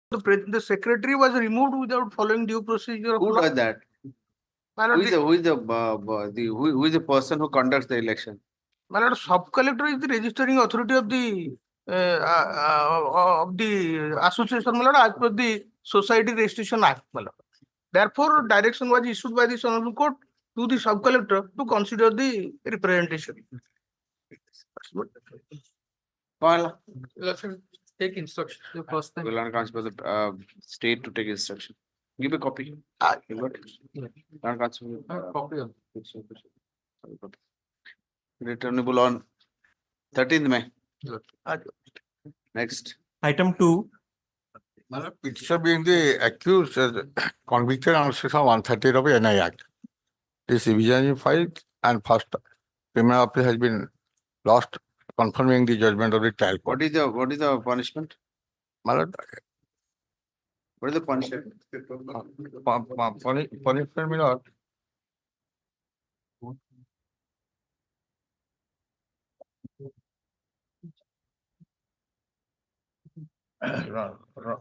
The secretary was removed without following due procedure of Who law. does that? My Who lord, who is the person who conducts the election? my lord, sub-collector is the registering authority of the association, my lord, as per the Society Registration Act, my lord. Therefore, direction was issued by the Honorable Court to the sub-collector to consider the representation. Well, Take instruction. The first time. we'll transfer the state to take instruction. Give a copy. You got it? Learn transfer. Copy. Returnable on 13th May. Ah, Next. Item 2, Madam, petitioner being the accused convicted under section 130 of the NI Act. This revision is filed and first criminal appeal has been lost, confirming the judgment of the trial court. What is the punishment? Madam, What is the punishment? punishment, my lord.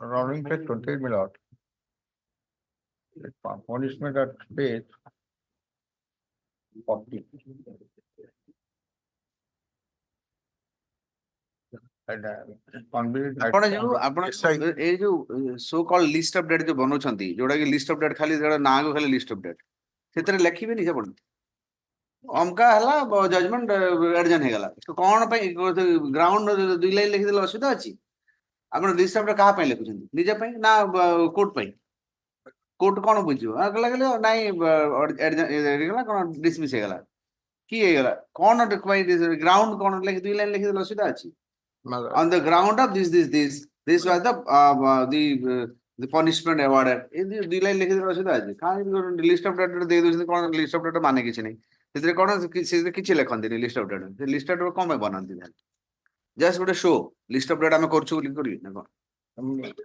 Running page 28, my lord. Punishment at page 40. And convict. ଆପଣ ଯୋଉ ଆପଣ ଏଇ ଯୋଉ so call list of date ଯୋଉ ବନଉଛନ୍ତି ଯୋଉଟା କି list of date ଖାଲି ନାଁକୁ ଖାଲି ଲିଷ୍ଟ ଅଫ ଡେଟ୍ ସେଥିରେ ଲେଖିବେନି ଆପଣ ଅମକା ହେଲା ଜଜମେଣ୍ଟ ଏଡଜନ୍ ହେଇଗଲା କଣ ପାଇଁ ଗ୍ରାଉଣ୍ଡ 2 ଲାଇନ୍ ଲେଖିଦେଲେ ଅସୁବିଧା ଅଛି ଆପଣ ଲିଷ୍ଟ ଅଫ ଡେଟ୍ କାହା ପାଇଁ ଲେଖୁଛନ୍ତି ନିଜ ପାଇଁ ନା କୋର୍ଟ ପାଇଁ କୋର୍ଟ କଣ ବୁଝିବ ଲାଗିଲେ ନାଇଁ ହେଇଗଲା କଣ ଡିସମିସ୍ ହେଇଗଲା କି ହେଇଗଲା କଣ ଗ୍ରାଉଣ୍ଡ କଣ ଲେଖି 2 ଲାଇନ୍ ଲେଖିଦେଲେ ଅସୁବିଧା ଅଛି on the ground of this was the punishment awarded in the line lekhi asida aji kan list of date de do kon list of date mane kichi nahi ସେଥିରେ କଣ ସେଥିରେ କିଛି ଲେଖନ୍ତିନି list of date ସେ list of date କଣ ପାଇଁ ବନାନ୍ତି just ଗୋଟେ show list of date ଆମେ କରୁଛୁ ବୋଲି କରିବି ନା କଣ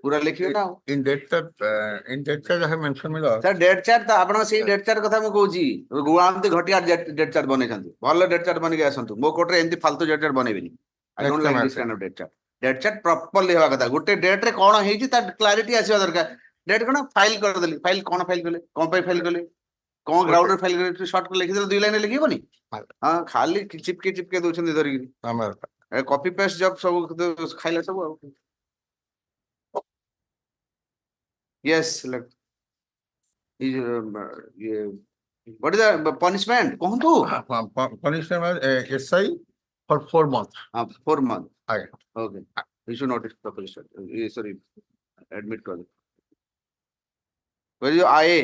ପୁରା ଲେଖିବେ ନା In that I have mentioned, my lord. sir date chart ଆପଣ ସେଇ date chart କଥା ମୁଁ କହୁଛି ଗୁଆନ୍ତି ଘଟିଆ date chart ବନେଇଛନ୍ତି ଭଲ date chart ବନେଇକି ଆସନ୍ତୁ ମୋ କୋର୍ଟରେ ଏମିତି ଫାଲତୁ date chart ବନେଇବେନି I don't like this kind of date chart. Date chart properly ହେବା କଥା ଗୋଟେ ଡେଟ୍ ରେ କଣ ହେଇଛି ତା କ୍ଲାରିଟି ଆସିବା ଦରକାର ଡେଟ୍ କଣ ଫାଇଲ କରିଦେଲି ଫାଇଲ କଣ ଫାଇଲ କଲେ କଣ ପାଇଁ ଫାଇଲ କଲେ କଣ ଗ୍ରାଉଣ୍ଡ ରେ ଫାଇଲ କଲେ ସର୍ଟ ଲେଖିଦେଲେ 2 ଲାଇନ୍ ଲେଖିବନି ହଁ ଖାଲି ଚିପକେ ଦଉଛନ୍ତି ଧରିକି କପି ପେଷ୍ଟ ଜବ ସବୁ ଖାଇଲେ ସବୁ ଆଉ yes like what is the punishment କୁହନ୍ତୁ Punishment SI for 4 months. 4 months Aye. okay you should notice proposition sorry admit call where is your IA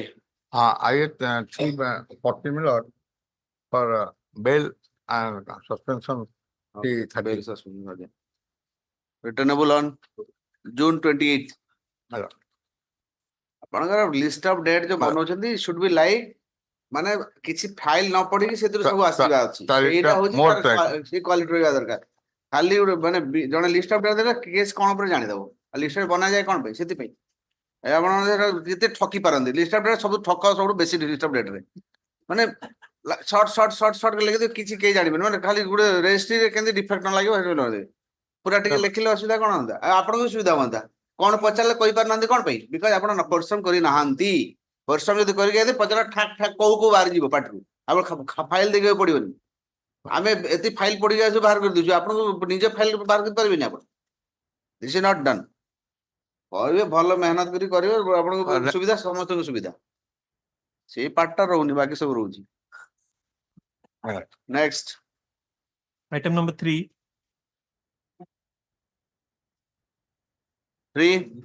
I had 40 million for bail and suspension. bail suspension again returnable on June 28th Hello. ଆପଣଙ୍କର list of date ଯୋଉ ବନଉଛନ୍ତି should be like ମାନେ କିଛି file ନ ପଢିକି ସେଥିରୁ ସବୁ ଆସିବା ଅଛି ଏଇଟା ହଉଛି ସେ କ୍ୱାଲିଟି ରହିବା ଦରକାର ଖାଲି ଗୋଟେ ମାନେ ଜଣେ ଲିଷ୍ଟ ଅଫ ଡେଟ୍ ଦେଲେ କେସ୍ କଣ ଉପରେ ଜାଣିଦବ ଆଉ ଲିଷ୍ଟ ବନାଯାଏ କଣ ପାଇଁ ସେଥିପାଇଁ ଆପଣ ଯେତେ ଠକି ପାରନ୍ତି ଲିଷ୍ଟ ଅଫ ଡେଟ୍ ସବୁ ଠକ ସବୁଠୁ ବେଶୀ ଲିଷ୍ଟ ଅଫ ଡେଟ୍ ରେ ମାନେ ସର୍ଟ ଲେଖିଦେବେ କିଛି କେହି ଜାଣିବେନି ମାନେ ଖାଲି ଗୋଟେ ରେଜିଷ୍ଟ୍ରିରେ କେମିତି ଡିଫେକ୍ଟ ନ ଲାଗିବ ସେଟା ଲଗେଇଦେବେ ପୁରା ଟିକେ ଲେଖିଲେ ଅସୁବିଧା କଣ ହୁଅନ୍ତା ଆଉ ଆପଣଙ୍କୁ ସୁବିଧା ହୁଅନ୍ତା କଣ ପଚାରିଲେ କହିପାରୁନାହାନ୍ତି କଣ ପାଇଁ ବିକଜ ଆପଣ ପରିଶ୍ରମ କରିନାହାନ୍ତି ପରିଶ୍ରମ ଯଦି କରିକି ପଚାର ଠାକ୍ କୋଉ ବାହାରି ଯିବ ପାଟିରୁ ଆପଣ ଫାଇଲ ଦେଖିବାକୁ ପଡିବନି ଆମେ ଏତେ ଫାଇଲ ପଢିକି ଆସୁ ବାହାର କରିଦେଉଛୁ ଆପଣଙ୍କୁ ନିଜ ଫାଇଲ ବାହାର କରିପାରିବେନି ଆପଣ ଦିସ୍ ଇଜ ନଟ୍ ଡନ୍ କରିବେ ଭଲ ମେହନତ କରି କରିବେ ଆପଣଙ୍କୁ ସୁବିଧା ସମସ୍ତଙ୍କୁ ସୁବିଧା ସେଇ ପାର୍ଟଟା ରହୁନି ବାକି ସବୁ ରହୁଛି next item number 3, 3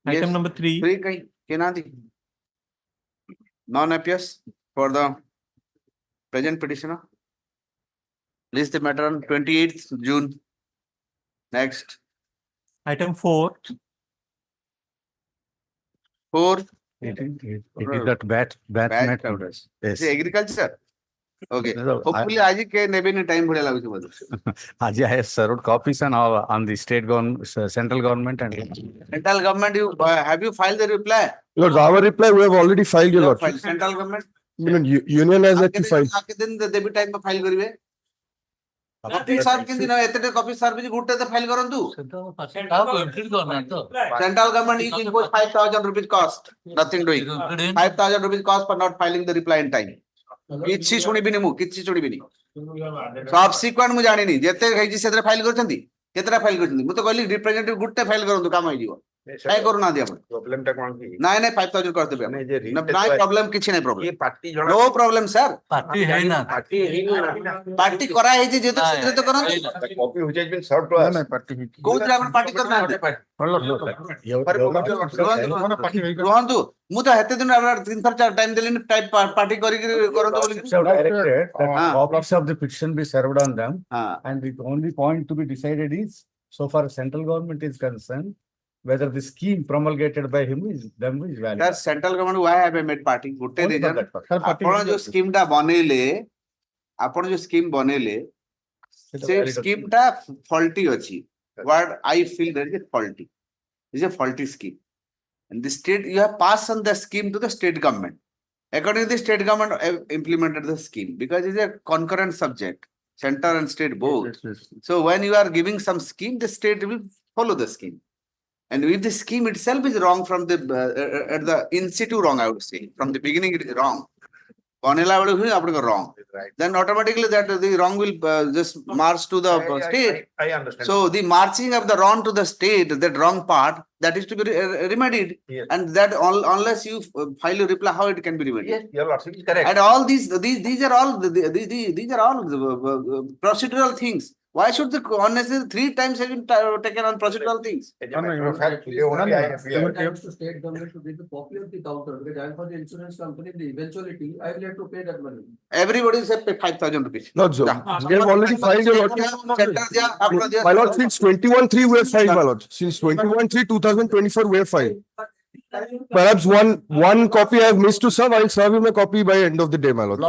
item number 3, 3 कहीं केनादी non appears for the present petitioner list the matter on 28th June next item 4, It is that bat matter. Yes. agriculture okay No, hopefully आज के नेबे ने टाइम बढ़िया लागु बोल Aji, I have served copies and all on the state government, central government and central government you have you filed the reply Lord, our reply we have already filed, your lordship. central government Union has to file. आके दिन देबी time पे file करिवे copy सर्व किंदी ना एते copy सर्व जी गुटे ते file करंतु central government is impose 5,000 rupees cost nothing doing 5,000 rupees cost for not filing the reply in time किछि सुनिबिनी मु किछि सुनिबिनी सबसिक्वेंट मु जानि नी जेते हेजी सेते फाइल करछंती केतरा फाइल करछंती मु तो कहली रिप्रेजेंटेटिव गुटे फाइल करंतु काम होई जीवो काय करू ना दिया Problem टा कोन की? नाइ नाइ 5,000 कर देबे नहीं, जे ना प्रॉब्लम किछि नै प्रॉब्लम ये पार्टी जणा no problem sir party party करा हेजी जेते सेते तो करंतु copy which has been served to us. कोउद्रे आपण पार्टी करना रोहंतु मु तो हेते दिन आपण 3-4 टाइम देलिन टाइप पार्टी करी करंतु बोली Directed that Ah. copies of the petition be served on them. हां And the only point to be decided is, so far central government is concerned, whether the scheme promulgated by him is valid. Sir central government why have made party गुटे Only for reason that purpose. आपण जो scheme टा बनेले आपण जो scheme बनेले से scheme टा फॉल्टी अछि what I feel that is faulty is a faulty scheme and the state you have passed on the scheme to the state government according to the state government implemented the scheme because it's a concurrent subject center and state both so when you are giving some scheme the state will follow the scheme and if the scheme itself is wrong from the at the in situ wrong I would say from the beginning it is wrong Vanilla wrong. Then automatically that the wrong will just march to the state. I understand. So the marching of the wrong to the state, that wrong part, that is to be remedied. Yes. And that unless you file a reply, how it can be remedied? Yes, your lordship is correct. And all these are all these are all procedural things. Why should the unnecessary 3 times have been taken on procedural things? As a matter of fact, today only I have It comes to state government to give the copy of the counter because I am for the insurance company, the eventuality, I will have to pay that money. Everybody say 5,000 rupees. No, sir. They have already filed your lordship. My lord, since 21-3 we have filed, my lord. Since 21-3, 2024 we have filed. Perhaps one copy I have missed to serve. I will serve him a copy by end of the day, my lord.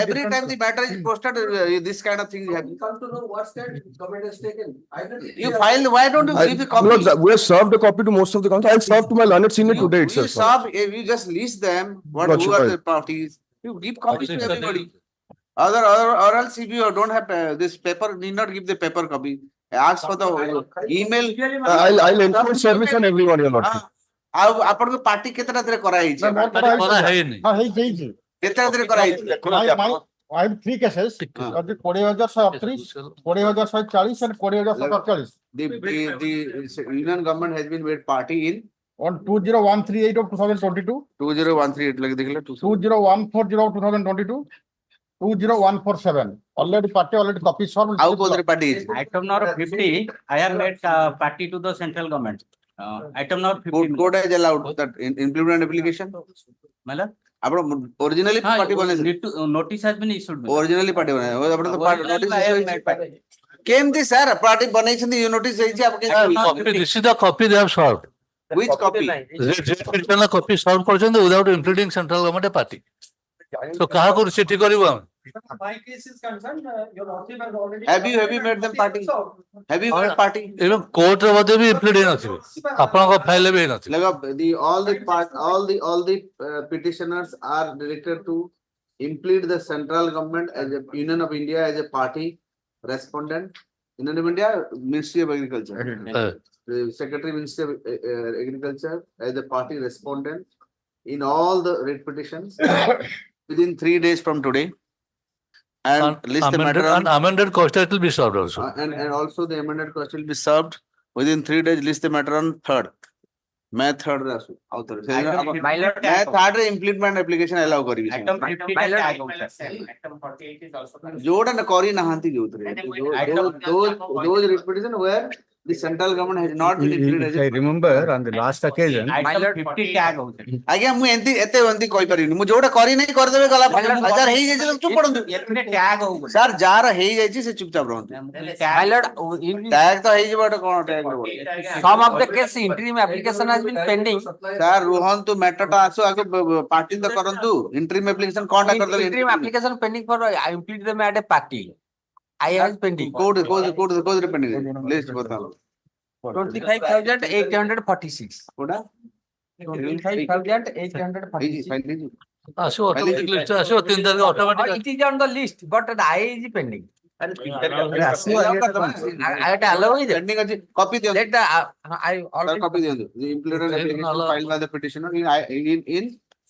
Every time the matter is posted, this kind of thing I happens. come to know what stand government has taken. I don't. You filed, why don't you give the My lord, copy? we have served a copy to most of the council. I have served to my learned senior today You itself. sir. serve, if you just list them, who Lordship, are I- the parties, you give copies to everybody. Or else if you don't have this paper, need not give the paper copy. Ask for the email. I'll enforce service on everyone, your lordship. ଆଉ ଆପଣଙ୍କ party କେତେଟା ଥରେ କରାହେଇଛି କେତେଟା ଥରେ କରାହେଇଛି I have 3 cases. Ah. 20,138, 20,140 and 20,147. the union government has been made party in On 20,138 of 2022, 2013 like देखिए 20,140 of 2022, 20,147. Already party, already copy served. ଆଉ କୋଉଥିରେ ପାର୍ଟି ହେଇଛି Item number 50, I have made party to the central government. Item number 50. code has allowed that implement application Mala? ଆପଣ originally party ବନେଇଥିଲେ Need to, notice has been issued. originally party ବନେଇ ଆପଣ ତ Originally, I have made party. କେମିତି sir party ବନେଇଛନ୍ତି you notice ହେଇଛି ଆପଣ Copy, this is the copy they have served. which copy Petitioner copy serve କରିଛନ୍ତି without including central government party. So କାହାକୁ ଚିଠି କରିବୁ ଆମେ? My case is concerned, your lordship has already. have you made them party have you made party Even court ରେ ମଧ୍ୟ ବି implement ହେଇନଥିବେ ଆପଣଙ୍କ file ବି ହେଇନଥିବ like the all the petitioners are directed to implement the central government as a Union of India as a party respondent Union of India Ministry of Agriculture the Secretary Ministry of Agriculture as a party respondent in all the writ petitions within 3 days from today and list the matter on amended cost it will be served also. and also the amended question will be served within 3 days list the matter on 3rd May 3rd ରେ ଆସୁ ଆଉ ଥରେ My lord, May 3rd ରେ implement application allow କରିବି Item 50 tag out, sir. Item 48 is also. ଯୋଉଟା ନା କରି ନାହାନ୍ତି ଯୋଉଥିରେ those repetition where the central government has not been implemented If I remember on the last occasion, Item 50 tag out. ଆଜ୍ଞା ମୁଁ ଏମିତି ଏମିତି କହିପାରିବିନି ମୁଁ ଯୋଉଟା କରି ନାହିଁ କରିଦେବେ ଗଲା ଯାହାର ହେଇଯାଇଛି ତ ଚୁପ ପଡନ୍ତୁ Tag out. ସାର୍ ଯାହାର ହେଇଯାଇଛି ସେ ଚୁପଚାପ ରହନ୍ତୁ My lord, ଟ୍ୟାଗ ତ ହେଇଯିବ ଏଟା କଣ tag some of the case interim application has been pending. Sir ରୁହନ୍ତୁ ମ୍ୟାଟର ଟା ଆସୁ ଆଗ ପାର୍ଟି ତ କରନ୍ତୁ ଇଣ୍ଟରିମ୍ ଆପ୍ଲିକେସନ କଣଟା Interim କରିଦେବେ application pending for I implement them at a party. I have pending. କୋଉଥିରେ ପେଣ୍ଡିଂ ଲିଷ୍ଟ ବତାଅ 25,846. କୋଉଟା 25,846. ହେଇଛି ଫାଇଲ ହେଇଛି আসো অটোমেটিক লিস্ট আসো 3 তারিখ automatic It is on the list, but the I is pending. Pending ଅଛି copy ଦିଅନ୍ତୁ Let the, I sir already. copy ଦିଅନ୍ତୁ the implemented Same application allow- filed by the petitioner in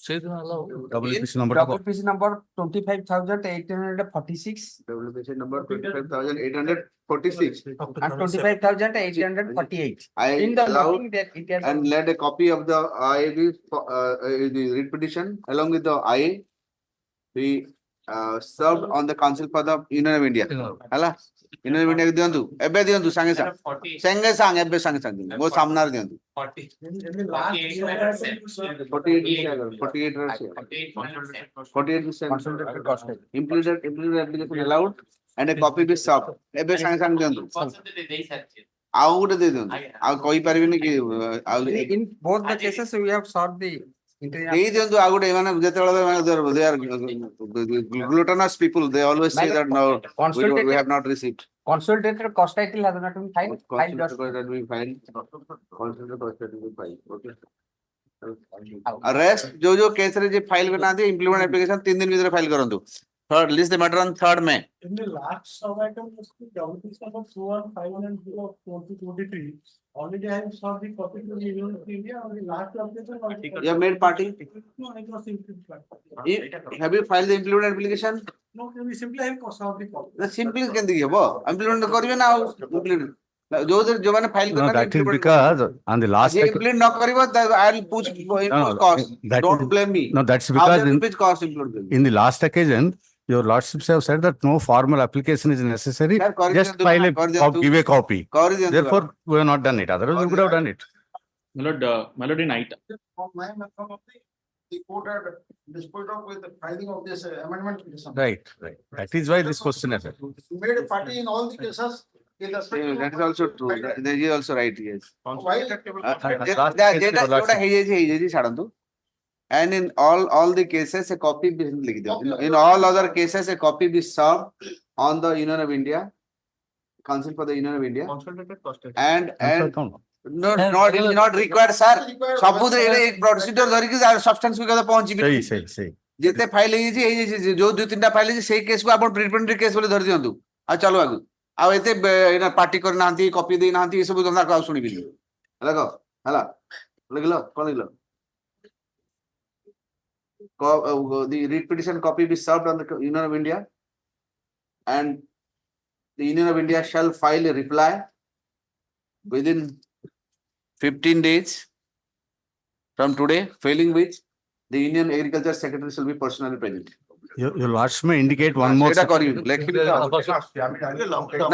ସେଇদিন allow WPC number. WPC number 25,846 WPC number 25,846 and 25,848. I In the allow loading that it has. and let a copy of the IAB the read petition along with the IA be served on the council for the Union of India ହେଲା Union of India ଦିଅନ୍ତୁ ଏବେ ଦିଅନ୍ତୁ ସାଙ୍ଗେ ସାଙ୍ଗେ ଏବେ ସାଙ୍ଗେ ସାଙ୍ଗେ ଦିଅନ୍ତୁ ମୋ ସାମ୍ନାରେ ଦିଅନ୍ତୁ 48 implemented application allowed and a copy be served ଏବେ ସାଙ୍ଗେ ସାଙ୍ଗେ ଦିଅନ୍ତୁ ଆଉ ଗୋଟେ ଦେଇ ଦିଅନ୍ତୁ ଆଉ କହିପାରିବିନି କି ଆଉ In both the cases, we have solved the. ଦେଇ ଦିଅନ୍ତୁ ଆଉ ଗୋଟେ ମାନେ ଯେତେବେଳେ they are glutinous people they always say that no we have not received Consolidated cost title has not been filed. Filed just- rest जो case रे जे file बनाते implement application 3 दिन भीतर फाइल करंतु third list the matter on 3rd May In the last sub item, WPC number 4,500/2023. Already I have solved the copy to the Union of India on the last application. you have made party No, I was simply. have you filed the implement application No, we simply have solved the copy. the simply can दी हेबो implement करिवे ना implement जो माने file No, that is because on the last. J implement न करिवो I will push cost that don't is- blame me No, that's because in, which cost implement in the last occasion, your lordships have said that no formal application is necessary. Sir, कर Just दियंतु, file a, कर दियंतु। give a copy. कर दियंतु Therefore, we have not done it. Otherwise, we could have done it. melody night The court had disposed of with the filing of this amendment petition. Right, right. That is why this question is. You made a party in all the cases. In the that is also true that is also right yes Why? जोटा ହେଇଯାଇଛି ଛାଡନ୍ତୁ and in all the cases a copy be लिख दियो in all other cases a copy be served on the Union of India Council for the Union of India and no not it is not required sir ସବୁ procedure धरिକି substance को पहुंची Say. जेते file ହେଇଯାଇଛି जो 2-3टा file ହେଇଛି सेही case को आपण प्रिलिमिनरी केस बोले धरि दियंतु आ चलो आगु आ एते एना पार्टी कर नांती कॉपी दे नांती ए सब धंदा का सुनिबि देखो हला लिखलो कोन लिखलो the read petition copy be served on the Union of India and the Union of India shall file a reply within 15 days from today failing which the Union Agriculture Secretary shall be personally present Your lords may indicate one more. सेटा करियो लेखिबि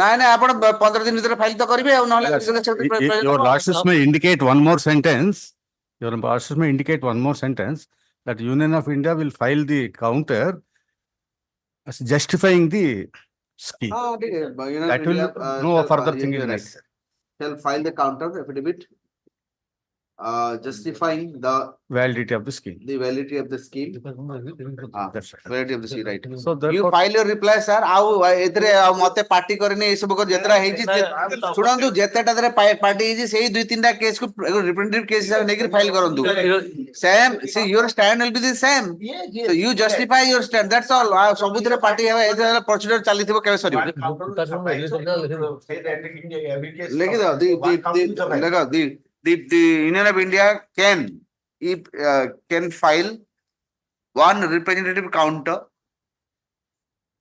नाय नाय आपण 15 दिन भीतर file तो करिवे आ नहले Your lordships may indicate one more sentence. Your lordships may indicate one more sentence that Union of India will file the counter as justifying the scheme. That will no further thing is necessary. shall file the counter affidavit justifying the Validity of the scheme. validity of the scheme That's right. validity of the scheme right So you therefore, file your reply sir आउ एतरे मते party करने ए सब जेतरा hazy सुनंतु जेतेटा दरे party hazy सेही 2-3टा case को representative case हिसाब नेकर file करंतु same see your stand will be the same so you justify your stand that's all सबुतरे पार्टी है एतरे प्रोसीजर चलीथिबो केबे सरी लेखि दो देखो the Union of India can file one representative counter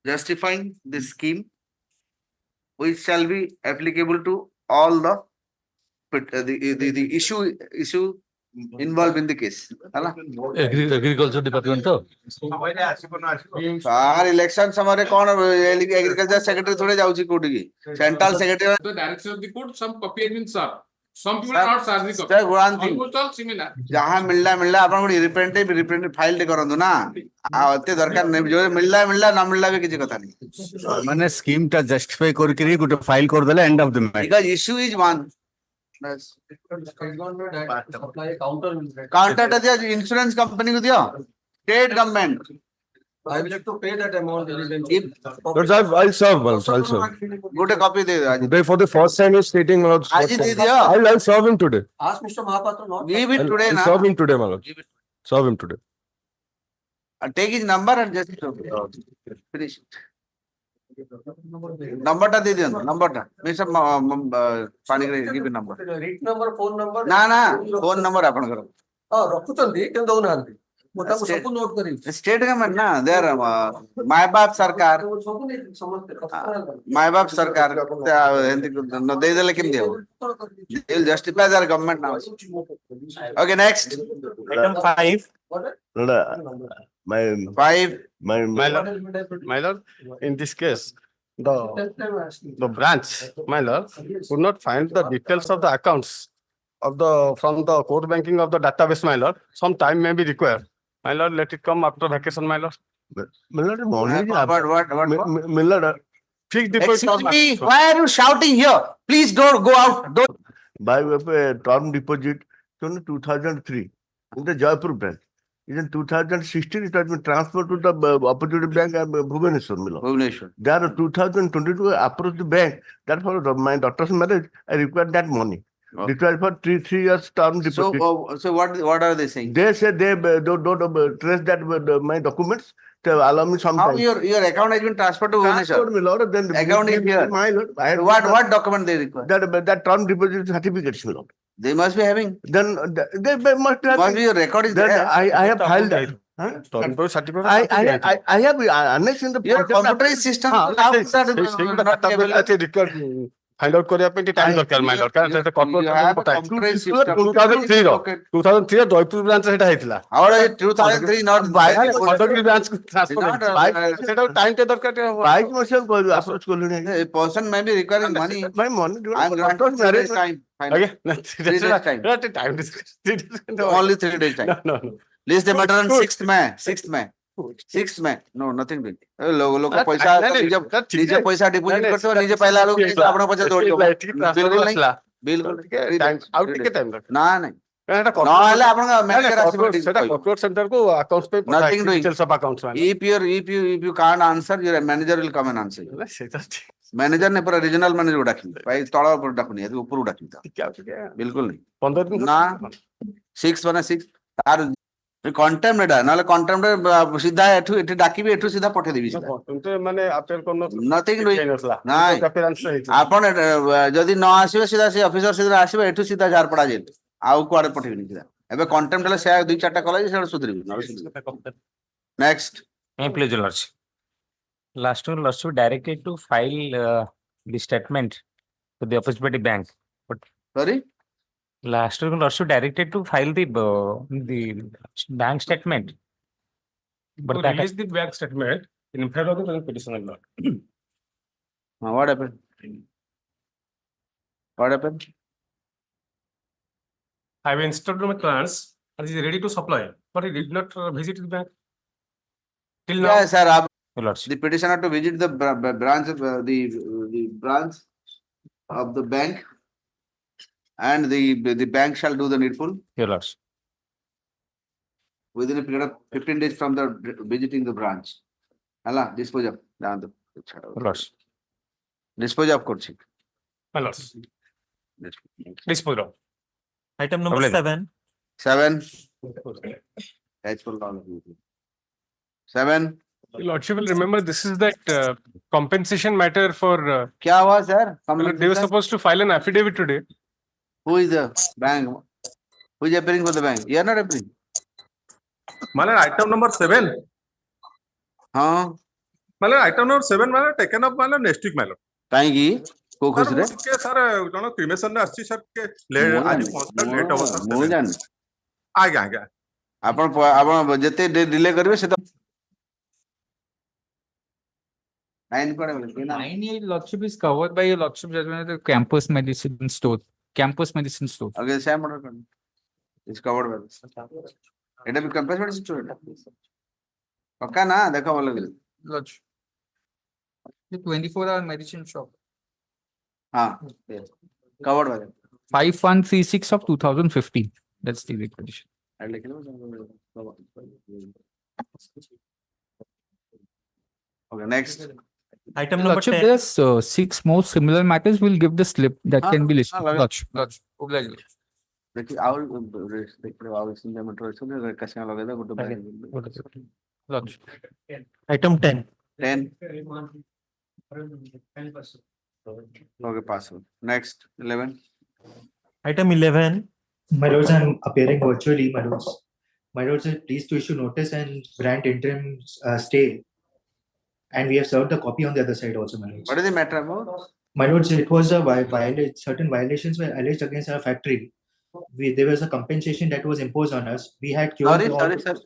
justifying the scheme which shall be applicable to all the issue involved in the case hala agriculture department to sir election samare kon agriculture secretary thode jauchi koti ki central secretary The direction of the court, some copy has been served. Some people Sir, are not charging copy. sir, one thing. Almost all similar. जहाँ मिलला आपण को representative file टे करंतु ना आते दरकार नै जो मिलला ना मिलला भी किछि कथा नै माने scheme टा justify करके गुटे file कर देले end of the matter. because issue is one Supply a counter. counter टा दिया इंश्योरेंस कंपनी को दियो state government I will have to pay that amount. But I'll serve also. Gute copy दे दो आज Today for the first time he's stating, my lord. आज ही दे दियो I'll serve him today. Ask Mr. Mahapatra not. give it I'll today ना serve him today, my lord. Give it. Serve him today. take his number and just finish it. Number ta de diyan, number ta. Mr. Panigrahi, give a number. Written number, phone number. Na, phone number ଆପଣଙ୍କର. ରଖୁଛନ୍ତି କିନ୍ତୁ ଦଉନାହାନ୍ତି। ମୁଁ ତାକୁ State- ସବୁ note କରିବି। State government na, there my bap sarkar, ସବୁ ନେଇଯିବି ସମସ୍ତେ। my bap sarkar ଦେଇଦେଲେ କେମିତି ହବ? They will justify their government now. Okay, next. Item 5. My, 5. My lord, in this case, the branch, my lord, could not find the details of the accounts of from the core banking of the database, my lord. Some time may be required. My lord, let it come after vacation, my lord. What? Fixed deposit. Excuse me, why are you shouting here? Please don't go out. Don't. by term deposit in 2003 in the Jaipur branch. In 2016, it has been transferred to the opportunity bank at Bhubaneswar. Bhubaneswar. There 2022, I approached the bank that for my daughter's marriage, I required that money. Okay. Required for three years term deposit. So what are they saying? They say they don't trace that my documents. They allow me some How time. your account has been transferred to Transfer Bhubaneswar? me, Lord, then Account is here. My Lord, I had What document they require? that term deposit certificates, my Lord. They must be having. Then they must have. Must be your record is Then there. I have filed that. Huh? Certificate. I have annexed in the Your computerized system. How that is not available? Find out କରିବା ପାଇଁ time ଦରକାର, my lord, କାରଣ ସେଟା corporate You have a ପଠାଏ। computerized system. 2003 ର 2003 ର Jaipur branch ସେଟା ହେଇଥିଲା। How is it 2003 not? Khandagiri branch transfer Not, ସେଟା ଟାଇମ୍ ଟେ ଦରକାର ଟିକେ ହବ। 22 ମସିହାକୁ approach କଲିଣି ଆଜ୍ଞା। A person may be requiring money. My money. I am granting 3 days time. Fine. ଆଜ୍ଞା, 3 days time. time Only 3 days time. no. List the matter on 6th May. 6th May. 6th May. No, nothing doing. लोग पैसा निजे पैसा deposit करते हो निजे पहला लोग आपन पैसा दौड़ियो बिल्कुल नहीं बिल्कुल ଆଉ ଟିକେ ଟାଇମ୍ ଦରକାର। ना नहीं ସେଟା न हेले आपन मैनेजर आसीबो ସେଟା corporate center କୁ accounts ପାଇଁ ପଠାଏ। Nothing doing. Details of accounts ମାନେ। if you can't answer your manager will come and answer you. ସେଟା ଠିକ। मैनेजर ने पूरा रीजनल मैनेजर डाकिन भाई तळ ऊपर डाकुनी ऊपर डाकिन ଟିକେ ଆଉ ଟିକେ बिल्कुल नहीं 15 ଦିନ ना 6 माने 6 तार कंटेम्प्ट एटा नाले कंटेम्प्ट सीधा एठू एठी डाकिबे एठू सीधा पठे देबी सीधा ମାନେ ଆପେଲ କରନ Nothing doing. ନାଇଁ। आपण जदी न आसीबे सीधा से ऑफिसर सीधा आसीबे एठू सीधा जार पड़ा जेल आउ कुआडे पठेबिनी सीधा एबे कंटेम्प्ट ले से 2-4टा कॉलेज से सुधरिबी next Please, Lordship. Last one, Lordship directed to file the statement to the opposite bank. Sorry Last one, Lordship directed to file the bank statement. But To that release the bank statement in favor of the petitioner lord. what happened I have instructed my clients and he is ready to supply, but he did not visit the bank till now. yes sir आप Your Lordship. the petitioner to visit the branch of the branch of the bank and the bank shall do the needful Your Lordship. within a period of 15 days from the visiting the branch hala dispose of Your Lordship. dispose of করছি My lords. Dispose of. Item number Problem. 7 as per law 7 Your Lordship will remember this is that compensation matter for. क्या हुआ sir They were supposed to file an affidavit today. who is the bank who is appearing for the bank you are not appearing Malar item number 7. हाँ Malar item number 7 malar taken up malar next week malar. କାହିଁକି କୋଉ Sir, ଖୁସିରେ ଟିକେ sir ଜଣ କ୍ରିମେସନ ରେ ଆସିଛି sir ଟିକେ ଆଜି ଲେଟ୍ ହବ sir. ମୁଁ ଜାଣିନି ଆଜ୍ଞା ଆପଣ ଯେତେ ଡିଲେ କରିବେ ସେତେ 9 କୁଆଡେ ଗଲେ? 9 Lordship is covered by your Lordship judgment the campus medicine store. Campus medicine store. Okay, same order करो. It's covered by this. এটা भी campus medicine store এটা. पक्का ना देखो बोलो भी. Lordship. The 24-hour medicine shop. हाँ. Covered by that. 5136 of 2015. That's the petition. Okay, next. Item number Lordship, 10. there's 6 more similar matters. We'll give the slip that can be listed. Lordship. देखिए और देखिए और इसमें मेट्रो इसमें कैसे लगे था good bye Lordship. Item 10. 10. Okay, possible. Next, 11. Item 11. My lords, I'm appearing virtually, my lords. My lords are pleased to issue notice and grant interim stay. And we have served the copy on the other side also, my lords. What is the matter about? My lords, it was a certain violations were alleged against our factory. There was a compensation that was imposed on us. We had cured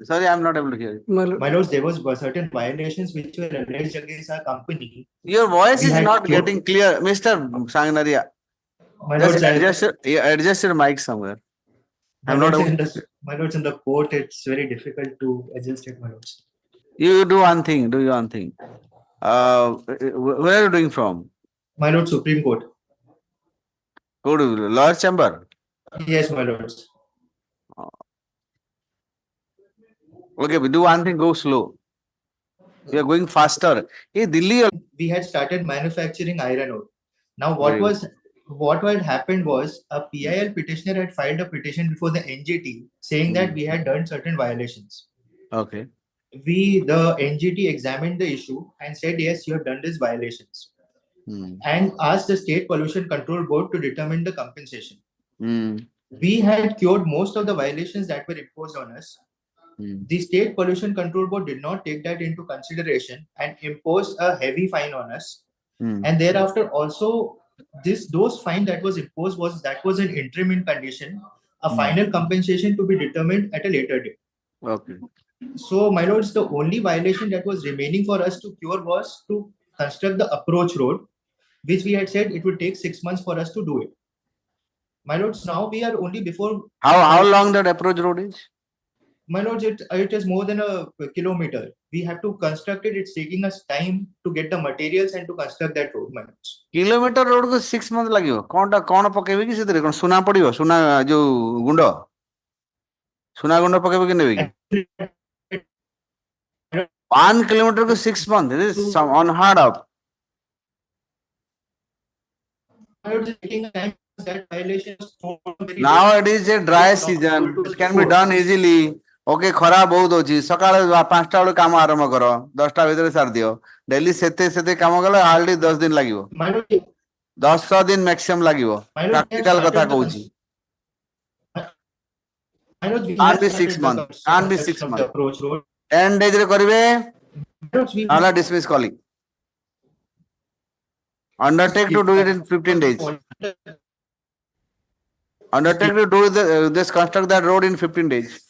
Sorry, I'm not able to hear you. My lords, there was certain violations which were alleged against our company. Your voice We is had not cured- getting clear, Mr. Sangnaria. My Just lords, adjust your mic somewhere. I'm my not lords, able. my lords, in the court, it's very difficult to adjust it, my lords. You do one thing. Do one thing. Where are you doing from? My lord, Supreme Court. Go to lower chamber. Yes, my lords. Okay, but do one thing. Go slow. We are going faster. Hey, Delhi. We had started manufacturing iron ore. Now, Very what had happened was a PIL petitioner had filed a petition before the NGT saying that we had done certain violations. Okay. The NGT examined the issue and said, yes, you have done these violations, and asked the State Pollution Control Board to determine the compensation. We had cured most of the violations that were imposed on us. The State Pollution Control Board did not take that into consideration and imposed a heavy fine on us. And thereafter also, those fine that was imposed was an interim in condition, a final compensation to be determined at a later date. Okay. So, my lords, the only violation that was remaining for us to cure was to construct the approach road, which we had said it would take 6 months for us to do it. My lords, now we are only before. How long that approach road is? My lords, it is more than a kilometer. We have to construct it. It's taking us time to get the materials and to construct that road, my lords. Kilometer road को 6 months लगियो. कौन पकेबे कि सेतरे सुना पड़ियो सुना जो गुंडो सुना गुंडो पकेबे कि नेबे कि 1 kilometer को 6 months. This is unheard of. My lords, it's taking time. That violation is Now it is a dry season. It can be done easily. Okay, खरा बहुत होची. सकाळे 5टा बेले काम आरंभ करो. 10टा भितर सार दियो. डेली सेते काम गले हार्डली 10 दिन लागिवो. 10 दिन मैक्सिमम लागिवो. प्रैक्टिकल कथा कहूची. Can't be 6 months. Can't be 6 months. 10 days रे करिवे. नाला dismiss calling. Undertake to do it in 15 days. Undertake to do this construct that road in 15 days.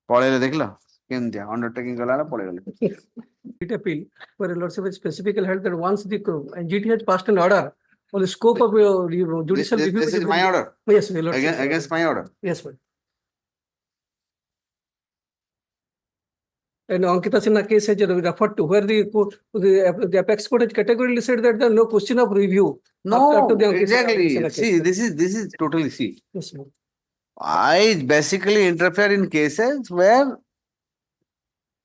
पढ़ेले देखला केन दिया undertaking कला ना पढ़ेले. It appeal for a lordship specifically held that once the NGT has passed an order on the scope of judicial review. This is my order. Yes, my lord. Against my order. Yes, ma'am. And Ankita Sinha case has referred to where the apex court has categorically said that there is no question of review. No, after the exactly. Sinha case. See, this is totally see. Yes, ma'am. I basically interfere in cases where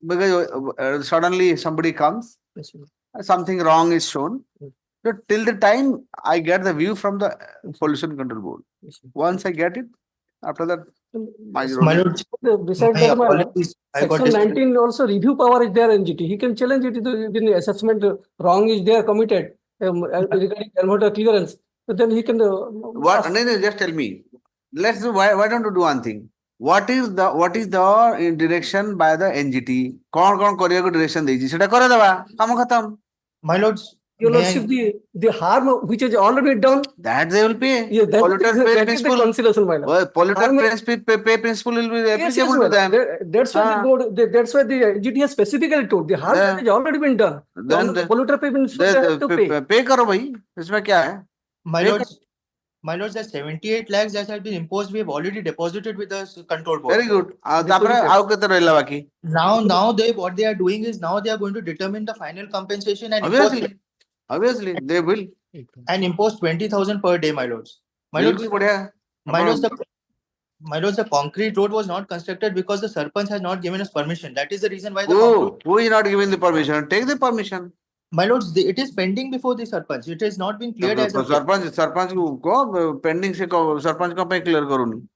because suddenly somebody comes, Yes, ma'am. something wrong is shown. So till the time I get the view from the pollution control board. Yes, ma'am. Once I get it, after that, My lord, Besides my that, my apologies. I got Section 19 also review power is there in NGT. He can challenge it in the assessment wrong is there committed regarding water clearance. But then he can. what? No, just tell me. Let's do. Why don't you do one thing? What is the direction by the NGT? कौन Korea को direction देगी? सेटा करे दबा. काम खत्म. My lords, Your lordship, the harm which is already done. That they will pay. Yeah, Polluter pay that is the principle. consideration, my lord. Polluter pay principle will be Yes, applicable to them. that's why the board. That's why the NGT has specifically told the harm that has already been done. Then The polluter pay principle they have to pay. pay करो भाई. इसमें क्या है? my lords, that 78 lakhs that has been imposed, we have already deposited with the control board. Very good. तापरे आओ के तरह रहला बाकी. Now what they are doing is now they are going to determine the final compensation and Obviously, they will. impose 20,000 per day, my lords. My lords, the concrete road was not constructed because the Sarpanch has not given us permission. That is the reason why Who is not giving the permission? Take the permission. My lords, it is pending before the Sarpanch. It has not been cleared as of sarpanch को pending से सरपंच को पे clear करूनी.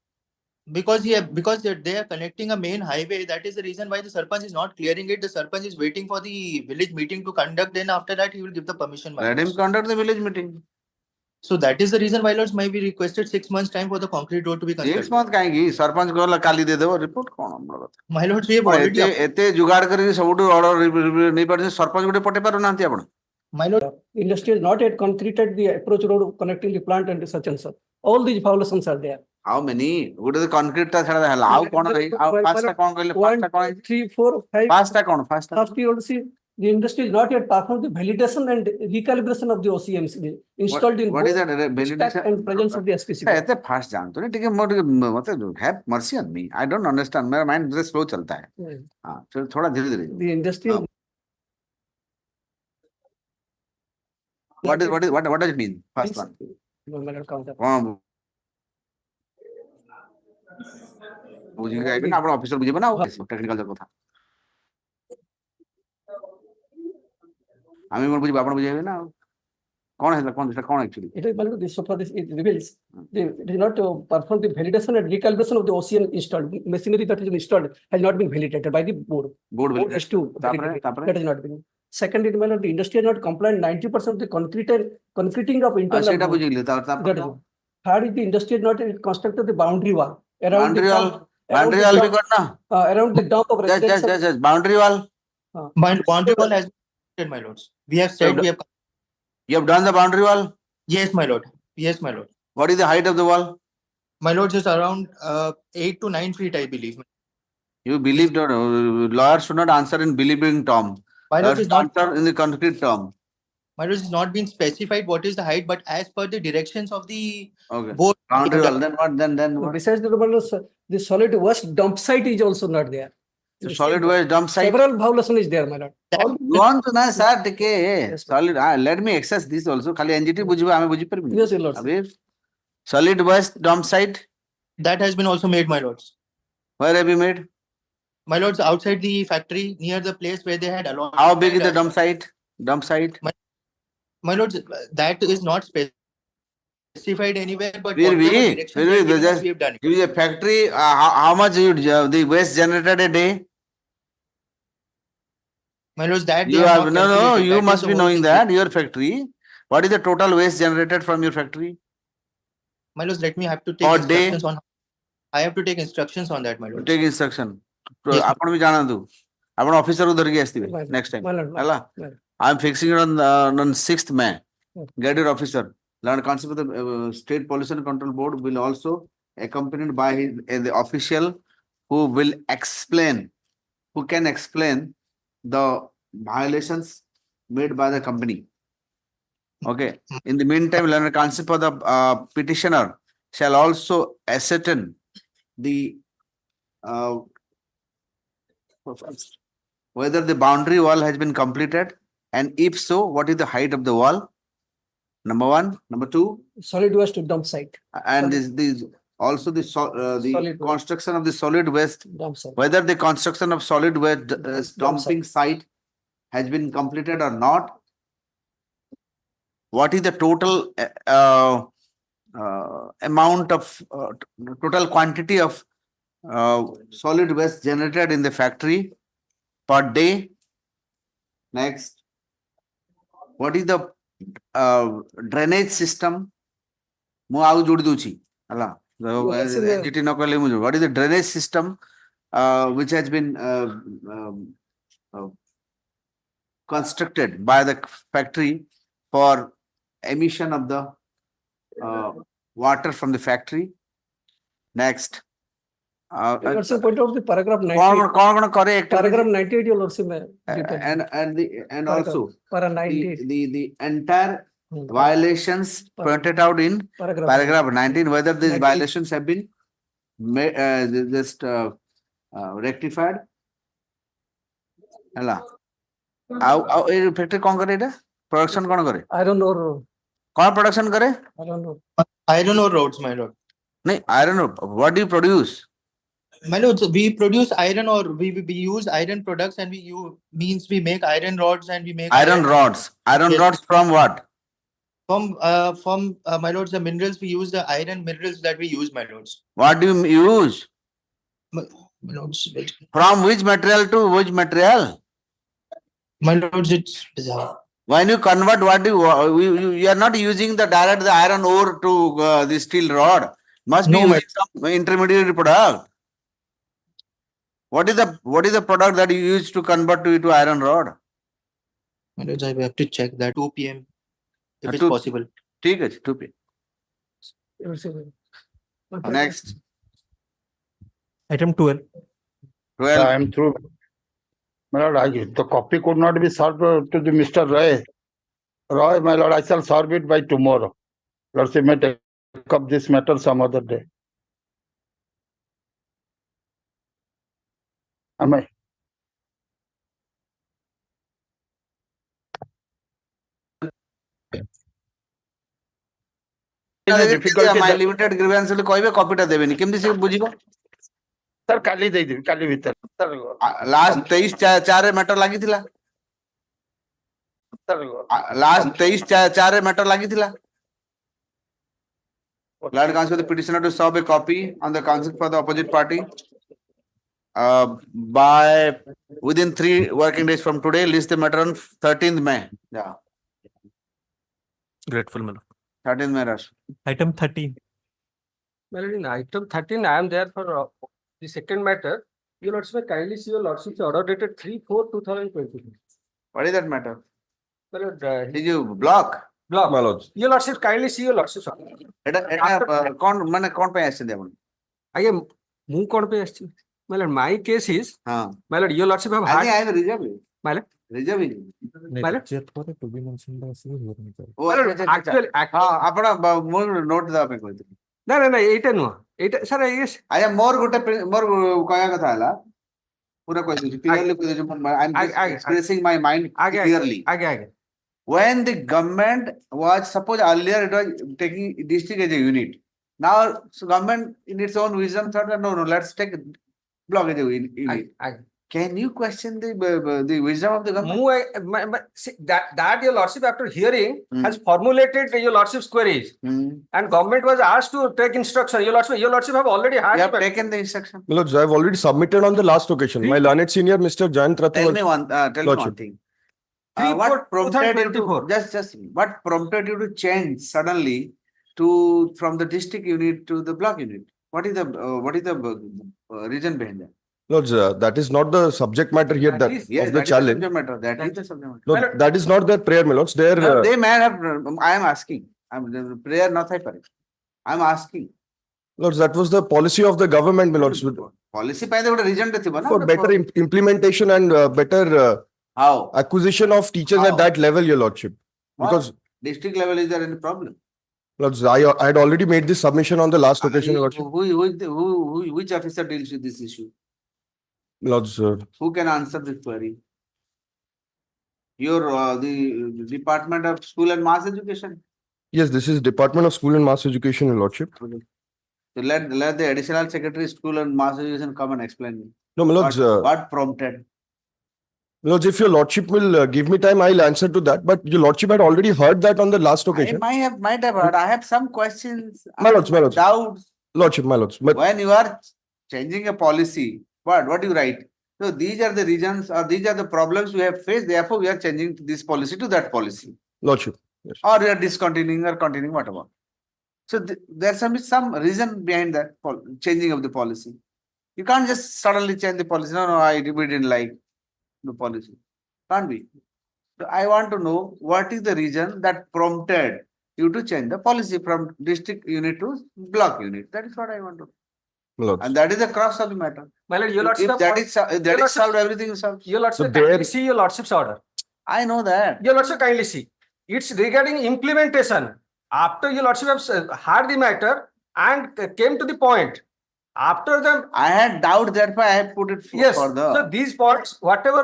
Because they are connecting a main highway. That is the reason why the Sarpanch is not clearing it. The Sarpanch is waiting for the village meeting to conduct. Then after that, he will give the permission. Let him conduct the village meeting. So that is the reason why lords might be requested 6 months time for the concrete road to be constructed. 6 months काहेंगी sarpanch को काली दे देबो report कोन हमर बात My lords, we have already. एते जुगाड़ करी सबुटु order नहीं पर सरपंच गुटे पटे पारो नांती आपण. My lord, Industry has not yet concreted the approach road connecting the plant and such and such. All these violations are there. How many? Gute concrete ता छडा हला हाउ कोन पांचटा कोन कहले पांचटा कोन 3, 4, 5. पांचटा कोन पांचटा. First, you will see the industry is not yet performed the validation and recalibration of the OCMs installed in What is both that validation and presence of the SPC. एते fast जानतो नहीं ठीक है मतलब have mercy on me. I don't understand. मेरा mind बहुत slow चलता है. हाँ थोड़ा धीरे-धीरे. The industry. What does it mean? First one. बुझिएगा आई ना अपना ऑफिसर बुझे बनाओ टेक्निकल जब था हमें बुझे आपण बुझे ना कौन है कौन actually it is valid so far this it reveals it is not perform the validation and recalibration of the OCM installed machinery that is installed has not been validated by the board has to that is not been. Second, it the industry has not complied 90% of the concreting of internal. सेटा बुझे ले Third is the industry has not constructed the boundary wall around boundary wall भी करना around the dump of residential. Just boundary wall. Boundary wall has been, my lords. We have said we have. You have done the boundary wall? Yes, my lord. Yes, my lord. What is the height of the wall? My lord, is around 8 to 9 feet, I believe. You believe that lawyers should not answer in believing term. My lord, is not answer in the concrete term. My lord, is not been specified what is the height, but as per the directions of the board. Boundary wall. Then what? Besides the solid waste dump site is also not there. The solid waste dump site. Several violations is there, my lord. Go on to na sir, take solid. Let me access this also. खाली NGT बुझिबा हमें बुझि परबी. Yes, lord. अबे solid waste dump site. That has been also made, my lords. Where have you made? My lords, outside the factory near the place where they had allowed. How big is the dump site? My lords, that is not specified anywhere, but we just we have done it. Give a factory. How much you the waste generated a day? My lords, that You have no. You must be knowing that your factory. What is the total waste generated from your factory? My lords, let me have to take instructions on. I have to take instructions on that, my lord. Take instruction. आपण भी जाना तू. आपण officer उधर की आस्ती है next time. Allah. I am fixing it on 6th May. Get your officer. Land concept of the State Pollution Control Board will also accompanied by the official who will explain, who can explain the violations made by the company. Okay. In the meantime, land concept of the petitioner shall also ascertain the whether the boundary wall has been completed, and if so, what is the height of the wall? Number one. Number two, solid waste dump site. And this also the construction of the solid waste dump site. Whether the construction of solid waste dumping site has been completed or not. What is the total amount of total quantity of solid waste generated in the factory per day? Next, what is the drainage system? What is the drainage system which has been constructed by the factory for emission of the water from the factory? Next, also point out the paragraph 98. Paragraph 98 you'll also and also para 98. the entire violations pointed out in paragraph 19, whether these violations have been made, rectified. Hello. How factory कौन करे इधर? Production कौन करे? I don't know. कौन production करे? I don't know. Iron ore roads, my lord. नहीं, iron ore. What do you produce? My lord, we produce iron ore. We use iron products, and we make iron rods, and we make iron rods. Iron rods from what? From my lords, the minerals we use, the iron minerals that we use, my lords. What do you use? My lords, From which material to which material? my lords, it's When you convert, what do you are not using the iron ore to the steel rod. Must be No, using some intermediate product. What is the product that you use to convert to iron rod? my lords, I have to check that 2 p.m. if it's 2 possible. ठीक है 2 p. Next. Item 12. 12. I am through. My lord, the copy could not be served to the Mr. Roy. Roy, my lord, I shall serve it by tomorrow. Lordship may take up this matter some other day. Am I? My limited grievance will କହିବେ କପିଟା ଦେବେନି କେମିତି ସେ ବୁଝିବ? Sir, କାଲି ଦେଇଦେବି କାଲି ଭିତରେ. Last 23/4 ରେ ମ୍ୟାଟର ଲାଗିଥିଲା. ଲାଷ୍ଟ 23/4 ରେ ମ୍ୟାଟର ଲାଗିଥିଲା. Lord counsel the petitioner to serve a copy on the counsel for the opposite party by within 3 working days from today. List the matter on 13th May. Yeah. Grateful, Miller. 13th May. Raj. Item 13. Well, in item 13, I am there for the second matter. Your lordship, kindly see your lordship's order dated 3/4/2020. What is that matter? Well, Did you block? block. My lords. Your lordship, kindly see your lordship's order. এটা কোন ପାଇଁ ଆସିଛନ୍ତି ଆପଣ? Aye, ମୁଁ କଣ ପାଇଁ ଆସିଛି? My lord, my case is, ହଁ. my lord, your lordship have I had, think I am reserving. my lord, Reserving. my lord, O my lord, actually, ହଁ ଆପଣ ମୁଁ ନୋଟ ଦେବା ପାଇଁ କହିଥିଲି. ନା, ଏଇଟା ନୁହଁ. ଏଇଟା, sir, yes. ଆଜ୍ଞା ମୋର କହିବା କଥା ହେଲା ପୁରା କହିଦଉଛି clearly କହିଦଉଛି I am just expressing my mind clearly. ଆଜ୍ଞା. When the government was, suppose earlier it was taking district as a unit. Now government in its own wisdom thought that no, let's take block as a unit. Can you question the wisdom of the government? See, that your lordship after hearing has formulated your lordship's queries, and government was asked to take instruction. Your lordship have already had. You have taken the instruction. My lords, I have already submitted on the last occasion. My learned senior, Mr. Jayant Rathu. Tell me one thing. What prompted you to 2024. just what prompted you to change suddenly from the district unit to the block unit? What is the reason behind that? Lords, that is not the subject matter here that Yes, of the that challenge. is the subject matter. That is the subject matter. Lord, that is not their prayer, my lords. Their No, they may have. I am asking. The prayer not I am asking. lords, that was the policy of the government, my lords, Policy by the reason for better implementation and better how acquisition of teachers How? at that level, your lordship. Because district level is there any problem? lords, I had already made this submission on the last occasion, your lordship. Which officer deals with this issue? Lords, Who can answer this query? Your the Department of School and Mass Education. yes, this is Department of School and Mass Education, your lordship. So let the additional secretary School and Mass Education come and explain me. No, my lords, What prompted? lords, if your lordship will give me time, I'll answer to that. But your lordship had already heard that on the last occasion. Might have heard. I have some questions. My lords, Doubts. Lordship, my lords. When you are changing a policy, what do you write? So these are the reasons or these are the problems we have faced. Therefore, we are changing this policy to that policy. Lordship. Yes. Or we are discontinuing or continuing, whatever. So there's some reason behind that changing of the policy. You can't just suddenly change the policy. No, we didn't like the policy. Can't be. So I want to know what is the reason that prompted you to change the policy from district unit to block unit. That is what I want to know. Lords. And that is the crux of the matter. My lord, your lordship, If that is solved, everything is solved. your lordship, So there- kindly see your lordship's order. I know that. Your lordship, kindly see. It's regarding implementation. After your lordship has heard the matter and came to the point. After them, I had doubt, therefore I have put it yes. further. So these points, whatever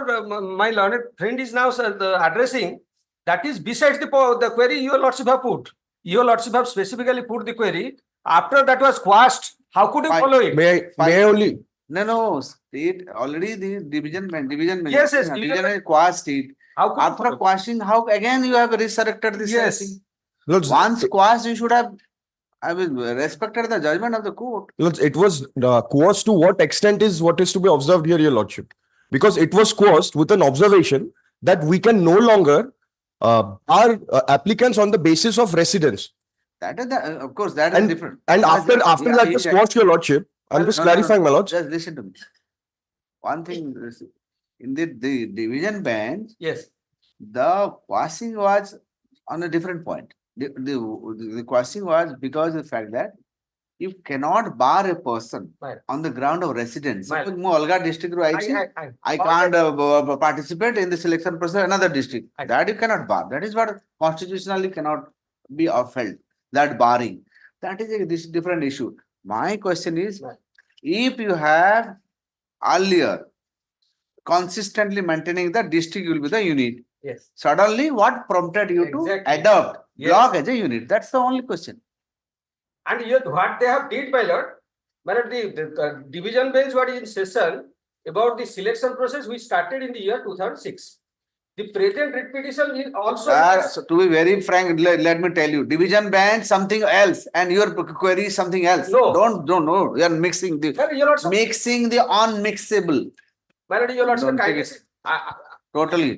my learned friend is now addressing, that is besides the query your lordship have put. Your lordship have specifically put the query. After that was quashed, how could you Fine. follow it? May I only No, state already the division. Yes, division has quashed it. How could you After follow? quashing, how again you have resurrected this? Yes. thing? Lords, Once quashed, you should have, I mean, respected the judgment of the court. Lords, it was quashed to what extent is what is to be observed here, your lordship? Because it was quashed with an observation that we can no longer bar applicants on the basis of residence. That is the, of course, that is different. And after that was quashed, your lordship, I'm just clarifying, my lords. Just listen to me. One thing, in the division bench, Yes. the quashing was on a different point. The quashing was because of the fact that you cannot bar a person Right. on the ground of residence. Right. Suppose I Alga district ru aichi, I can't participate in the selection process another district. Right. That you cannot bar. That is what constitutionally cannot be upheld. That barring. That is this different issue. My question is, Right. if you have earlier consistently maintaining the district will be the unit, Yes. suddenly what prompted you to Exactly. adopt Yes. block as a unit? That's the only question. And yet what they have did, my lord, but the division bench what is in session about the selection process we started in the year 2006. The present writ petition is also. So to be very frank, let me tell you, division bench something else and your query is something else. No. Don't know. You are mixing the Sir, your lordship, mixing the unmixable. my lord, your lordship, Don't take kindly. it. Totally.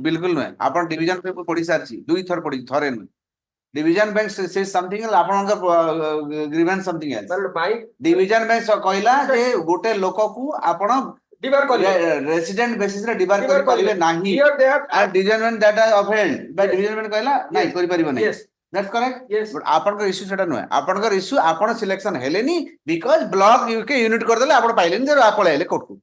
बिल्कुल नहीं. अपन division पे पढ़ी सारी. दुई थर पढ़ी थरे में. Division bench says something else. अपन उनका grievance something else. My lord, my Division bench कहला जे गोटे लोक को अपन debar kariye. resident basis रे डिबार Debar करि परिबे kariye. नाही. Here they have. And division bench that are upheld. But Yes. division bench कहला नहीं Yes. करि परिबे नहीं. Yes. That's correct. Yes. But अपन का issue सेटा नुहे. अपन का issue upon selection हेलेनी because block के unit कर देले अपन पाइलेनी जे आपण हेले कोर्ट को.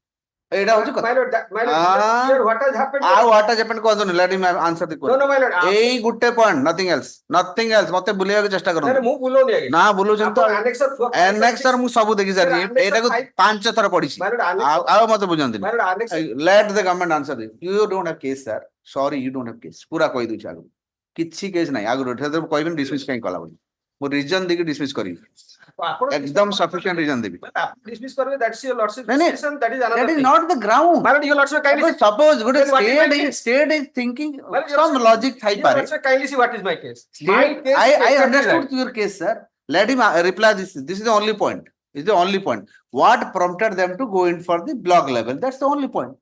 एटा होची My कथा. lord, my lord, here what has happened? What has happened कहतो let him answer the No, question. no, my lord. AE Gutte point, nothing else. Nothing else. मते बुलिया के चेष्टा करो. ମୁଁ ବୁଲଉନି ଆଜ୍ଞା। ना बुलो जंतो ଆପଣ annexer annexer मु सब देखि सारी. Sir, एटा को annexer 5 थर पढिछि. My lord, annexer- आओ मते बुझंती. my lord, annexer- Let the government answer this. You don't have case, sir. Sorry, you don't have case. पूरा कहि दउ आगु. किछि केस नाही. आगु एठे कहबिन dismiss काई कला बोली. मु reason देके dismiss करी. ଆପଣ एकदम sufficient reason देबी. dismiss କରିବେ, that's your lordship नहीं, नहीं. decision, that is another That is thing. not the ground. My lord, your lordship kindly But suppose good Then what is my state is thinking Well, your some lordship- logic thai your pare. lordship kindly see what is my case. My State, case I is exactly understood that. your case, sir. Let him reply this. This is the only point. Is the only point. What prompted them to go in for the block level? That's the only point.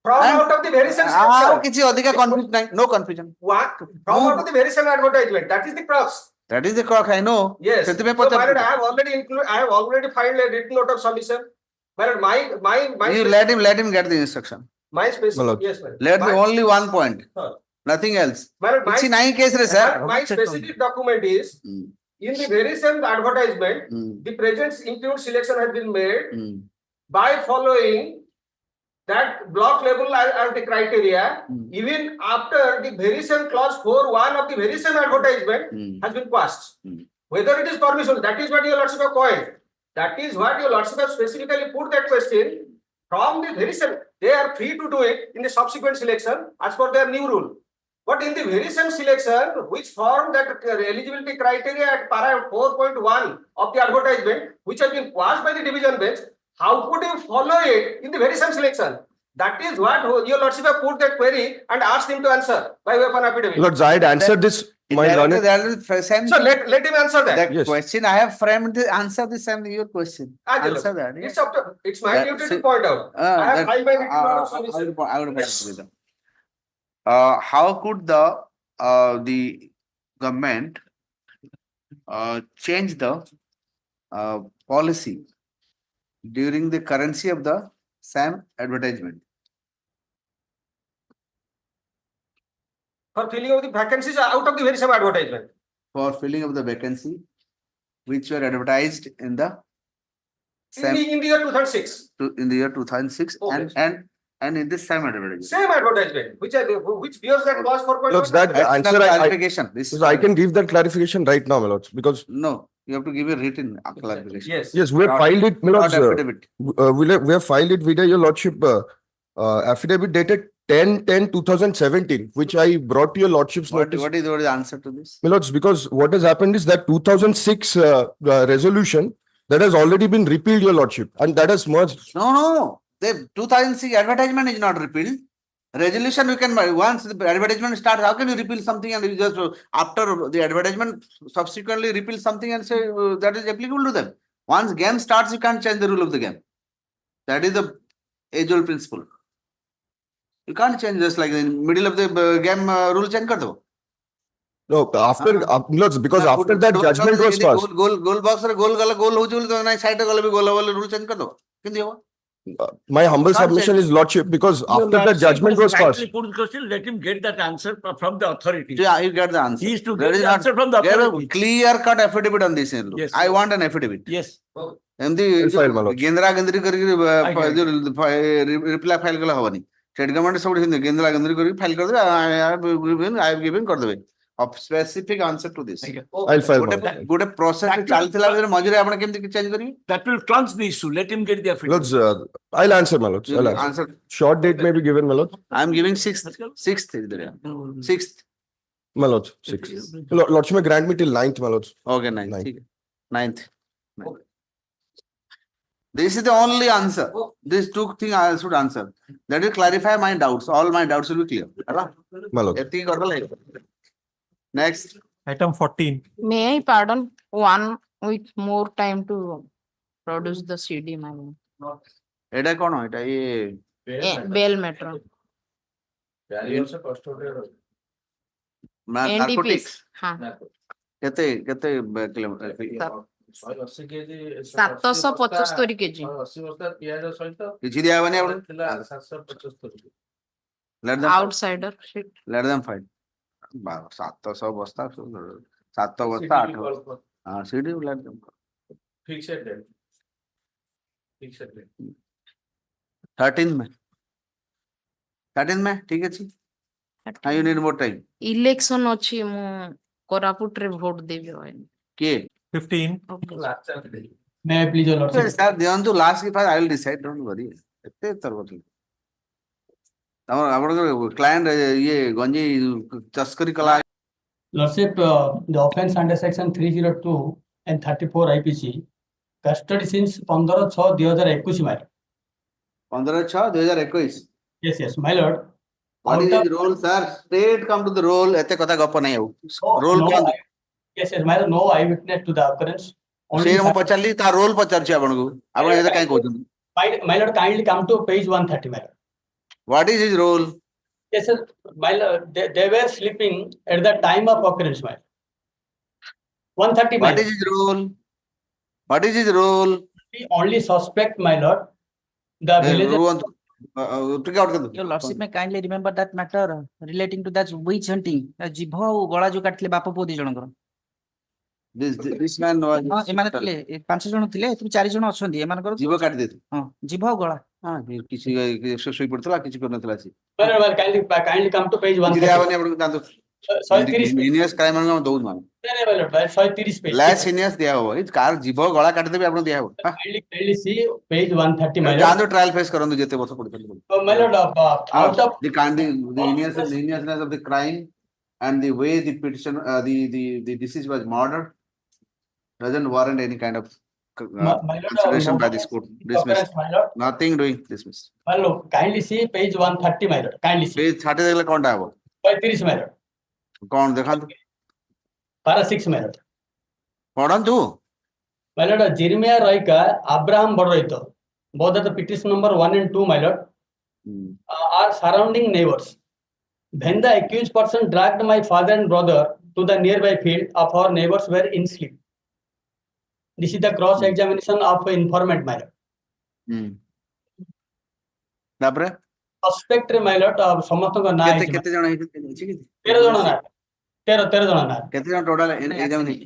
From And- out of the very same Ah, structure. किसी अधिका confusion नहीं. No confusion. What? From out of the very same advertisement. That is the crux. That is the crock. I know. Yes. So, ସେଥିପାଇଁ my lord, ପଚାରୁଛି. I have already included. I have already filed a written note of submission. My lord, my You let him get the instruction. my specific. My lord. Yes, my lord. Let the My- only one point. Sir. Nothing else. My lord, किसी नहीं case रे sir. my specific document is Hmm. in the very same advertisement. Hmm. The present include selection has been made Hmm. by following that block level as the criteria. Hmm. Even after the very same clause 4(1) of the very same advertisement Hmm. has been passed. Hmm. Whether it is permissible, that is what your lordship have coined. That is what your lordship have specifically put that question. From the very same, they are free to do it in the subsequent selection as per their new rule. But in the very same selection, which form that eligibility criteria at para 4.1 of the advertisement, which has been passed by the division bench, how could you follow it in the very same selection? That is what your lordship have put that query and asked him to answer by way of an affidavit. Lords, I had answered this, my learned. That is the same. So let him answer that. That Yes. question I have framed the answer the same your question. Ah, yes. Answer that. It's up to, it's my That- duty see- to point out. I have that- filed my written note of I submission. would point with them. How could the government change the policy during the currency of the same advertisement? For filling of the vacancies out of the very same advertisement. For filling of the vacancy which were advertised in the same In the year 2006. in the year 2006 Okay. and in the same advertisement. Same advertisement, which bears that clause 4.1. Lords, that That's answer the I clarification. This is I can give that clarification right now, my lords, because no, you have to give a written clarification. Yes. yes, we have Not- filed it, my Not lords. affidavit. We have filed it with your lordship affidavit dated 10/10/2017, which I brought to your lordship's notice. What is the answer to this? My lords, because what has happened is that 2006 resolution that has already been repealed, your lordship, and that has merged. No, the 2006 advertisement is not repealed. Resolution we can, once the advertisement starts, how can you repeal something and you just after the advertisement subsequently repeal something and say that is applicable to them? Once game starts, you can't change the rule of the game. That is the age-old principle. You can't change just like in middle of the game rule change kar do. No, after, because after that judgment was passed. Goal box or goal gala goal ho to na side gala bhi goal rule change kar do. Kendi hoga? My humble submission is lordship, because after that judgment was passed. Put question, let him get that answer from the authority. Yeah, you get the answer. He is to There get is the not- answer from the They have a authority. clear cut affidavit on this. Yes. I want an affidavit. Yes. एमती file my lord. गेंद्रा गेंद्री करके reply file कला हवनी state government सब गेंद्रा गेंद्री करके file कर दे I am giving कर देबे of specific answer to this. I'll file my lord. गोटे process चलथिला बेले मझिरे आपण केमती चेंज करिवे? That will cleanse the issue. Let him get the affidavit. Lords, I'll answer, my lords. I'll answer. Answer. Short date may be given, my lords. I am giving sixth sixth. My lords, 6. Lordship may grant me till 9th, my lords. Okay, ninth. This is the only answer. These two things I should answer. That will clarify my doubts. All my doubts will be clear. My lord. Next. Item 14. May I pardon one with more time to produce the CD, ma'am? एटा कौन हो? एटा ये Bail matter. narcotics. हाँ. केते kilometre 775 KG. किछि दिया बने आपण let them Outsider shit. let them fight 700 बस्ता 7 बस्ता 8 हां CD let them Fix it. 13 में ठीक है जी हां you need more time. Election अछि मु कोरापुट रे वोट देबे होय. के 15. May I please, your lordship? sir Devan to last के I will decide, don't worry. एते तरवती तमर आपण क्लाइंट ये गंजी तस्करी कला. Lordship, the offence under section 302 and 34 IPC, custody since 15/6/2021, my lord. 15/6/2021. Yes, my lord. What is Out the role, sir? Straight come to the role. एते कथा गप नहीं हो. of- Role no, कौन? Yes, my lord, no eyewitness to the occurrence. Only से मु पचारली ता role पचारछि आपनको. आपण एते काई कहउछन? my lord, kindly come to page 130, my lord. What is his role? Yes, sir, my lord, they were sleeping at the time of occurrence, my lord. 130, my What is lord. his role? What is his role? We only suspect, my lord, the village. Pick out कर दो. Your lordship may kindly remember that matter relating to that witch hunting. जिभ और गला जो काटले बाप पुओ दी जनकर. This man was. हां एमाने थिले 5 जण थिले एतु 4 जण अछंदी एमानकर जीव काट दे. हां जिभ और गला. हां किसी सोई पड़तला किसी करनतला सी. My lord, kindly come to page किसी दिया 130. बने आपण दांतो. 130 page. Heinous crime में दो मान. My lord, 130 page. Less heinous दिया हो. इस कार जीव गला काट देबे आपण दिया हो. Kindly see page 130, my जान lord. दो ट्रायल फेस करन दो जेते वर्ष पड़तल. My lord, out of the heinousness of the crime and the way the petition the deceased was murdered doesn't warrant any kind of my lord, consideration by this court. Dismissed. occurrence, my lord. Nothing doing. Dismissed. My lord, kindly see page 130, my lord. Kindly see. Page 30 देखले कोनटा हबो? 130, my lord. कोन देखन Para 6, my lord. पढ़न तू. My lord, Jeremiah Royka, Abraham Bodoito, both of the petition number 1 and 2, my lord, are surrounding neighbors. When the accused person dragged my father and brother to the nearby field of our neighbors were in sleep. This is the cross-examination of informant, my lord. तापरे Suspect, my lord, समस्तଙ୍କ ନାଁ केते ହେଇଛି, केते जण अछि कि 13 ଜଣ ନାଁ 13 ଜଣ ନାଁ केते जण टोटल एग्जाम नहीं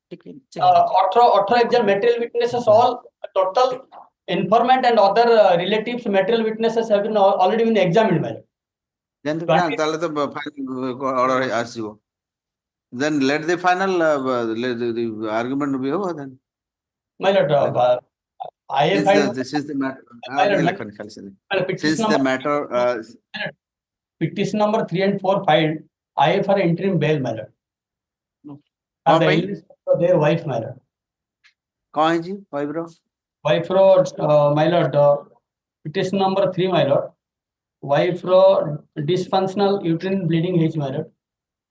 18 exam material witnesses, all total informant and other relatives material witnesses have been already been examined, my lord. then ताले तो फाइनल ऑर्डर आसीबो. Then let the final the argument be over then. My lord, I have filed This is the matter. petition Since the number- matter petition number 3 and 4 filed, I have for interim bail, my lord. And the fine. illness of their wife, my lord. कौन है जी भाई bro? Wife, my lord, petition number 3, my lord. wife ro dysfunctional uterine bleeding ହେଇଛି ମାର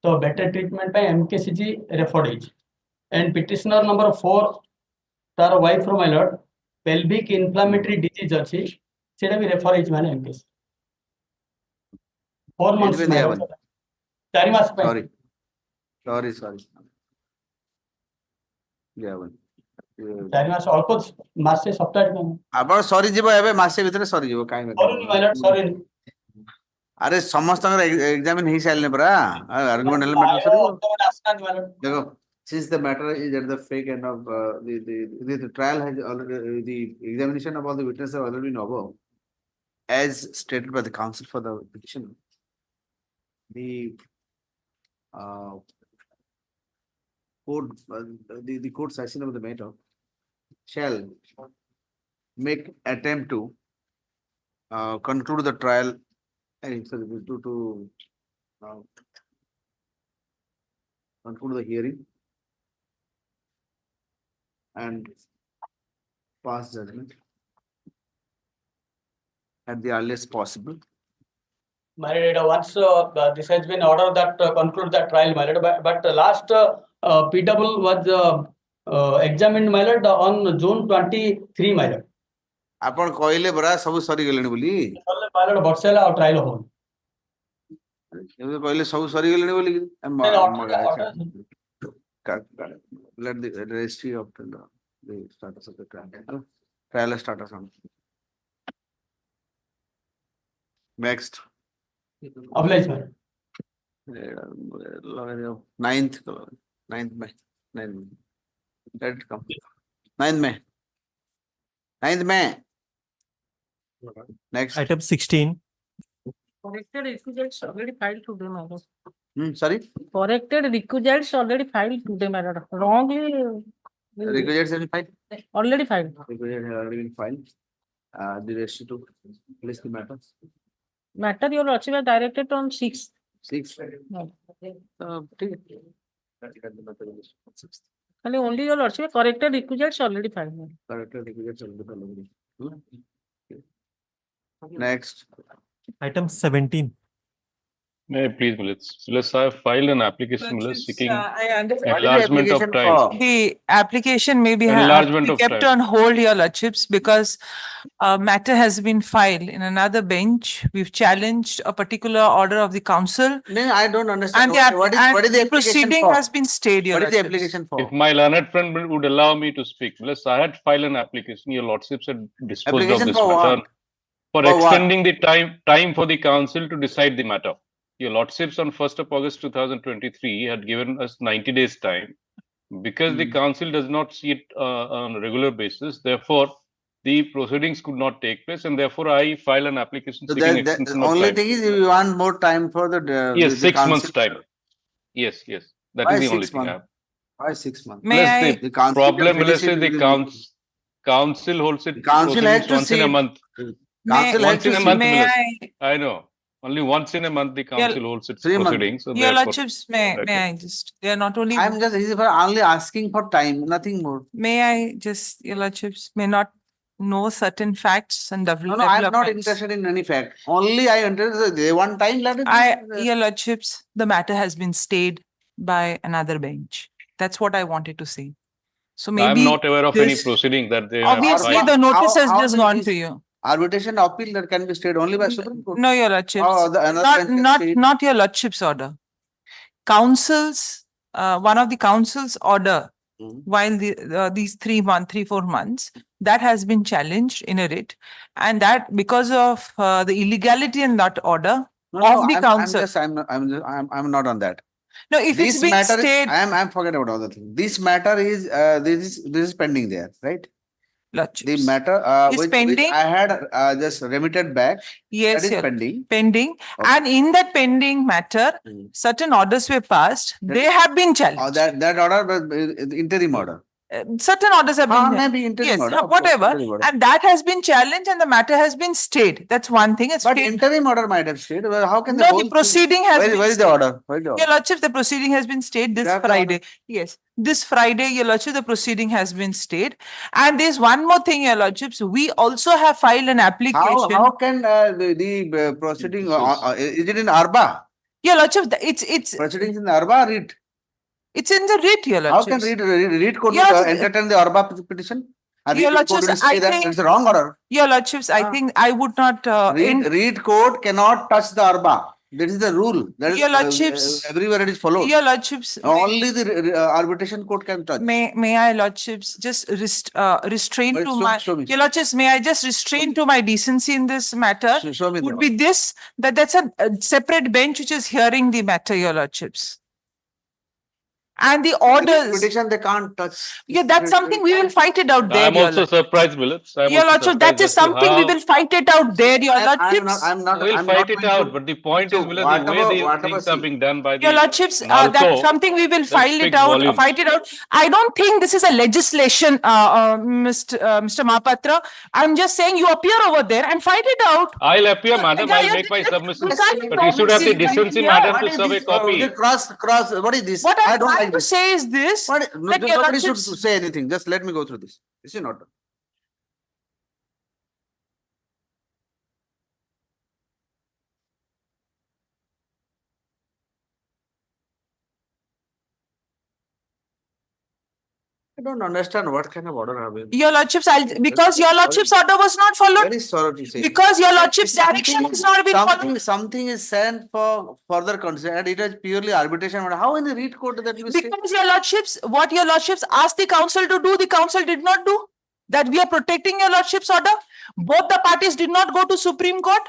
ତ better treatment ପାଇଁ MKCG referred ହେଇଛି and petitioner number 4 ତାର wife ro my lord pelvic inflammatory disease ଅଛି ସେଟା ବି refer ହେଇଛି ମାନେ MKCG 4 months Anyway, they ମାର haven't. 4 ମାସ ପାଇଁ Sorry. Yeah, 4 ମାସ ଅଳ୍ପ ମାସେ ସପ୍ତାହ ପାଇଁ ଆପଣ ସରିଯିବ ଏବେ ମାସେ ଭିତରେ ସରିଯିବ କାହିଁକି ସରିନି my lord ସରିନି ଆରେ ସମସ୍ତଙ୍କର ଏକ୍ସାମିନ ହେଇ ସାରିଲେ ପରା ଆର୍ଗୁମେଣ୍ଟ ହେଲେ ମ୍ୟାଟର ସରିବ ଆସିନାହାନ୍ତି my lord ଦେଖ since the matter is at the fake end of the trial has already the examination of all the witnesses have already been over as stated by the counsel for the petition the court the court session of the matter shall make attempt to conclude the trial to conclude the hearing and pass judgment at the earliest possible. My lord, once this has been ordered that conclude that trial, my lord, but last P-double was examined, my lord, on June 23, my lord. ଆପଣ କହିଲେ ପରା ସବୁ ସରିଗଲେଣି ବୋଲି My lord, ବର୍ଷେ ହେଲା trial ହଉନି ଏବେ କହିଲେ ସବୁ ସରିଗଲେଣି ବୋଲି let the registry of the status of the trial status on next oblige, my lord. 9th May let it come 9th May next Item 16. Corrected requisites already filed today, my lord. Sorry Corrected requisites already filed today, my lord. Wrongly requisites have been filed already filed. requisites have already been filed the registry to list the matters Matter your lordship was directed on 6th. 6 Only your lordship corrected requisites already filed. corrected requisites already filed next Item 17. May I please, Milis, I have filed an application, Milis, seeking I understand. enlargement of time. The application may be Enlargement of kept time. on hold, your lordships, because a matter has been filed in another bench. We've challenged a particular order of the council. No, I don't understand. And What is the application proceeding for? has been stayed, your What is the lordships. application for? If my learned friend would allow me to speak, Milis, I had filed an application, your lordships had disposed of Application this for matter. what? For For what? extending the time for the council to decide the matter. Your lordships on 1st of August 2023 had given us 90 days time. Because the council does not see it on a regular basis, therefore, the proceedings could not take place, and therefore I filed an application So seeking the extension of only time. thing is you want more time for the Yes, the 6 council. months time. Yes. That Why is the 6 only thing I months? have. Why 6 months? May The council problem, can finish Milis, is it the within- council holds it council has proceedings to once in a sit. month. Council has Once to in a sit. month, may Milis. I know. Only once in a month the council holds its 3 months. proceedings. So your therefore, lordships, may I just, they are not only, I'm just only asking for time, nothing more. may I just, your lordships may not know certain facts and No, I'm not developments. interested in any fact. Only I interested. They want time. Let it. Your lordships, the matter has been stayed by another bench. That's what I wanted to say. So I maybe am not aware of any this- proceeding that they have obviously filed. the notice has How just will gone this- to you. Arbitration appeal that can be stayed only by Supreme Court. No, your lordships, another bench can stay it. not your lordship's order. Council's, one of the council's order, while these 4 months, that has been challenged in a writ, and that because of the illegality in that order of the council. I'm not on that. No, if it's This been matter, stayed, I'm forget about all the things. This matter is this is pending there, right? The lordships, matter is which pending. I had just remitted back. Yes, that is your pending. pending, Okay. and in that pending matter, certain orders were passed. They have been challenged. That order was interim order. certain orders have been. Maybe interim Yes, order, of course, whatever, interim order. and that has been challenged and the matter has been stayed. That's one thing. It's But stayed. interim order might have stayed. Well, how can the No, whole the proceeding has been. where is the stayed. order? Where is the order? Your Lordship, the proceeding has been stayed this Draft order. Friday. Yes, this Friday, Your Lordship, the proceeding has been stayed. And there's one more thing, Your Lordships. We also have filed an application. How can the proceeding, is it in Arba? Your Lordship, it's Proceedings in Arba or REIT? it's in the writ, Your How Lordships. can REIT could Your Lordship, entertain the Arba petition? Your Lordships, I think- It's a wrong order. Your Lordships, I think I would not. REIT code cannot touch the Arba. That is the rule. That is Your Lordships, everywhere it is followed. Your Lordships, Only the arbitration code can touch. may I, Lordships, just restrain Well, to show- my, show me. Your Lordships, may I just restrain to my decency in this matter? Show me the Would be this, that's a separate bench which is hearing the matter, Your Lordships. And the orders, Petition they can't touch. yeah, that's something we will fight it out there, I'm Your also Lordship. surprised, Millets. Your Lordship, that is something we will fight it out there, Your Lordships. We'll fight it out, but the point is, Millets, the way the things are being done by Your the Lordships, NALCO, that's something we will file it speaks out, volumes. fight it out. I don't think this is a legislation, Mr. Mahapatra. I'm just saying you appear over there and fight it out. I'll appear, madam, Yeah, I'll yeah, make my yeah, submission, yeah, but you should have the yeah, decency, yeah, madam, What to is serve a this? copy. Cross, what is this? What I I'm don't trying like to this. say is this, What, that Your nobody should Lordships, say anything. Just let me go through this. This is not done. I don't understand what kind of order have you. Your Lordships, because Your Lordship's order was not followed, Very sorry to say. because Your Lordship's direction has not been followed. Something is sent for further consideration and it is purely arbitration. How in the REIT code that you say? Because Your Lordships, what Your Lordships asked the council to do, the council did not do. That we are protecting Your Lordship's order. Both the parties did not go to Supreme Court.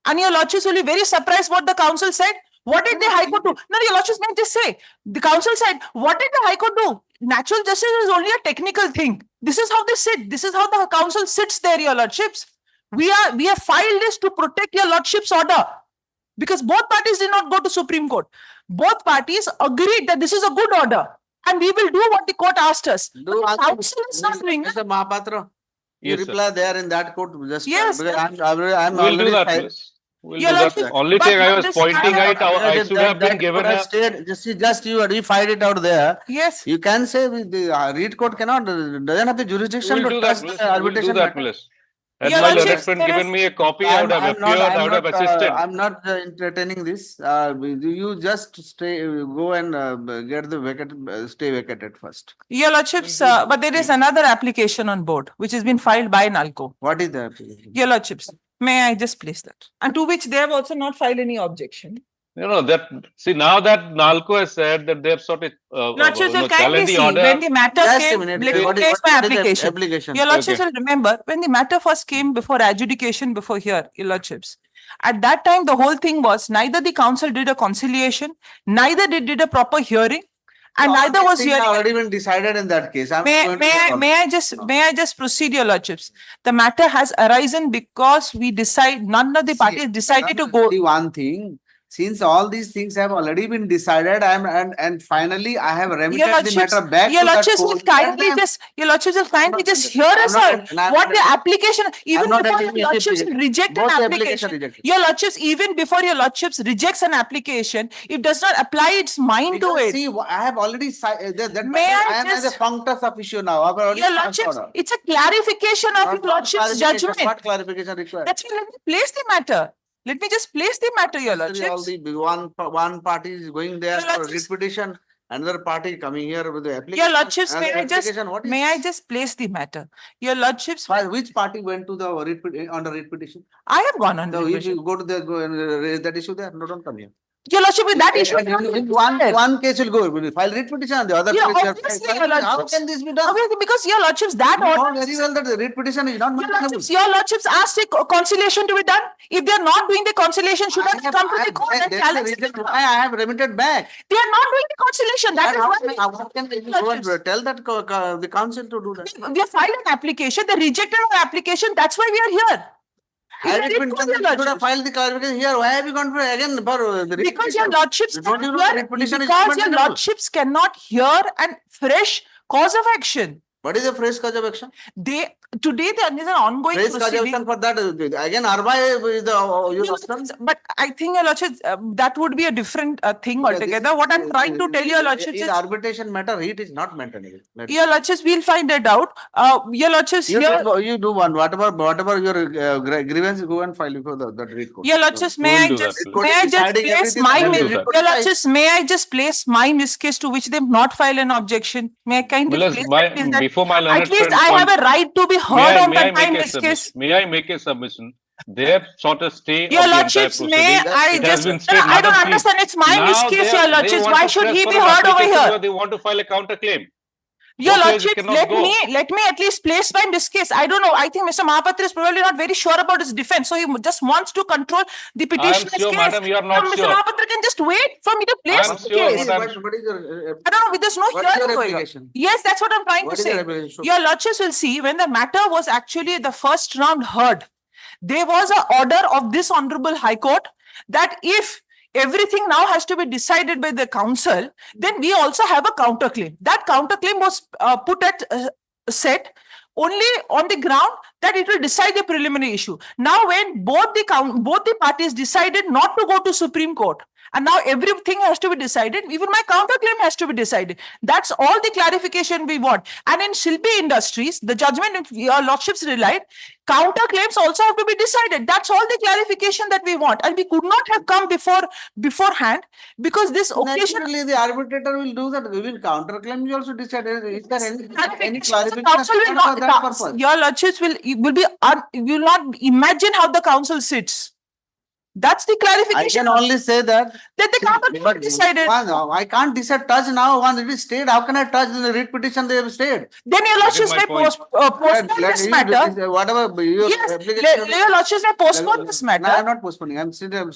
And Your Lordships will be very surprised what the council said. What did the High Court do? No, Your Lordships may just say, the council said, what did the High Court do? Natural justice is only a technical thing. This is how they sit. This is how the council sits there, Your Lordships. We have filed this to protect Your Lordship's order. Because both parties did not go to Supreme Court. Both parties agreed that this is a good order. And we will do what the court asked us. But the council is not doing it. Mr. Mahapatra, you Yes, sir. reply there in that court. Just Yes, because sir. I'm We'll already do that, filed. Millets. We'll Your do that. Lordship, Only but thing I not was this pointing time. out, I should have been given a. Just you fight it out there. Yes. You can say the REIT court cannot, doesn't have the jurisdiction We'll to do touch that, Millets. the We'll do arbitration that, matter. Millets. Had Your my Lordship, learned friend there given is- me a copy, I would have appeared, I would have assisted. I'm not entertaining this. You just go and get the stay vacated first. Your Lordships, but there is another application on board which has been filed by NALCO. What is the application? Your Lordships, may I just place that? And to which they have also not filed any objection. You know, now that NALCO has said that they have sort of Lordships will kindly challenged the see, order. when the matter Just a came, minute. let me What is place my the application. application? Your Lordships Okay. will remember, when the matter first came before adjudication before here, Your Lordships, at that time, the whole thing was neither the council did a conciliation, neither did a proper hearing, and All neither these was things hearing. have already been decided in that case. May I just proceed, Your Lordships? The matter has arisen because none of the parties decided to go. See one thing, since all these things have already been decided, and finally I have remitted the matter back Your to that Lordships will court. kindly just, Your Lordships will kindly just hear us out. What the application, even not before having Your any Lordships application. reject Both an the application application. rejected. Your Lordships, even before Your Lordships rejects an application, it does not apply its mind to Because it. see, I have already May I I am as a just- functus officio now. I have already Your passed Lordships, order. it's a clarification of Not- Your not Lordship's clarification. judgment. What clarification required? That's why let me place the matter. Let me just place the matter, Your All Lordships. the one party is going there Your for Lordships. petition, another party coming here with the application. Your Lordships, and may the I just, application, what is may I just place the matter? Your Lordships, Which party went to the on the writ petition? I have gone on So the if petition. you go and raise that issue there, no, don't come here. Your Lordship, with that issue. One case will go, will file writ petition, and the other Yeah, case. you have- obviously, Your How Lordships. can this be done? Obviously, because Your Lordships, that You know order. very well that the writ petition is not Your maintainable. Lordships, Your Lordships asked a conciliation to be done. If they are not doing the conciliation, should have come to the court and That's the challenge reason the why I have remitted back. They are not doing the conciliation. That is How why can they go and tell that the council to do that? we have filed an application. They rejected our application. That's why we are here. Had Is it it been true, done, Your you should have Lordships? filed the clarification here. Why have you gone for again for the Because Your Lordships Don't you know cannot the writ petition is because Your maintainable? Lordships cannot hear and fresh cause of action. What is the fresh cause of action? Today there is an ongoing Fresh cause of proceeding. action for that, again, Arba is the, your option. But I think, Your Lordship, that would be a different thing Because altogether. What I'm trying to tell you, Your Lordship, is arbitration matter, it is not matter. Your Lordships, we'll find it out. Your Lordships, You here, you do one, whatever your grievance, go and file before the read court. Your Lordships, may I just place my, Your Lordships, may I just place my miscase to which they've not filed an objection? May I kindly Well, place my- that? before my learned At least friend I have point- a right to be heard on that my miscase. May I make a submission? They have sought a stay. Your of the entire Lordships, may proceeding. I It has just, been no, stayed. I don't Madam, please. understand. It's my Now miscase, they Your are- they Lordships. want Why to should press he for be an heard over application here? where they want to file a counter claim. Your Both ways it Lordships, cannot let go. me at least place my miscase. I don't know. I think Mr. Mahapatra is probably not very sure about his defense. So he just wants to control the I am petitioner's sure, case. madam, you are not Mr. sure. Mahapatra can just wait for me to place I am the sure, case. but What is your, I don't know. There's no what is your hearing going on. application? Yes, that's what I'm trying to What is your say. application? Your Lordships will see when the matter was actually the first round heard, there was an order of this Honorable High Court that if everything now has to be decided by the council, then we also have a counterclaim. That counterclaim was put at set only on the ground that it will decide the preliminary issue. Now, when both the parties decided not to go to Supreme Court, and now everything has to be decided, even my counterclaim has to be decided. That's all the clarification we want. And in Shilpi Industries, the judgment Your Lordships relied, counterclaims also have to be decided. That's all the clarification that we want. And we could not have come beforehand because this occasion. Naturally, the arbitrator will do that. We will counterclaim. You also decide. Is there any Council clarification will for not, that purpose? Your Lordships will not imagine how the council sits. That's the I clarification. can only say that. That the counterclaim decided. I can't decide touch now. Once it is stayed, how can I touch the writ petition they have stayed? Then Your Lordships my may point. postpone this matter. Whatever your Yes, application. Your Lordships may postpone this No, I'm matter. not postponing. I'm still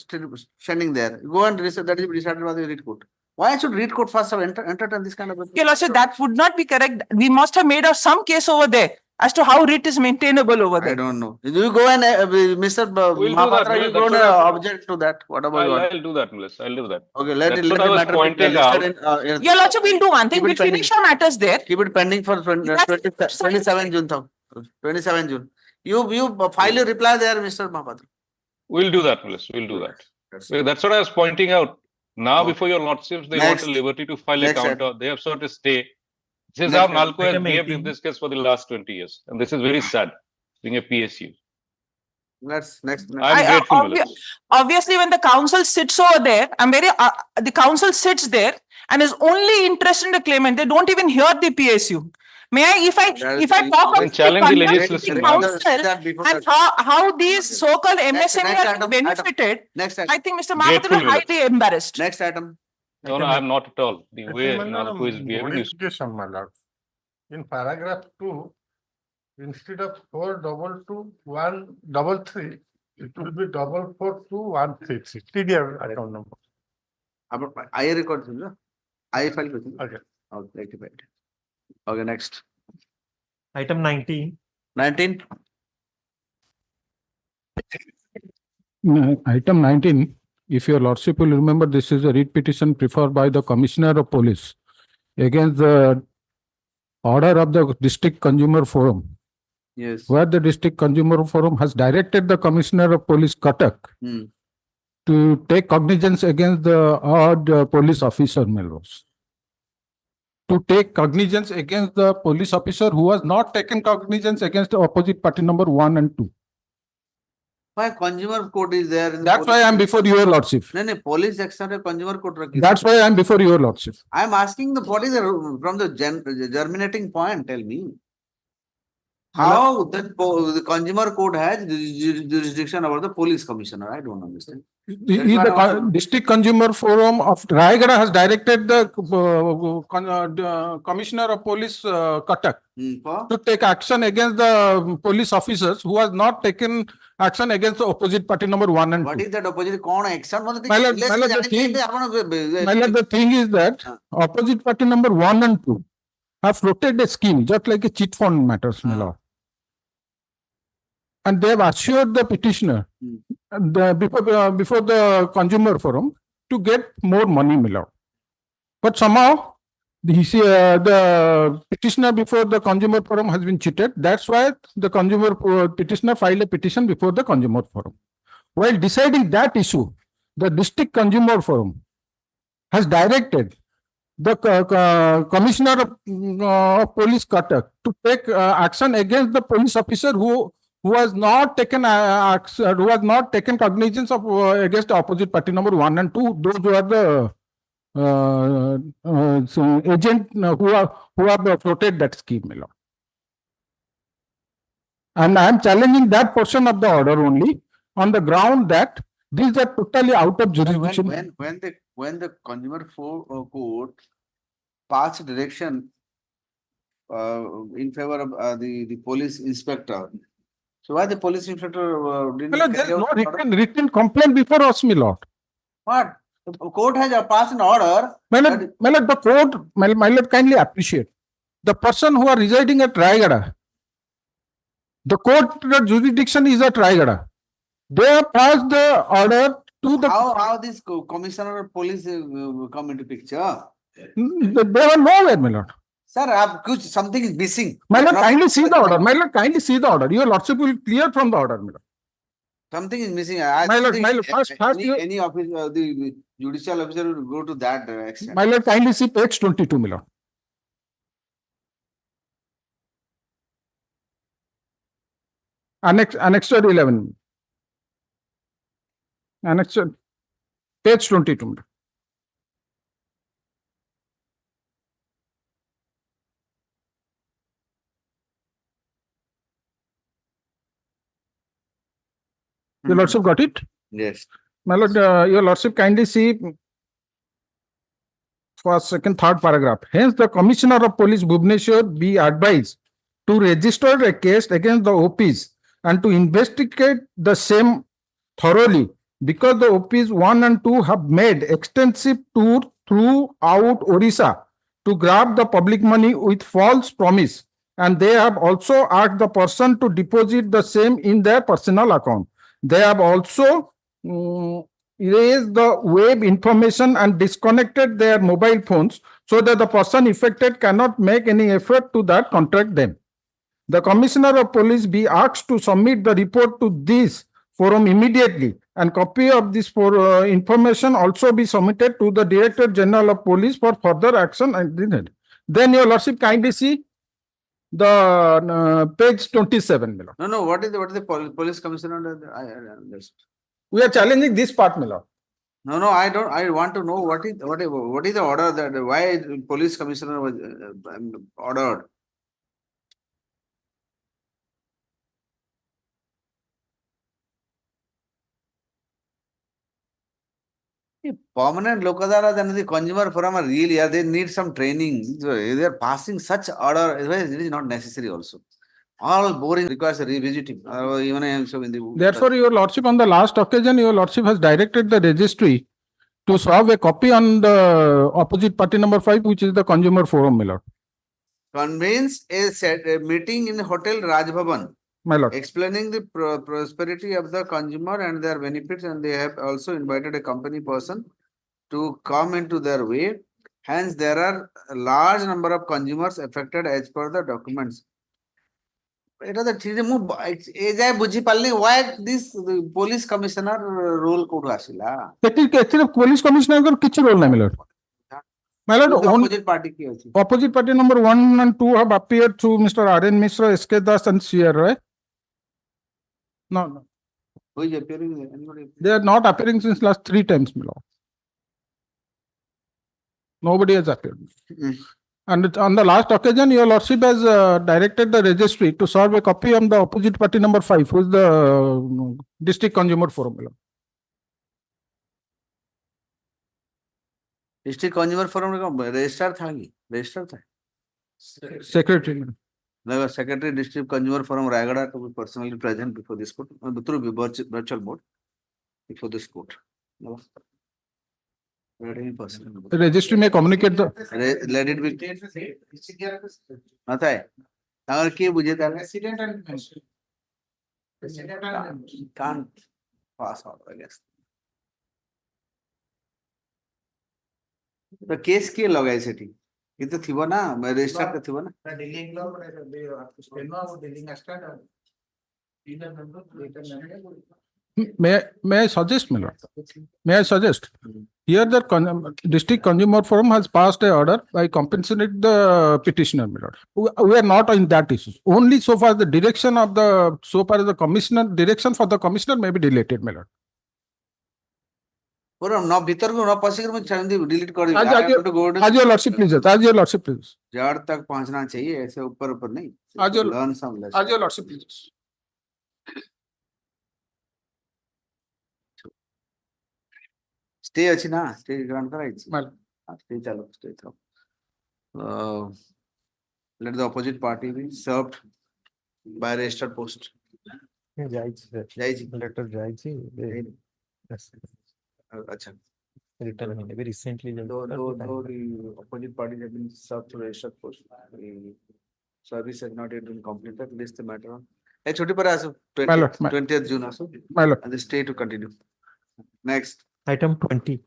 standing there. Go and research. That is decided by the writ court. Why should writ court first have entered this kind of? Your Lordship, that would not be correct. We must have made out some case over there as to how writ is maintainable over I there. don't know. You go and Mr. We'll do Mahapatra, that. you go and That's what object to that. Whatever you want. I'll do that, Melissa. I'll do that. Okay, let That's it what I let the was matter be pointing listed out. in. Your Lordship, we'll do one thing. Keep it We'll finish our matters there. Keep it pending for 27 June. 27 June. You file your reply there, Mr. Mahapatra. We'll do that, Melissa. We'll do that. That's what I was pointing out. Now, Okay. before your Lordships, they Next. want a liberty to file a Next counter. They have sought a stay. This is Next how item. NALCO has Item behaved in 18. this case for the last 20 years. And this is very sad, being a PSU. Next. I'm grateful, Melissa. Obviously, when the council sits over there, the council sits there and is only interested in the claimant. They don't even hear the PSU. May I, if I talk Then about challenge the conduct of legislation. the council and how these so-called MSME next are item, benefited, Next I item. think Mr. Mahapatra Grateful, is highly embarrassed. Next item. No, I'm not at all. The way NALCO is behaving is Modification, my lord. In paragraph 2, instead of 4222133, it will be 44213. TDR account number. I record. I file. Okay. Okay, rectified. Okay, next. Item 19. 19. Item 19, if your lordship will remember, this is a writ petition preferred by the Commissioner of Police against the order of the District Consumer Forum, Yes. where the District Consumer Forum has directed the Commissioner of Police Cuttack Hmm. to take cognizance against the odd police officer, Melrose. To take cognizance against the police officer who has not taken cognizance against the opposite party number 1 and 2. Why consumer court is there? In the That's why I am before your lordship. No, police extra consumer court. rakhi. That's why I am before your lordship. I am asking what is from the germinating point, tell me. How the consumer court has jurisdiction over the police commissioner? I don't understand. The District Consumer Forum of Raigada has directed the Commissioner of Police Cuttack to take action against the police officers who has not taken action against the opposite party number 1 and 2. What is that opposite? Kaun action? My lord, the thing is that opposite party number 1 and 2 have floated a scheme just like a cheat fund matters, my lord. And they have assured the petitioner before the consumer forum to get more money, my lord. But somehow the petitioner before the consumer forum has been cheated. That's why the petitioner filed a petition before the consumer forum. While deciding that issue, the district consumer forum has directed the commissioner of police Cuttack to take action against the police officer who has not taken cognizance of against the opposite party number 1 and 2, those who are the agent who have floated that scheme, my lord. And I am challenging that portion of the order only on the ground that these are totally out of jurisdiction. When the consumer court passed direction in favor of the police inspector, so why the police inspector didn't? Well, there is no written complaint before us, my lord. What? The court has passed an order. My lord, the court, my lord, kindly appreciate the person who are residing at Raigada. The court jurisdiction is at Raigada. They have passed the order to the. How this commissioner of police come into picture? They were nowhere, my lord. Sir, something is missing. My lord, kindly see the order. My lord, kindly see the order. Your lordship will clear from the order, my lord. Something is missing. My lord, first any officer, the judicial officer will go to that direction. My lord, kindly see page 22, my lord. Annexure 11. Annexure, page 22. Your lordship got it? Yes. My lord, your lordship kindly see first, second, third paragraph. Hence, the Commissioner of Police Bhubaneswar be advised to register a case against the OPs and to investigate the same thoroughly, because the OPs 1 and 2 have made extensive tour throughout Orissa to grab the public money with false promise, and they have also asked the person to deposit the same in their personal account. They have also erased the web information and disconnected their mobile phones so that the person affected cannot make any effort to that contact them. The Commissioner of Police be asked to submit the report to this forum immediately, and copy of this information also be submitted to the Director General of Police for further action. Then your lordship kindly see the page 27. No. What is the police commissioner? We are challenging this part, my lord. No. I don't. I want to know what is the order that why police commissioner was ordered. Permanent Lokadara and the consumer forum are really, they need some training. They are passing such order, it is not necessary also. All boring requires a revisiting. Even I am so in the. Therefore, your lordship, on the last occasion, your lordship has directed the registry to serve a copy on the opposite party number 5, which is the consumer forum, my lord. Convenes a meeting in Hotel Raj Bhavan, my lord, explaining the prosperity of the consumer and their benefits, and they have also invited a company person to come into their way. Hence, there are a large number of consumers affected as per the documents. Why this police commissioner role could asila? Police commissioner role, my lord. My lord, opposite party number 1 and 2 have appeared through Mr. R.N. Mishra, S.K. Das, and C.R. Roy. No. Who is appearing? Anybody? They are not appearing since last 3 times, my lord. Nobody has appeared. And on the last occasion, your lordship has directed the registry to serve a copy on the opposite party number 5, who is the district consumer forum. District consumer forum register tha. Secretary. The secretary district consumer forum Raigada to be personally present before this court, through virtual mode before this court. No. The registry may communicate the. Let it be. Nathai. Agar ke bujhe can't pass out, I guess. The case ke lagai seti. ये तो थिबो ना register तो थिबो ना Dealing law, steno dealing start. Either member, later member. May I suggest, my lord? May I suggest? Here the district consumer forum has passed a order by compensating the petitioner, my lord. We are not in that issue. Only so far the direction of the, so far as the commissioner, direction for the commissioner may be deleted, my lord. पूरा न भीतर को न पसी कर मैं चंदी delete कर आज your lordship please, आज your lordship please. जड़ तक पहुंचना चाहिए ऐसे ऊपर ऊपर नहीं आज learn some lesson. your lordship please. Stay अच्छी ना स्टे ग्रांट कराइছি स्टे चलो stay through let the opposite party be served by registered post जाइছি लेटर जाइছি अच्छा रिटर्न में भी recently the opposite parties have been served through registered post the service has not yet been completed list the matter on ए छोटी पर आसो 20th June आसो and the stay to continue next item 20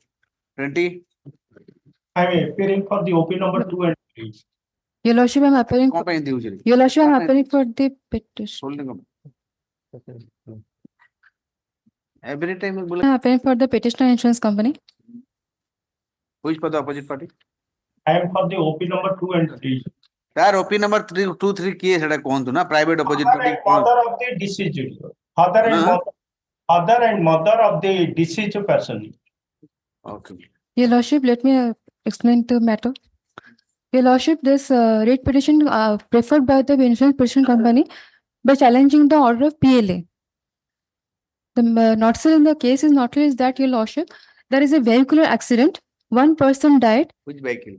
I am appearing for the OP number 2 and 3. Your lordship, I am appearing. कौन पे हिंदी उजरी Your lordship, I am appearing for the petition. Holding every time I am appearing for the petitioner insurance company. which for the opposite party I am for the OP number 2 and 3. यार OP number 3 2 3 किए सेटा कोन ना private opposite Father party and mother of the deceased. Father and mother of the deceased person. okay Your lordship, let me explain the matter. Your lordship, this rate petition preferred by the insurance petition company by challenging the order of PLA. The nodule in the case is not is that, your lordship, there is a vehicular accident. One person died. which vehicle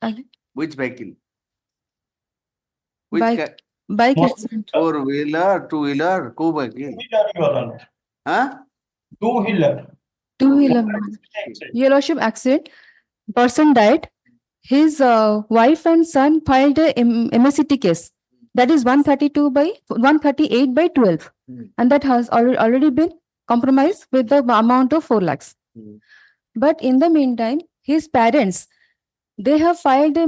Again, which vehicle bike accident. 4-wheeler 2-wheeler को vehicle हाँ 2-wheeler. Your lordship, accident. Person died. His wife and son filed a MSCT case. That is 138/12. And that has already been compromised with the amount of 4 lakhs. But in the meantime, his parents, they have filed a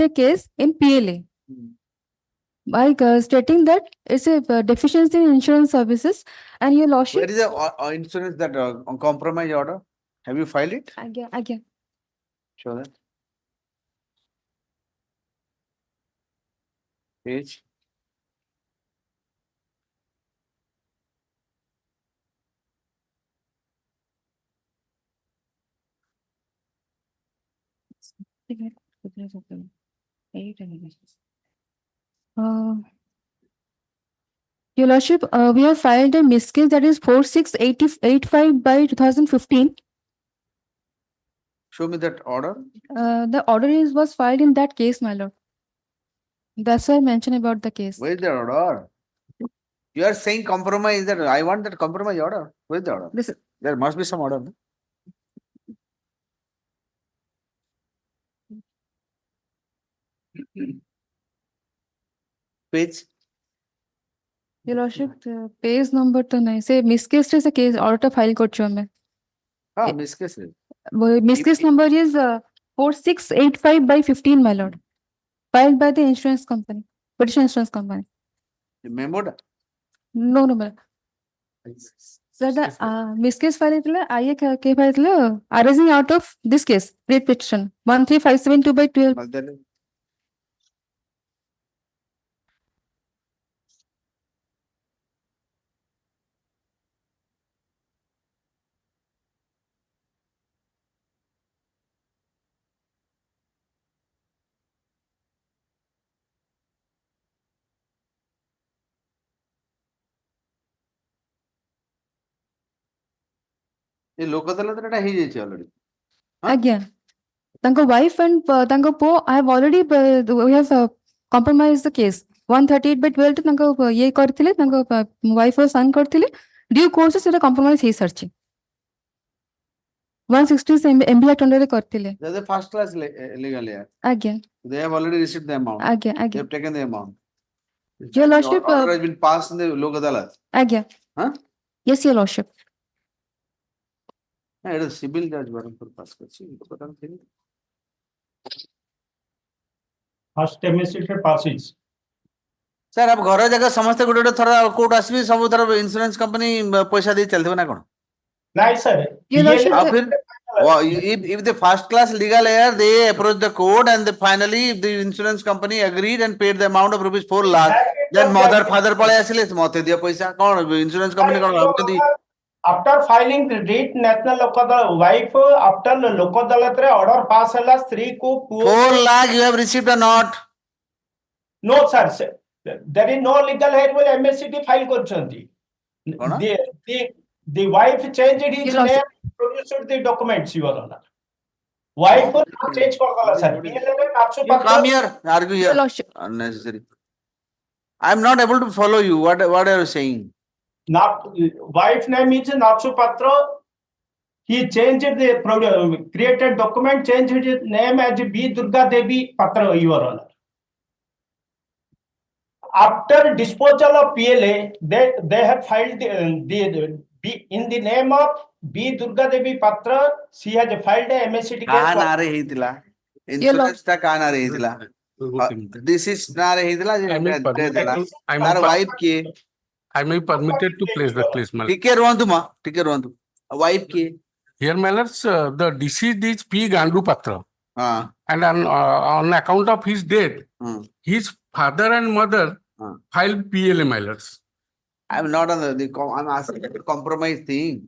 case in PLA. By stating that it's a deficiency in insurance services, and your lordship. where is the insurance that compromise order have you filed it Again. show that page Your lordship, we have filed a miscase that is 4685/2015. show me that order The order was filed in that case, my lord. That's why I mentioned about the case. where is the order you are saying compromise that I want that compromise order where is the order there must be some order no? page Your lordship, page number to nahi say miscase is a case order file करछु हमें. हाँ miscase है Miscase number is 4685/15, my lord. Filed by the insurance company, petition insurance company. memo da No, my lord. Sir, the miscase file itla IA ke file itla arising out of this case, rate petition 13572/12. ये लोक अदालत रे हे जाई already Again, tango wife and tango po, I have already we have compromised the case. 138/12 to tango ye करथिले, tango wife और son करथिले. Due course से सेटा compromise हे सरछि. 160 से MB Act under करथिले. That's a first class legal here. Again. They have already received the amount. Again. They have taken the amount. Your lordship. Order has been passed in the Lok Adalat. Again. Huh? Yes, your lordship. It is civil judge for pass करछि तो पता नहीं first administrative passes. Sir अब घर जगह समस्त गोटे गोटे थर कोर्ट आसबी सब थर इंश्योरेंस कंपनी पैसा दे चलते ना कौन Nice, sir. और फिर if the first class legal error they approach the court and they finally the insurance company agreed and paid the amount of rupees 4 lakh then mother father पळे आसिले मते दियो पैसा कौन insurance company कौन भाबुଛନ୍ତି After filing the writ national lokadal wife after lokadalat re order pass hela स्त्री को 4 lakh you have received or not No, sir. There is no legal head will MSCT file करछंती. The wife changed his name, produced the documents, Your Honor. Wife को change कर दला sir. you come here argue here unnecessary I am not able to follow you what are you saying Not wife name is Nakshu Patra. He changed the created document, changed his name as B Durga Devi Patra, Your Honor. After disposal of PLA, they have filed in the name of B Durga Devi Patra. She has filed a MSCT case. कहाँ नारे हितला insurance टा कहाँ नारे हितला this is नारे हितला तार wife के I may be permitted to place the case, my lord. ठीक है रोंदु माँ ठीक है रोंदु wife के Here, my lords, the deceased is P. Gandu Patra. हाँ And on account of his death, his father and mother filed PLA, my lords. I am not on I'm asking the compromise thing.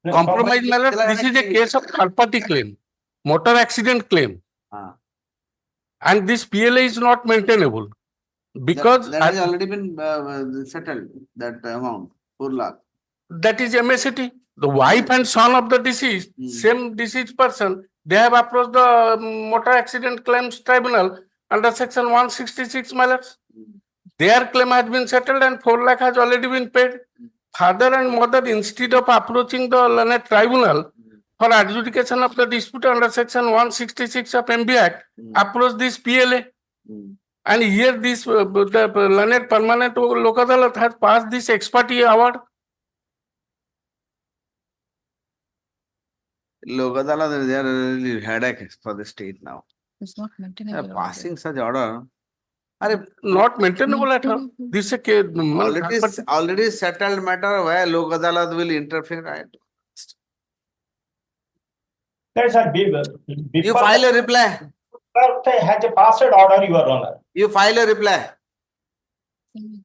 Compromise, my lords, this is a case of third party claim, motor accident claim. And this PLA is not maintainable. Because that has already been settled, that amount, 4 lakh. That is MSCT. The wife and son of the deceased, same deceased person, they have approached the Motor Accident Claims Tribunal under section 166, my lords. Their claim has been settled and 4 lakh has already been paid. Father and mother, instead of approaching the learned tribunal for adjudication of the dispute under section 166 of MB Act, approach this PLA. And here this the learned permanent local adalat has passed this expertise award. Local adalat, they are really headache for the state now. It's not maintainable. Passing such order. Not maintainable at all. This is a case. Already settled matter where local adalat will interfere. Right? That's a big. You file a reply. Has a passed order, Your Honor. You file a reply.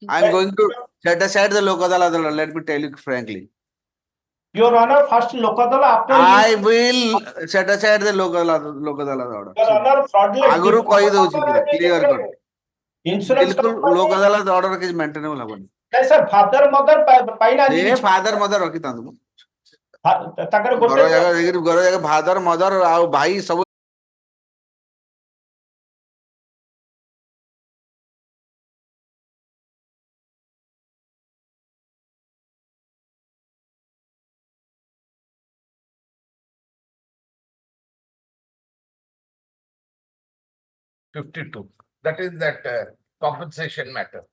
I am going to set aside the local adalat. Let me tell you frankly. Your Honor, first lokadala after I will set aside the local adalat order. Your Honor, fraudulent. आगुरु कही दउछि पूरा clear कर Insurance बिल्कुल लोक अदालत order के maintainable हबनी नहीं sir father mother पाइना ए फादर मदर रखि तांदु ताकर गोटे जगह फादर मदर आ भाई सब That is that compensation matter.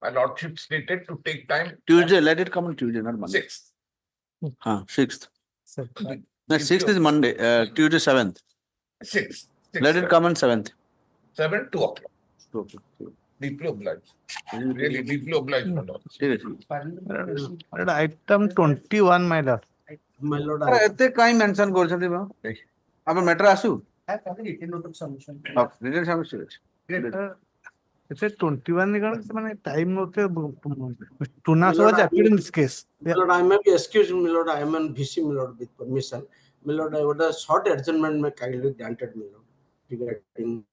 My lordship stated to take time. Tuesday, let it come on Tuesday, not Monday. 6th. 6th. No, 6th is Monday, Tuesday 7th. 6th. Let it come on 7th. 7, 2 o'clock. 2 o'clock. Deeply obliged. Really deeply obliged, my lord. Item 21, my lord. My lord, एते काई mention करछथि बा अब matter आसु written note of submission. Written submission It's 21 মানে time note Tunas was appeared in this case. My lord, I may be excused, my lord. I am on VC, my lord, with permission. My lord, I would a short adjournment may kindly granted, my lord, regarding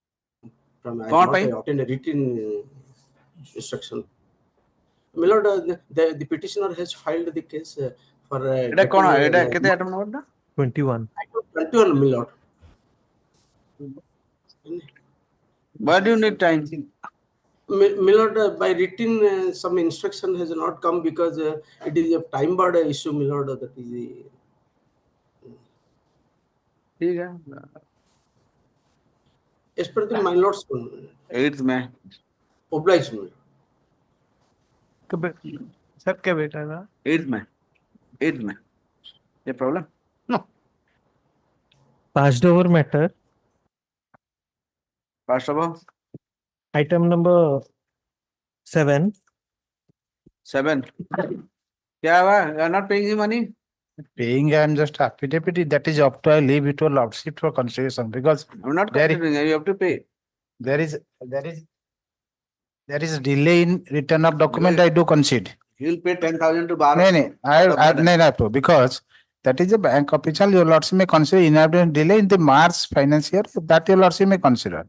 from I have not obtained a written instruction. My lord, the petitioner has filed the case for. एटा कोन एटा केते item number ना 21. 21, my lord. Why do you need time? My lord, by written some instruction has not come because it is a time bound issue, my lord. That is the. ठीक है. As per the my lord's 8th में. Obliged, my lord. Sir, क्या बेटा था? 8th में. 8th में. ये problem? No. Passed over matter. Passed over. Item number 7. 7. क्या हुआ? You are not paying the money? Paying, I am just affidavit, that is up to, I leave it to lordship for consideration, because I'm not there considering. You have to pay. there is delay in return of document, I do concede. He'll pay 10,000 to bar. No, because that is a bank official, your lordship may consider inadvertent delay in the March financial year, that your lordship may consider.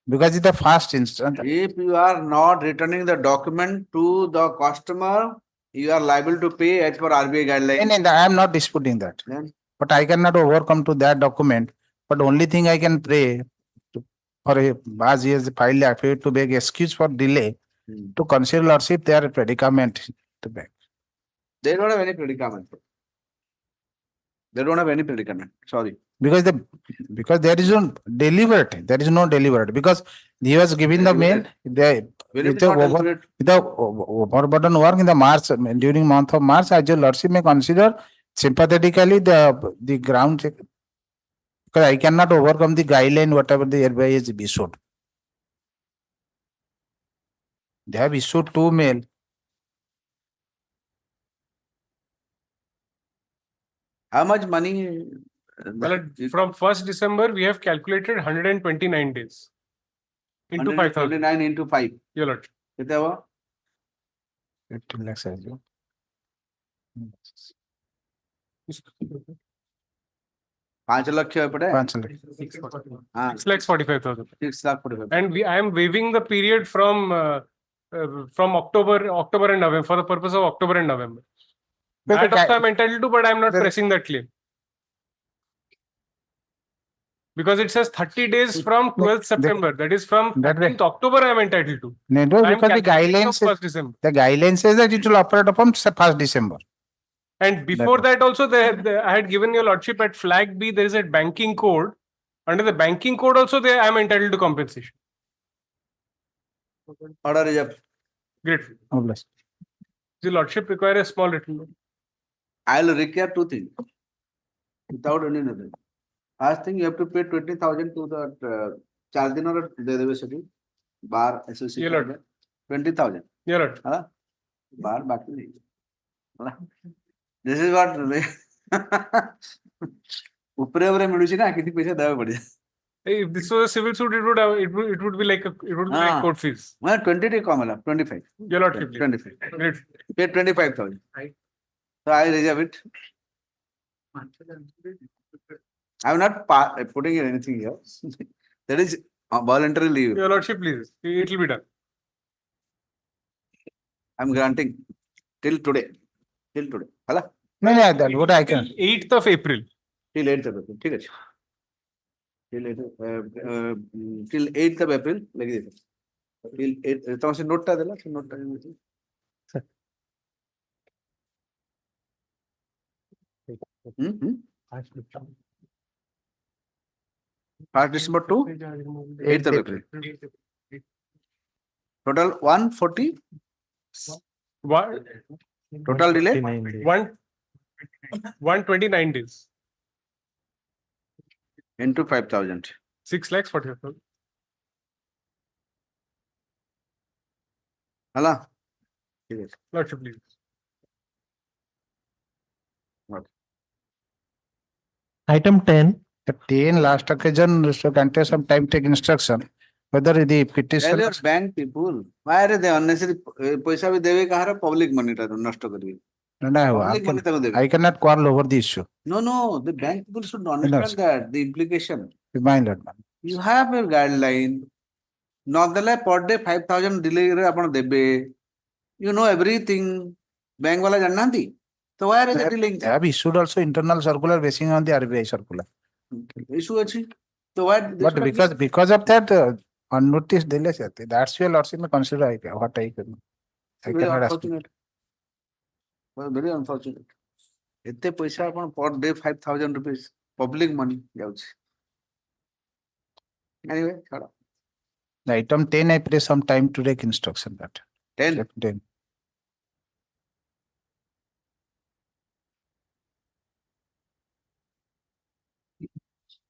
Because it's the first instance. If you are not returning the document to the customer, you are liable to pay as per RBI guidelines. I am not disputing that. Then? But I cannot overcome to that document. But only thing I can pray for as he has filed the affidavit to beg excuse for delay, to consider lordship their predicament to beg. They don't have any predicament. They don't have any predicament. Sorry. Because there is no deliberate. There is no deliberate. Because he was giving the mail, with the overburden work in the March, during month of March, as your lordship may consider sympathetically the ground check. Because I cannot overcome the guideline, whatever the RBI is issued. They have issued 2 mail. How much money? Well, from 1st December, we have calculated 129 days. Into 5,000. 129 into 5. Your Lordship. कितना हुआ? 15 lakhs है जो. 5 lakh क्यों पड़े? 5 lakh. 6,45,000. 6,45,000. And I am waiving the period from October and November, for the purpose of October and November. That also I am entitled to, but I am not pressing that claim. Because it says 30 days from 12th September. That is from 13th October I am entitled to. No, because the guidelines says that it will operate from 1st December. And before that also, I had given your lordship at flag B, there is a banking code. Under the banking code also, I am entitled to compensation. Order is up. Grateful. Oh, bless. The lordship require a small written note. I will require 2 things. Without any nothing. First thing, you have to pay 20,000 to the charge din or the bar association. 20,000. Yeah, Lord. Bar back to This is what upre miluchi na kiti paisa deva pade. If this was a civil suit, it would be like court fees. 20 take 25. Your Lordship. 25. Great. Pay 25,000. So I reserve it. I am not putting in anything here. That is voluntary leave. Your Lordship, please. It will be done. I am granting till today. Till today. Hala? No, that what I can. 8th of April. Till 8th of April. ठीक है. Till 8th of April. लगी देखो. Till 8th. तो उसे note टा देला. Note टा. First December to 8th of April. Total 140. What? Total delay? 129 days. Into 5,000. 6,45,000. Hala? Lordship, please. Item 10. The 10 last occasion, so can take some time take instruction. Whether the petition. Tell your bank people. Why are they unnecessary? पैसा भी देवे कहाँ रहा public money टा नष्ट करिए. No, I cannot quarrel over the issue. No, the bank people should understand that the implication. Reminded man. You have a guideline. Not the per day 5,000 delay रे अपन देबे. You know everything. Bank वाला जानना थी. So why are they delaying? They have issued also internal circular basing on the RBI circular. Issue अच्छी. So why? But because of that unnoticed delay, that's your lordship may consider what I can. I cannot ask. Very unfortunate. इतने पैसा अपन per day 5,000 rupees public money जाउच. Anyway, chalo. The item 10 I pray some time to take instruction that. 10. 10.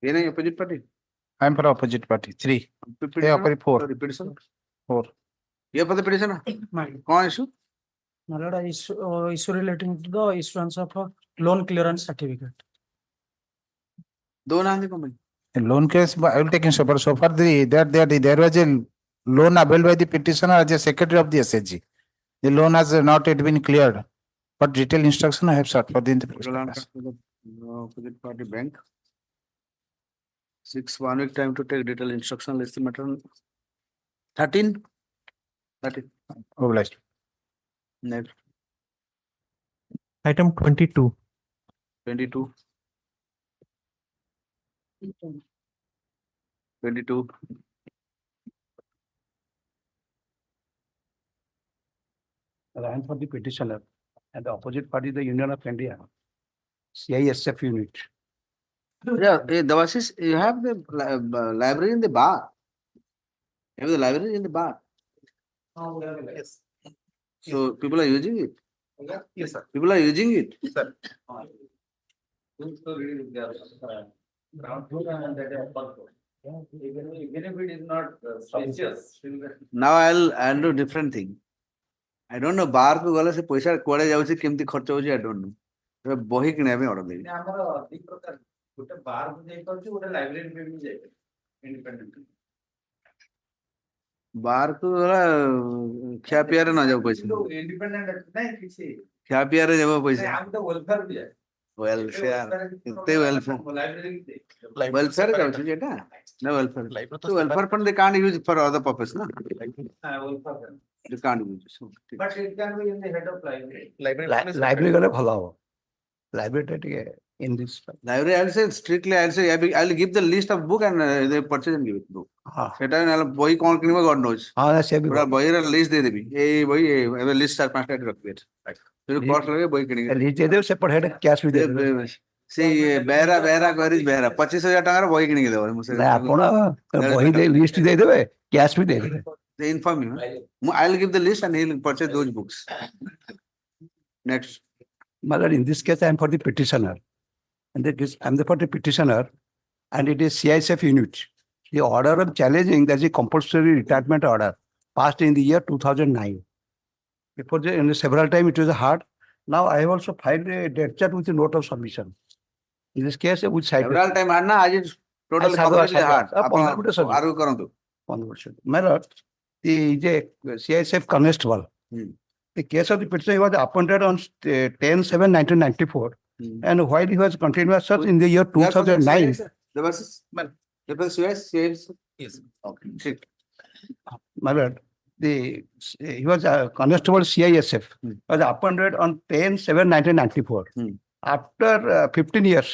ये नहीं opposite party. I'm for opposite party. 3. Yeah, for 4. Petitioner. 4. Yeah, for the petitioner. What issue? My lord, issue relating to the issuance of a loan clearance certificate. Don't have the company. In loan case, I will take in so far. So far, there was a loan availed by the petitioner as a secretary of the SHG. The loan has not yet been cleared. But detailed instruction I have sought for the Opposite party bank. 6 1 week time to take detailed instruction. List the matter. 13. 13. Obliged. Next. Item 22. 22. 22. I am for the petitioner and the opposite party is the Union of India, CISF unit. Yeah, Devasis, you have the library in the bar. You have the library in the bar. Oh, yes. So people are using it. Yes, sir. People are using it. Sir. Even if it is not spacious. Now I'll do different thing. I don't know bar को गला से पैसा कुआड़े जाउची केमती खर्च होची I don't know. तो बही किने में ऑर्डर देबी. हमर एक प्रकार गोटे बार को जाई परची गोटे लाइब्रेरी में भी जाई इंडिपेंडेंटली. बार को गला क्या पियारे ना जाओ पैसा. इंडिपेंडेंट नहीं किसी. क्या पियारे जाओ पैसा. हम तो वेलफेयर भी है. वेलफेयर कितने वेलफेयर. वेलफेयर जाउची जेटा. No welfare. So welfare fund they can't use it for other purpose, no? Welfare. You can't use it. So, But it can be in the head of library. Library gale bhala hobo. Library take in this. Library I'll say strictly I'll give the list of book and they purchase and give it book. সেটা নালে বই কোন কিনবে God knows. হ্যাঁ সে পুরা বইয়ের list দিয়ে দিবি এই বই এবে লিস্ট 4-5টা রাখবি যদি কষ্ট লাগে বই কিনে লিস্ট দিয়ে দেব সেপট হেড ক্যাশ ବି ଦେବେ সেই বেরা করিস বেরা 25,000 টাকার বই কিনে দেব ଆପଣ ବହି ଦେଇ ଲିଷ୍ଟ ଦେଇଦେବେ କ୍ୟାଶ ବି ଦେଇଦେବେ they inform you. I'll give the list and he'll purchase those books. Next. Mother, in this case, I am for the petitioner. And I am for the petitioner, and it is CISF unit. The order of challenging, that is a compulsory retirement order, passed in the year 2009. Before several times it was hard. Now I have also filed a death chat with a note of submission. In this case, which side? Several times hard na, आज total completely hard. Argue करो तो. My lord, the CISF constable. The case of the petitioner was appointed on 10/7/1994, and while he was continuous such in the year 2009. The verses, well, the verses, yes. Okay. My lord, he was a constable CISF, was appointed on 10/7/1994. After 15 years,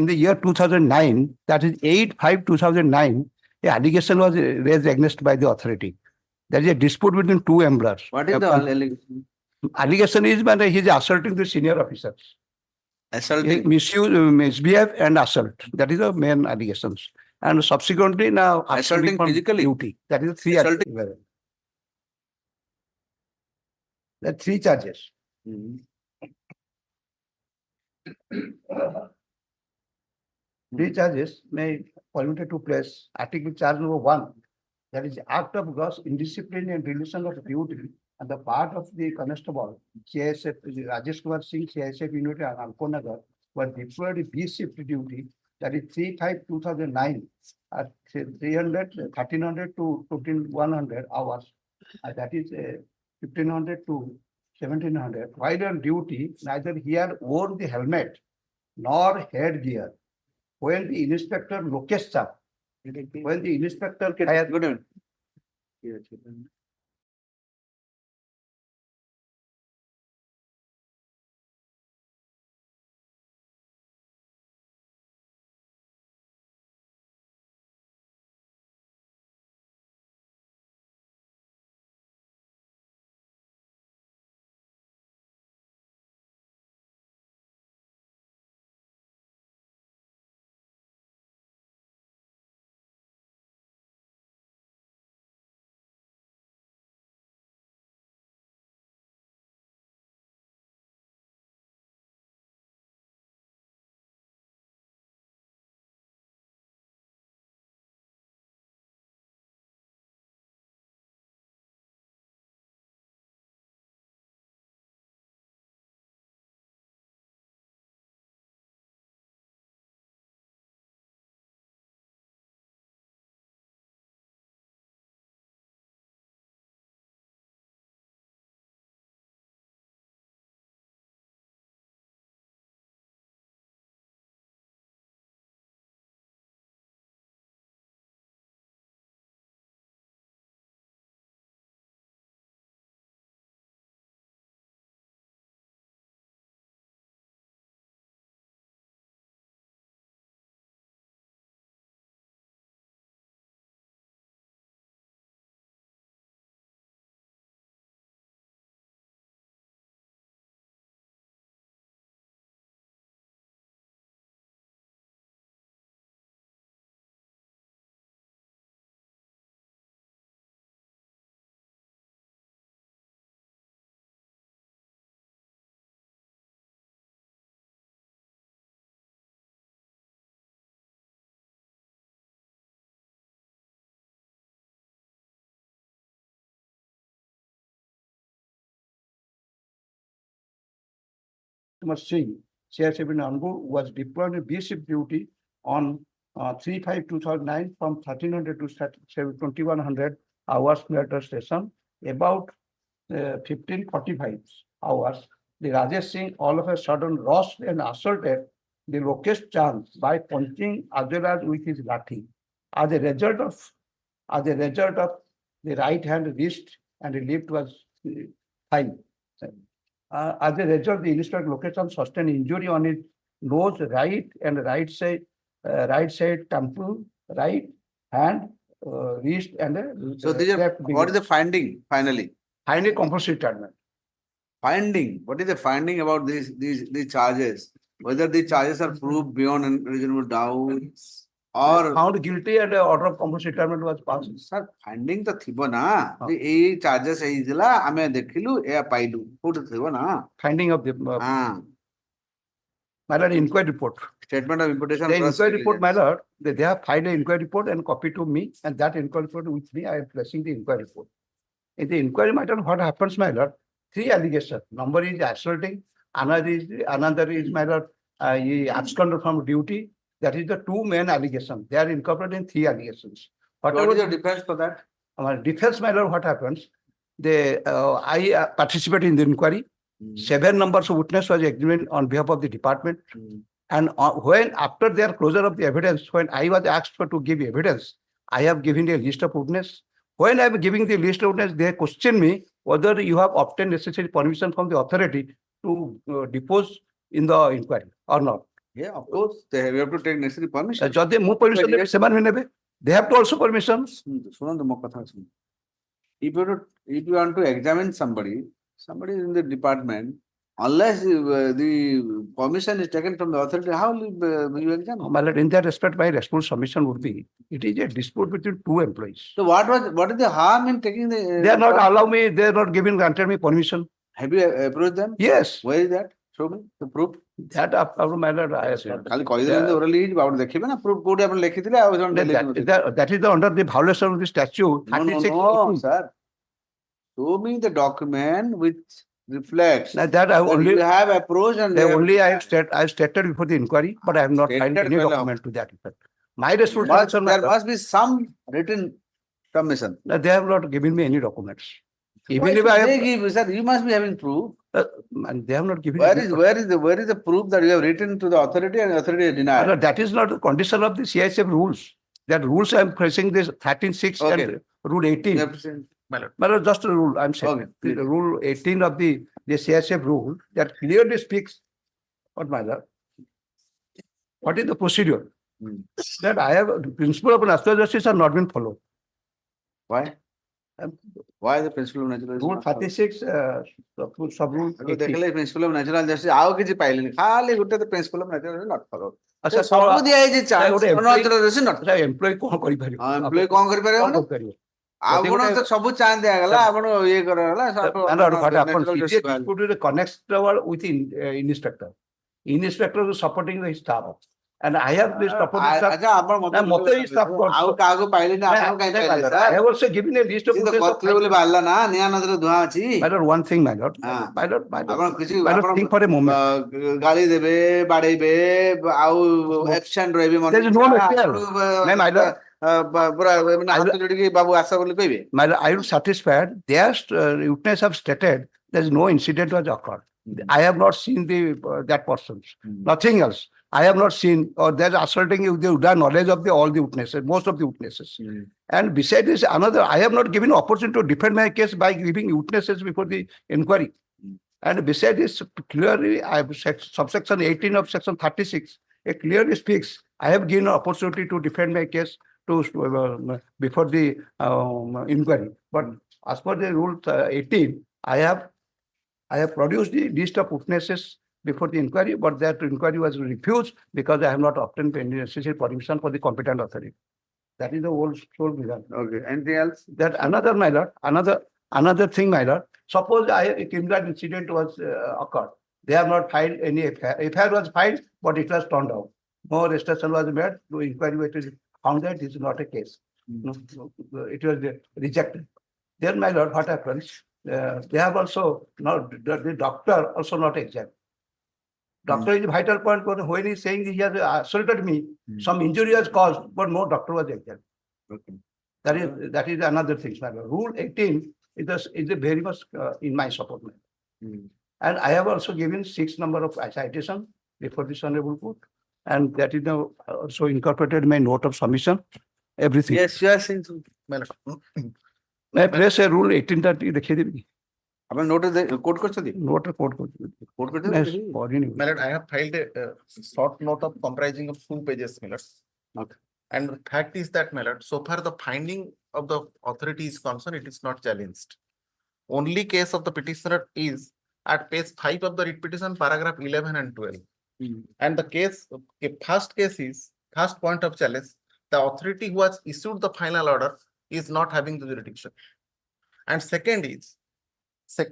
in the year 2009, that is 8/5/2009, the allegation was raised against by the authority. There is a dispute between two employers. What is the allegation? Allegation is that he is assaulting the senior officers. Assaulting? Misuse, misbehave and assault. That is the main allegations. And subsequently now assaulting physically duty. That is 3 assaulting. There are 3 charges. 3 charges may permitted to place article charge number 1. That is act of gross indiscipline and relation of duty on the part of the constable, CISF, Rajesh Kumar Singh, CISF unit and Alkonagar were deployed in B-shift duty, that is 3/5/2009 at 1300 to 1,100 hours. That is 1,500 to 1,700. While on duty, neither he had worn the helmet nor headgear. When the inspector Lokesh Saab, when the inspector must see, CISF in Hon'Ble was deployed in B-shift duty on 3/5/2009 from 1300 to 2100 hours near station. About 15:45 hours, the Rajesh Singh all of a sudden rushed and assaulted the Lokesh Chand by punching as well as with his lathi. As a result of the right hand wrist and the left was thigh. As a result, the instructor Lokesh Chand sustained injury on his nose, right and right side temple, right hand, wrist, and So these are, left what is the finding finally? Finding compulsory treatment. Finding, what is the finding about these charges? Whether the charges are proved beyond a reasonable doubt or Found guilty and order of compulsory treatment was passed. sir, finding the thibo na. The charges is ame dekhilu e pailu. Put thibo na. Finding of the my lord, inquiry report. Statement of imputation. The plus inquiry report, my negligence. lord, they have filed an inquiry report and copy to me, and that inquiry report with me, I am placing the inquiry report. In the inquiry matter, what happens, my lord? 3 allegations. Number is assaulting, another is my lord, he absconded from duty. That is the 2 main allegations. They are incorporated in 3 allegations. What is your defense for that? Defense, my lord, what happens? I participate in the inquiry. 7 numbers of witness was examined on behalf of the department. And when after their closure of the evidence, when I was asked to give evidence, I have given a list of witness. When I am giving the list of witness, they question me whether you have obtained necessary permission from the authority to depose in the inquiry or not. Yeah, of course. They have to take necessary permission. They move permission. They have to also permission. If you want to examine somebody in the department, unless the permission is taken from the authority, how will you examine? My lord, in that respect, my response submission would be, it is a dispute between 2 employees. So what is the harm in taking the? They are not allow me, they are not granted me permission. Have you approached them? Yes. Where is that? Show me the proof. That my lord, I have not. Khali କହିଦେଲେ orally ଦେଖିବେ ନା proof କୋଉଠି ଆପଣ ଲେଖିଥିଲେ ଆଉ that is the under the violation of the statute. No, sir. Show me the document which reflects that I only you have approached and only I have stated before the inquiry, but I have not filed any document to that effect. My responsibility. There must be some written submission. They have not given me any documents. Even if I have, sir, you must be having proof. And they have not given. Where is the proof that you have written to the authority and the authority has denied? That is not the condition of the CISF rules. That rules I am facing this 13(6) and Rule 18. But just a rule, I'm saying. The Rule 18 of the CISF rule that clearly speaks what is the procedure? That I have the principle of natural justice are not been followed. Why? Why the principle of natural justice? Rule 36, sub rule 18. Principle of natural justice. How can you file? Khali the principle of natural justice not followed. ସବୁ ଦିଆଯାଇଛି chance natural justice not. Employee କଣ କରିପାରିବ? Employee କଣ କରିପାରିବ? ଆପଣ ତ ସବୁ chance ଦିଆଗଲା ଆପଣ ଇଏ କରାଗଲା connectable with instructor. Instructor is supporting the staff. And I have this supporting staff. I have also given a list of one thing, my lord. My lord, think for a moment. There is no material. My lord. I am satisfied. Their witness have stated there is no incident was occurred. I have not seen that person. Nothing else. I have not seen, or they are asserting you the knowledge of all the witnesses, most of the witnesses. And besides this, I have not given opportunity to defend my case by giving witnesses before the inquiry. And besides this, clearly, I have said subsection 18 of section 36, it clearly speaks. I have given opportunity to defend my case before the inquiry. But as per the rule 18, I have produced the list of witnesses before the inquiry, but that inquiry was refused because I have not obtained any necessary permission for the competent authority. That is the whole reason. Okay. Anything else? That another, my lord, another thing, my lord. Suppose a criminal incident was occurred. They have not filed any FIR. FIR was filed, but it was turned down. No restriction was made. No inquiry was found that it is not a case. It was rejected. Then, my lord, what happens? They have also not the doctor also not examined. Doctor is vital point, but when he's saying he has assaulted me, some injury was caused, but no doctor was injured. Okay. That is another thing. Rule 18 is a very much in my support. And I have also given 6 number of citation before this honorable court, and that is now also incorporated in my note of submission. Everything. Yes, yes, I press a rule 18 that देखिए देंगे. आपने note code कर सकते Note code code कर Yes, सकते ordinary. My lord, I have filed a short note of comprising of 2 pages, my lord. Okay. And the fact is that, my lord, so far the finding of the authority is concerned, it is not challenged. Only case of the petitioner is at page 5 of the writ petition, paragraph 11 and 12. And the case, first case is, first point of challenge, the authority who has issued the final order is not having the jurisdiction. And second is,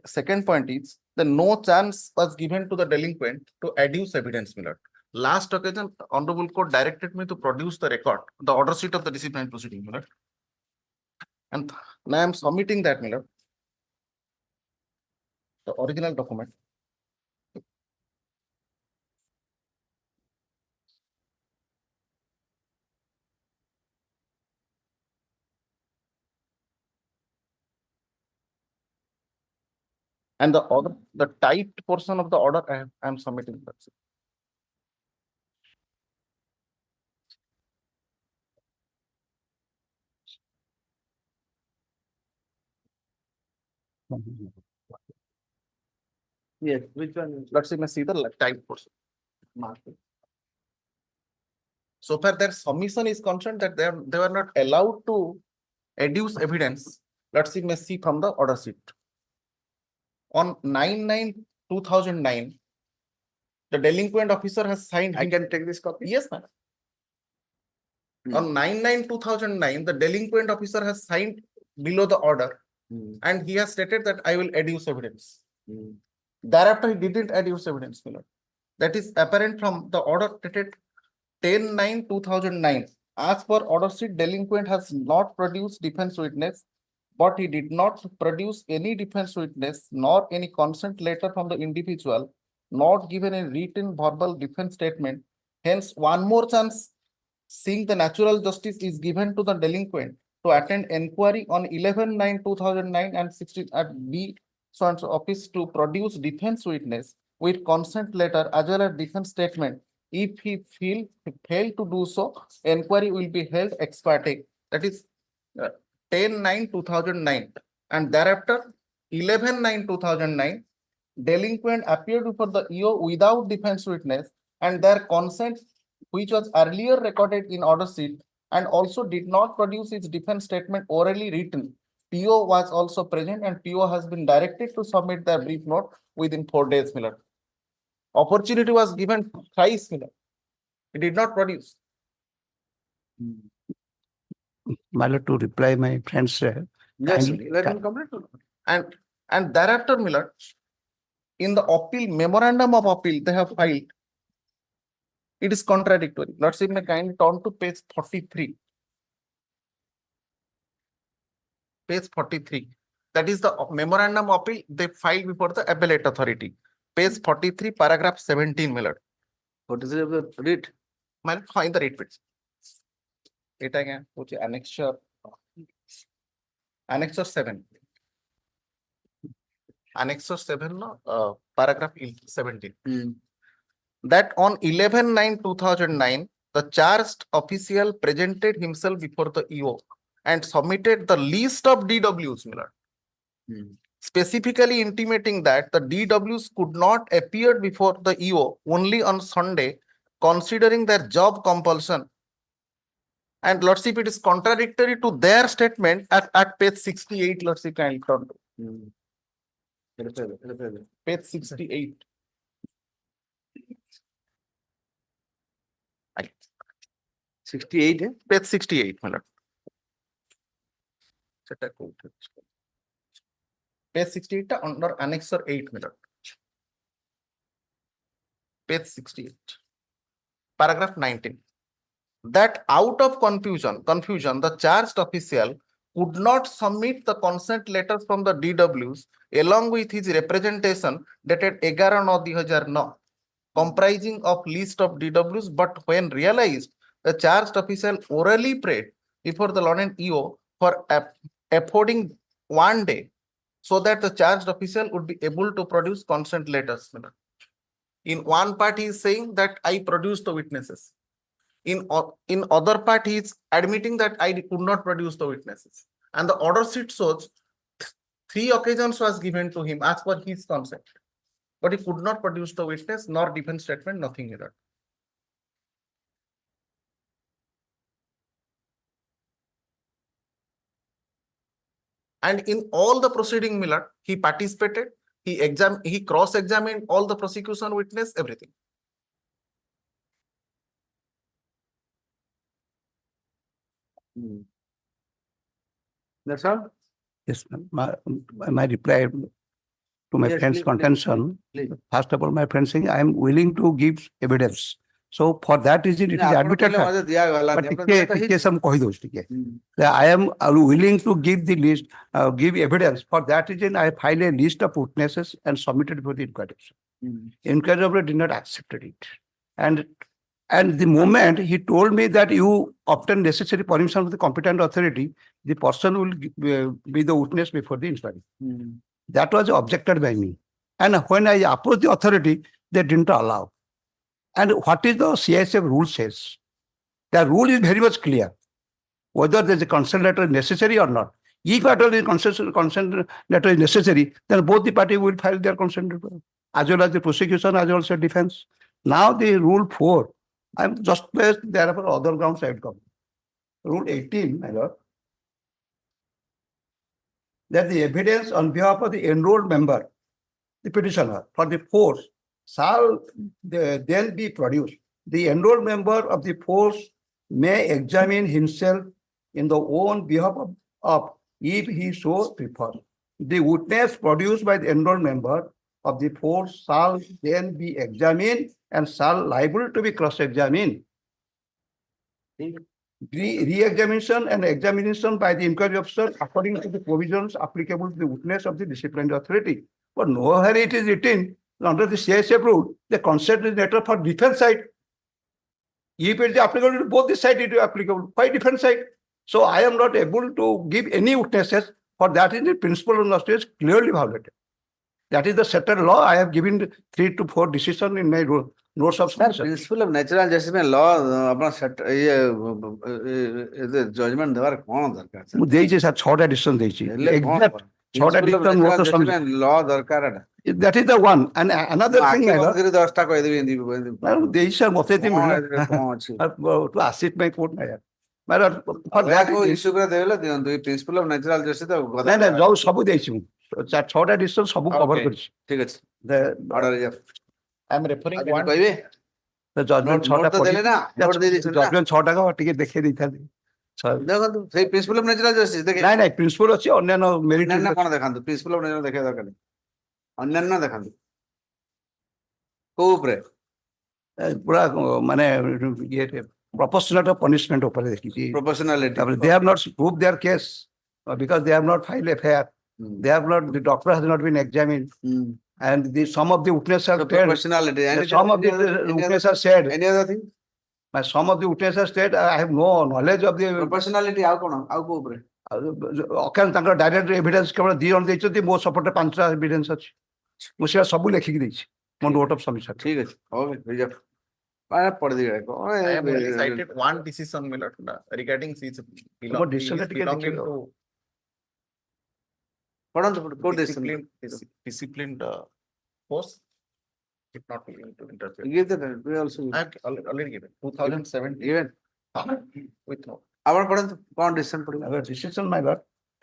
second point is, the no chance was given to the delinquent to adduce evidence, my lord. Last occasion, Honorable Court directed me to produce the record, the order sheet of the disciplinary proceeding, my lord. And now I am submitting that, my lord. The original document. And the order, the typed portion of the order I am submitting. That's it. Yes, which one? Let's see the typed portion. So far their submission is concerned that they were not allowed to adduce evidence. Let's see from the order sheet. On 9/9/2009, the delinquent officer has signed. I can take this copy? Yes, madam. On 9/9/2009, the delinquent officer has signed below the order and he has stated that I will adduce evidence. Thereafter, he didn't adduce evidence, my lord. That is apparent from the order dated 10/9/2009. As per order sheet, delinquent has not produced defense witness, but he did not produce any defense witness nor any consent letter from the individual, not given a written verbal defense statement. Hence, one more chance, seeing the natural justice is given to the delinquent to attend inquiry on 11/9/2009 and 16 at B office to produce defense witness with consent letter as well as defense statement. If he failed to do so, inquiry will be held ex parte. That is 10/9/2009, and thereafter 11/9/2009, delinquent appeared before the EO without defense witness, and their consent, which was earlier recorded in order sheet, and also did not produce its defense statement orally written. PO was also present, and PO has been directed to submit their brief note within 4 days, my lord. Opportunity was given thrice, my lord. He did not produce. My lord, to reply my friends. Yes, let him complete. And thereafter, my lord, in the appeal, memorandum of appeal they have filed, it is contradictory. Let's see, may kindly turn to page 43. Page 43. That is the memorandum of appeal they filed before the appellate authority. Page 43, paragraph 17, my lord. What is it? Read. My lord, find the read bits. It again, which is annexure 7. Annexure 7, no, paragraph 17. That on 11/9/2009, the charged official presented himself before the EO and submitted the list of DWs, my lord. Specifically intimating that the DWs could not appear before the EO only on Sunday, considering their job compulsion. And let's see if it is contradictory to their statement at page 68. Let's see, kindly turn to page 68. 68, eh? Page 68, my lord. Page 68 under annexure 8, my lord. Page 68. Paragraph 19. That out of confusion, the charged official could not submit the consent letters from the DWs along with his representation dated 11/9/2009. comprising of list of DWs, but when realized, the charged official orally prayed before the Lord and EO for affording 1 day so that the charged official would be able to produce consent letters. In one part, he is saying that I produced the witnesses. In other part, he is admitting that I could not produce the witnesses. And the order sheet shows 3 occasions was given to him as per his consent. But he could not produce the witness, nor defense statement, nothing like that. And in all the proceeding, Miller, he participated, he cross-examined all the prosecution witness, everything. That's all? Yes, my reply to my Yes, friend's please, contention. please. First of all, my friend saying, I am willing to give evidence. So for that reason, it is admitted. But take some କହିଦଉଛି ଟିକେ. I am willing to give the list, give evidence. For that reason, I filed a list of witnesses and submitted for the inquiry. Inquiry did not accept it. And the moment he told me that you obtain necessary permission of the competent authority, the person will be the witness before the inquiry. That was objected by me. And when I approached the authority, they didn't allow. And what is the CISF rule says? The rule is very much clear. Whether there is a consent letter necessary or not. If at all the consent letter is necessary, then both the parties will file their consent letter, as well as the prosecution, as well as the defense. Now the rule 4, I'm just placed there for other grounds I have come. Rule 18, my lord, that the evidence on behalf of the enrolled member, the petitioner, for the force shall then be produced. The enrolled member of the force may examine himself in the own behalf of if he so prefers. The witness produced by the enrolled member of the force shall then be examined and shall liable to be cross-examined. Re-examination and examination by the inquiry officer according to the provisions applicable to the witness of the disciplinary authority. But nowhere it is written under the CISF rule, the consent is letter for defense side. If it is applicable to both the side, it is applicable. Why defense side? So I am not able to give any witnesses. For that is the principle of justice clearly violated. That is the settled law. I have given 3 to 4 decisions in my notes of submission. Principle of natural justice में law अपना judgment देवार कौन दरकार है? ମୁଁ ଦେଇଛି sir 6ଟା decision ଦେଇଛି. Exact 6ଟା decision note of submission. law ଦରକାର है. That is the one. And another thing, आखिर 10टा କହିଦେବି ଏମିତି ମୁଁ ଦେଇଛି ସାର୍ ମତେ ଏତେ ମିଳିଲା. କଣ ଅଛି? To assist my court mayor. For that issue করে ଦେଲେ ଦିଅନ୍ତୁ. Principle of natural justice ନାଇଁ ନାଇଁ ଯୋଉ ସବୁ ଦେଇଛି ମୁଁ. 6ଟା decision ସବୁ cover କରିଛି. ଠିକ ଅଛି. order I am referring one. one. କହିବେ? The judgment 6ଟା ଦେଲେ ନା? note ଦେଇ ଦେଇଛନ୍ତି ନା? judgment 6ଟା ଟିକେ ଦେଖେଇ ଦେଇଥାନ୍ତି. ଦେଖନ୍ତୁ ସେଇ principle of natural justice ଦେଖେ. ନାଇଁ ନାଇଁ ପ୍ରିନ୍ସିପଲ ଅଛି ଅନ୍ୟାନ୍ୟ ମେରିଟ ଅନ୍ୟାନ୍ୟ କଣ ଦେଖାନ୍ତୁ? principle of natural ଦେଖିବା ଦରକାର ନାହିଁ. ଅନ୍ୟାନ୍ୟ ଦେଖାନ୍ତୁ. କୋଉ ଉପରେ? ପୁରା ମାନେ ଇଏ proportionate of punishment ଉପରେ ଦେଖିଛି. Proportionality. They have not proved their case because they have not filed FIR. They have not, the doctor has not been examined. And some of the witnesses have said, proportionality. some of the witnesses have said, any other thing? Some of the witnesses have said, I have no knowledge of the proportionality. ଆଉ କଣ? ଆଉ କୋଉ ଉପରେ? ଅକାନ ତାଙ୍କର direct evidence କେବଳ 2 ଜଣ ଦେଇଛନ୍ତି, ମୋ ସପୋର୍ଟରେ 5ଟା ଏଭିଡେନ୍ସ ଅଛି. ମୁଁ ସେଟା ସବୁ ଲେଖିକି ଦେଇଛି ମୋ ନୋଟ ଅଫ ସବମିଶନ. ଠିକ ଅଛି. ହଉ I have only cited one decision, Miller, regarding belonging to disciplined force. If not willing to interfere. Give that. We also. I have already given 2017. Even with no. Our decision. Our decision, my lord.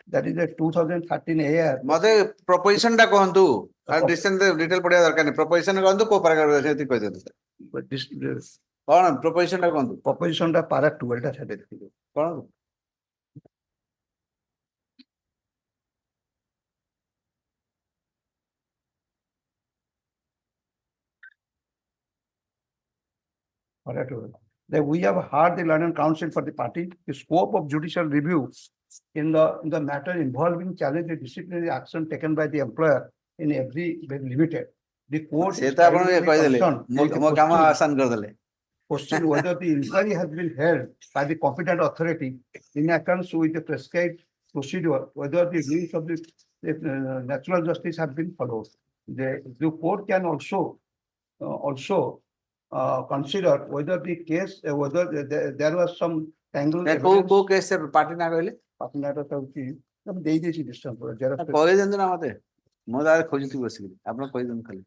That is a 2013 AR. मते proposition टा कहंतु. आ decision दे detail पढिया दरकार नै. Proposition कहंतु को paragraph छै ती कहि देते. But this cone proposition टा कहंतु. Proposition टा para 12 टा छै देखियो. कोन that we have heard the London Council for the party, the scope of judicial review in the matter involving challenge the disciplinary action taken by the employer in every very limited. the court से is तो आपण primarily कहि देले concerned with the मो काम question- आसान कर देले question whether the inquiry has been held by the competent authority in accordance with the prescribed procedure, whether the rules of the natural justice have been followed. The court can also consider whether the case, whether there was some tangled evidence. को case से party ना कहले Partner का होती है, हम दे दे ची distance पर जरा कहि देन ना मते मो दार खोजती बसी आपण कहि देन खाली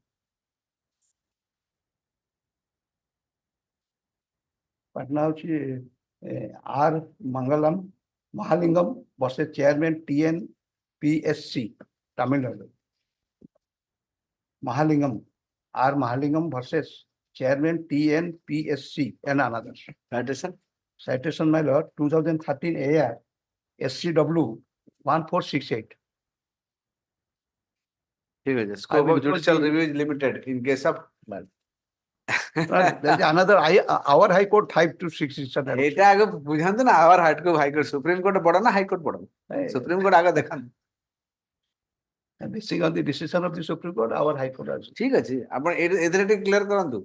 Patna होची R Mangalam Mahalingam versus Chairman TNPSC Tamil Nadu. Mahalingam R Mahalingam versus Chairman TNPSC and another. Citation my lord 2013 AR SCW 1468. ठीक है scope of judicial review is limited in case of There is another our High Court 5267. एटा आगे बुझांत ना our high court supreme court बड़ा ना high court बड़ा supreme court आगे देखन And basing on the decision of the Supreme Court, our High Court also. ठीक अछि आपण एथलेट क्लियर करंतु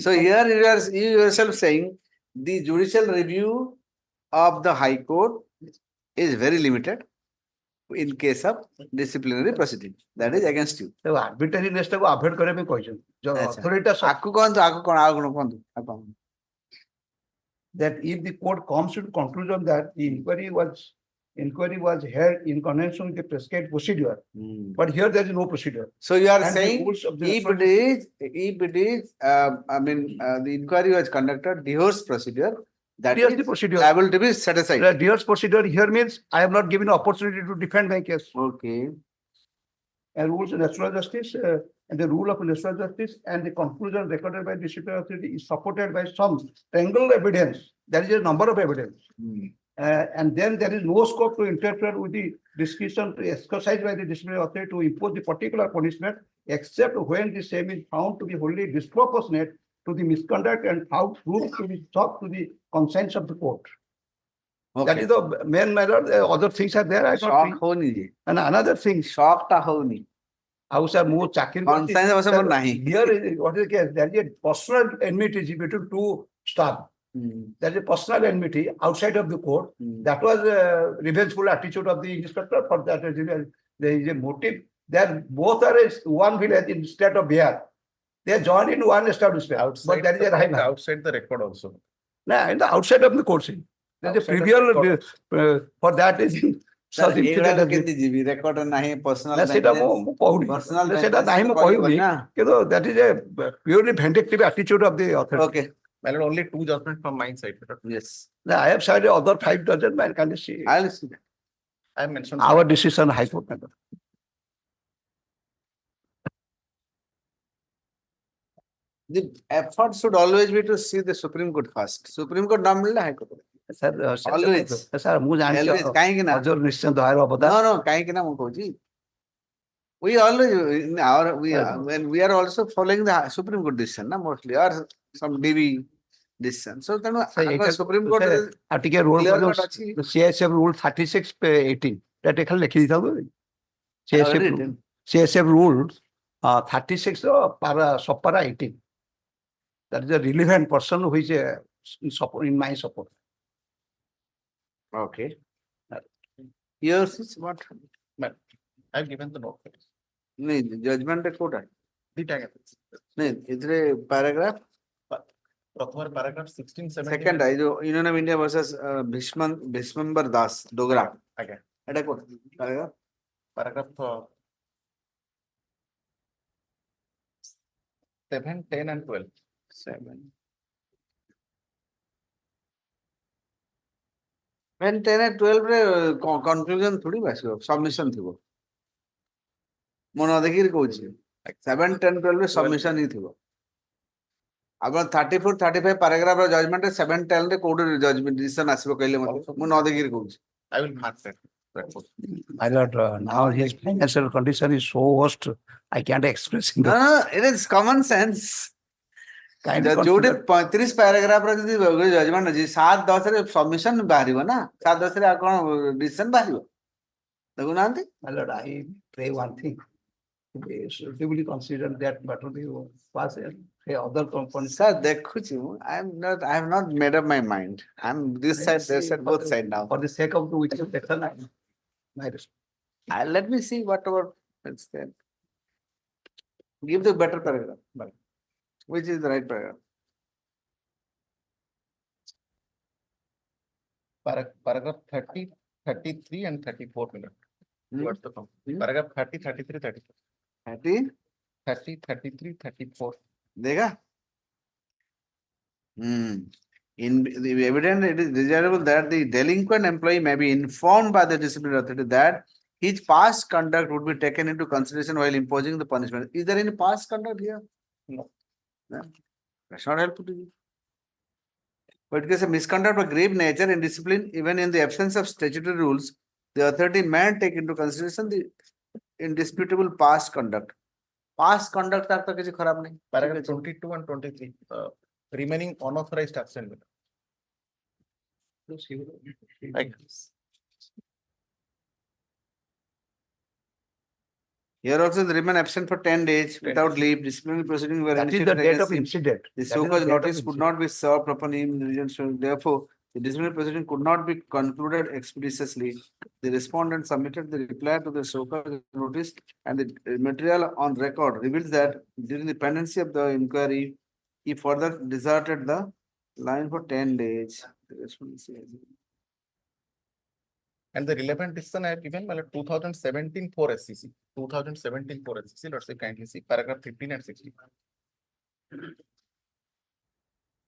so here you yourself saying the judicial review of the high court is very limited in case of disciplinary proceeding that is against you तो arbitrariness को avoid करे में question जो authority आकु कोन आगु कोन that if the court comes to the conclusion that the inquiry was held in connection with the prescribed procedure, but here there is no procedure. So you are And the saying rules of the if it is I mean the inquiry was conducted divorce procedure that Divorce is procedure. liable to be set aside. The divorce procedure here means I have not given opportunity to defend my case. Okay. And rules of natural justice and the rule of natural justice and the conclusion recorded by disciplinary authority is supported by some tangled evidence. There is a number of evidence. And then there is no scope to interfere with the discretion to exercise by the disciplinary authority to impose the particular punishment, except when the same is found to be wholly disproportionate to the misconduct and found proved to be sought to the conscience of the court. Okay. That is the main matter. The other things are there. I Shock don't होनी जी And another thing, shock ta होनी how sir more checking. Conscience of someone nahi. Here is what is the case? There is a personal enmity between two staff. There is a personal enmity outside of the court. That was a revengeful attitude of the inspector. For that there is a motive. They both are one village in state of Bihar. They are joined in one establishment. But there is a right outside the record also. No, in the outside of the court scene. There is a previous for that is sir एगुडा केति जीवी record नाही personal सेटा मो कहूनी personal सेटा नाही मो कहूनी किंतु that is a purely vindictive attitude of the authority. Okay. Well, only 2 judgments from my side. Yes. Now, I have cited other 5 dozen, man, can you see? I'll see that. I mentioned Our decision, High Court matter. The effort should always be to see the Supreme Court first. Supreme Court नाम मिलना High Court. Sir, always. Sir, मुझे Always. काहे कि ना? जो निश्चय द्वारा बता. No, काहे कि ना मुझको जी. We always in our when we are also following the Supreme Court decision, na mostly or some DV decision. So then Supreme Court article rule CISF rule 36/18. That एक लिखी था वो. CISF rule 36 para subpara 18. That is a relevant person who is in my support. Okay. Yours is what? I've given the note. नहीं judgment coat है. दिटा गया. नहीं इधरे paragraph. प्रथम paragraph 16, 17. Second है जो Union of India versus Bhishmambar Das Dogra. Okay. ऐटा quote paragraph. Paragraph 7, 10 and 12. 7. When 10 and 12 रे conclusion थोड़ी बासी submission थी वो. मोना देखिर कोची 7, 10, 12 रे submission ही थी वो. अब 34, 35 paragraph रे judgment रे 7, 10 रे कोड judgment decision आसीबो कहले मते Mona देखिर Kochi. I will mark that. My lord, now his financial condition is so worst, I can't express in No, it is common sense. Jote 35 paragraph रे जदी judgment अछि 7, 10 रे submission बाहरिबो ना 7, 10 रे कोन decision बाहरिबो. देखु नांती. My lord, I pray one thing. they should really consider that matter they will pass a other components. Sir, I have not made up my mind. I'm this side, this side, both side now. For the sake of the witness protection, Let me see whatever it's there. Give the better paragraph. Which is the right paragraph? Paragraph 30, 33 and 34 minute. What's the paragraph 30, 33, 34. 30? 30, 33, 34. Dekha? In the evidence, it is desirable that the delinquent employee may be informed by the disciplinary authority that his past conduct would be taken into consideration while imposing the punishment. Is there any past conduct here? No. That's not helpful to you. But it is a misconduct of grave nature and discipline, even in the absence of statutory rules, the authority may take into consideration the indisputable past conduct. Past conduct are तो किसी खराब नहीं. Paragraph 22 and 23. Remaining unauthorized absent. Right. Here also they remain absent for 10 days without leave. Disciplinary proceedings were that is the initiated date against of him. incident. The That is so-called date of notice could incident. not be served upon him. Therefore, the disciplinary proceeding could not be concluded expeditiously. The respondent submitted the reply to the so-called notice, and the material on record reveals that during the pendency of the inquiry, he further deserted the line for 10 days. The response is- And the relevant decision I have given 2017 for SCC. 2017 for SCC. Let's say kindly see paragraph 15 and 16.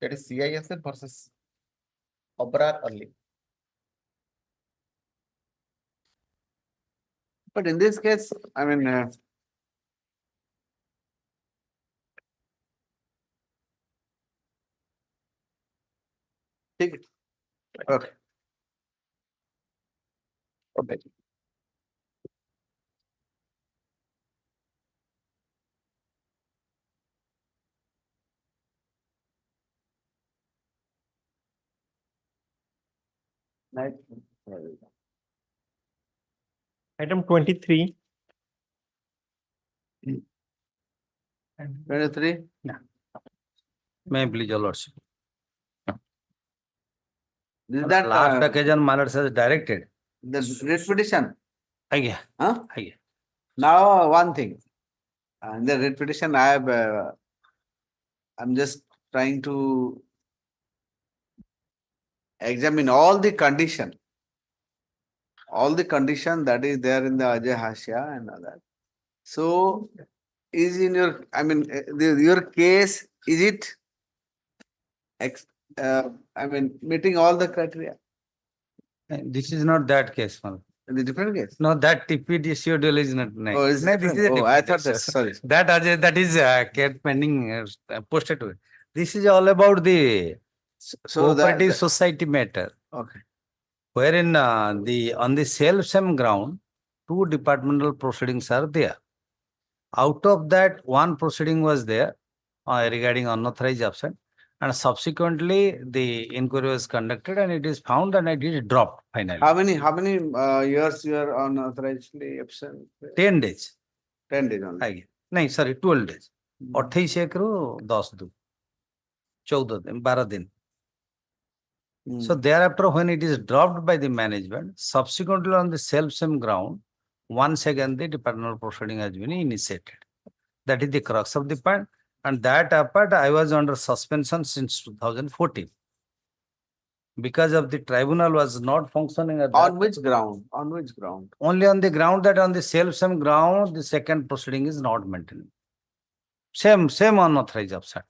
That is CISF versus Obrar Ali. But in this case, I mean, take it. Okay. Okay. Item 23. 23. May I please, your lordship. Is that Last occasion, my lord says directed. the writ petition? Aye. Huh? Aye. Now, one thing. In the writ petition, I'm just trying to examine all the condition that is there in the Ajay Hasya and all that. So, is in your, I mean, your case, is it, meeting all the criteria? This is not that case, my lord. The different case? No, that TPD schedule is not. Oh, is it This different? is a Oh, I different thought case. that, sorry. That is kept pending, posted to it. This is all about the So cooperative society matter. Okay. Wherein on the same ground, 2 departmental proceedings are there. Out of that, 1 proceeding was there regarding unauthorized absent, and subsequently the inquiry was conducted and it is found and it is dropped finally. How many years you are unauthorizedly absent? 10 days. 10 days only. Aye. No, sorry, 12 days. 28 ରୁ 10 दिन, 14 दिन, 12 दिन. So thereafter, when it is dropped by the management, subsequently on the same ground, once again the departmental proceeding has been initiated. That is the crux of the point. And that apart, I was under suspension since 2014. Because of the tribunal was not functioning at that. On which ground? On which ground? Only on the ground that on the same ground, the second proceeding is not maintained. Same unauthorized absent.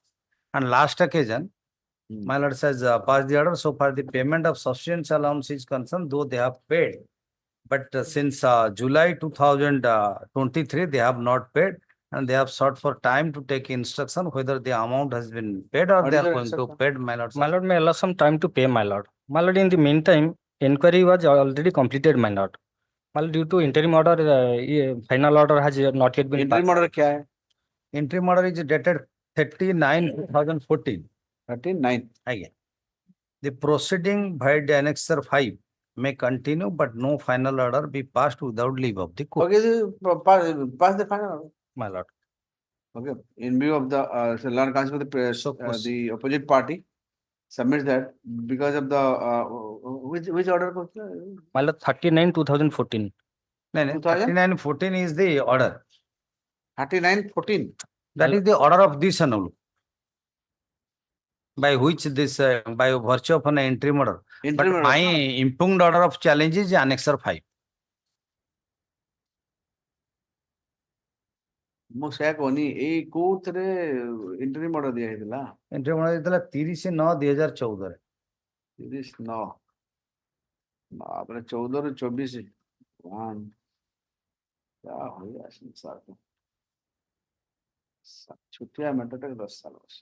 And last occasion, my lord says, passed the order. So far, the payment of subsistence allowance is concerned, though they have paid. But since July 2023, they have not paid. And they have sought for time to take instruction whether the amount has been paid or What they is are the going to instruction? pay, my lord. My lord may allow some time to pay, my lord. My lord, in the meantime, inquiry was already completed, my lord. My lord, due to interim order, final order has not yet been Interim order क्या है? Interim order is dated 39/2014. 39. Again. The proceeding by the annexure 5 may continue, but no final order be passed without leave of the court. Okay, so pass the final order. my lord. Okay, in view of the, so Lord Counsel for the opposite party submits that because of the, which order? My lord, 39, 2014. No, no, 3914 is the order. 3914. That is the order of this annul. By which this, by virtue of an interim order. But my impugned order of challenge is Annexure 5. ମୁଁ ସେୟା କହୁନି ଏଇ କୋଉଥିରେ interim order ଦିଆ ହେଇଥିଲା? Interim order ଦେଇଥିଲା 30/9/2014 ରେ। 30/9 ତାପରେ 14 ରୁ 24 क्या हो गया संसार को छुट्टियां मैटर तक 10 साल बस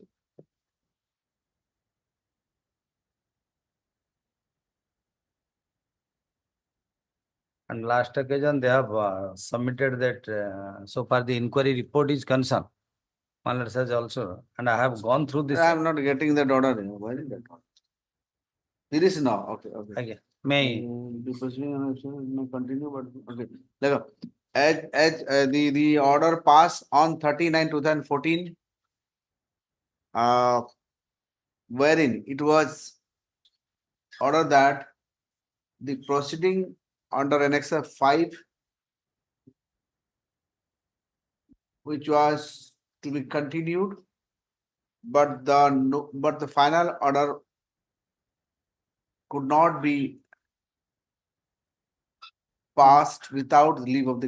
And last occasion they have submitted that so far the inquiry report is concerned. Malad says also, and I have gone through this. I am not getting that order. Why is that? There is no. Okay. Okay. May continue, but okay. Look, as the order passed on 39/2014, wherein it was ordered that the proceeding under Annexure 5, which was to be continued, but the final order could not be passed without the leave of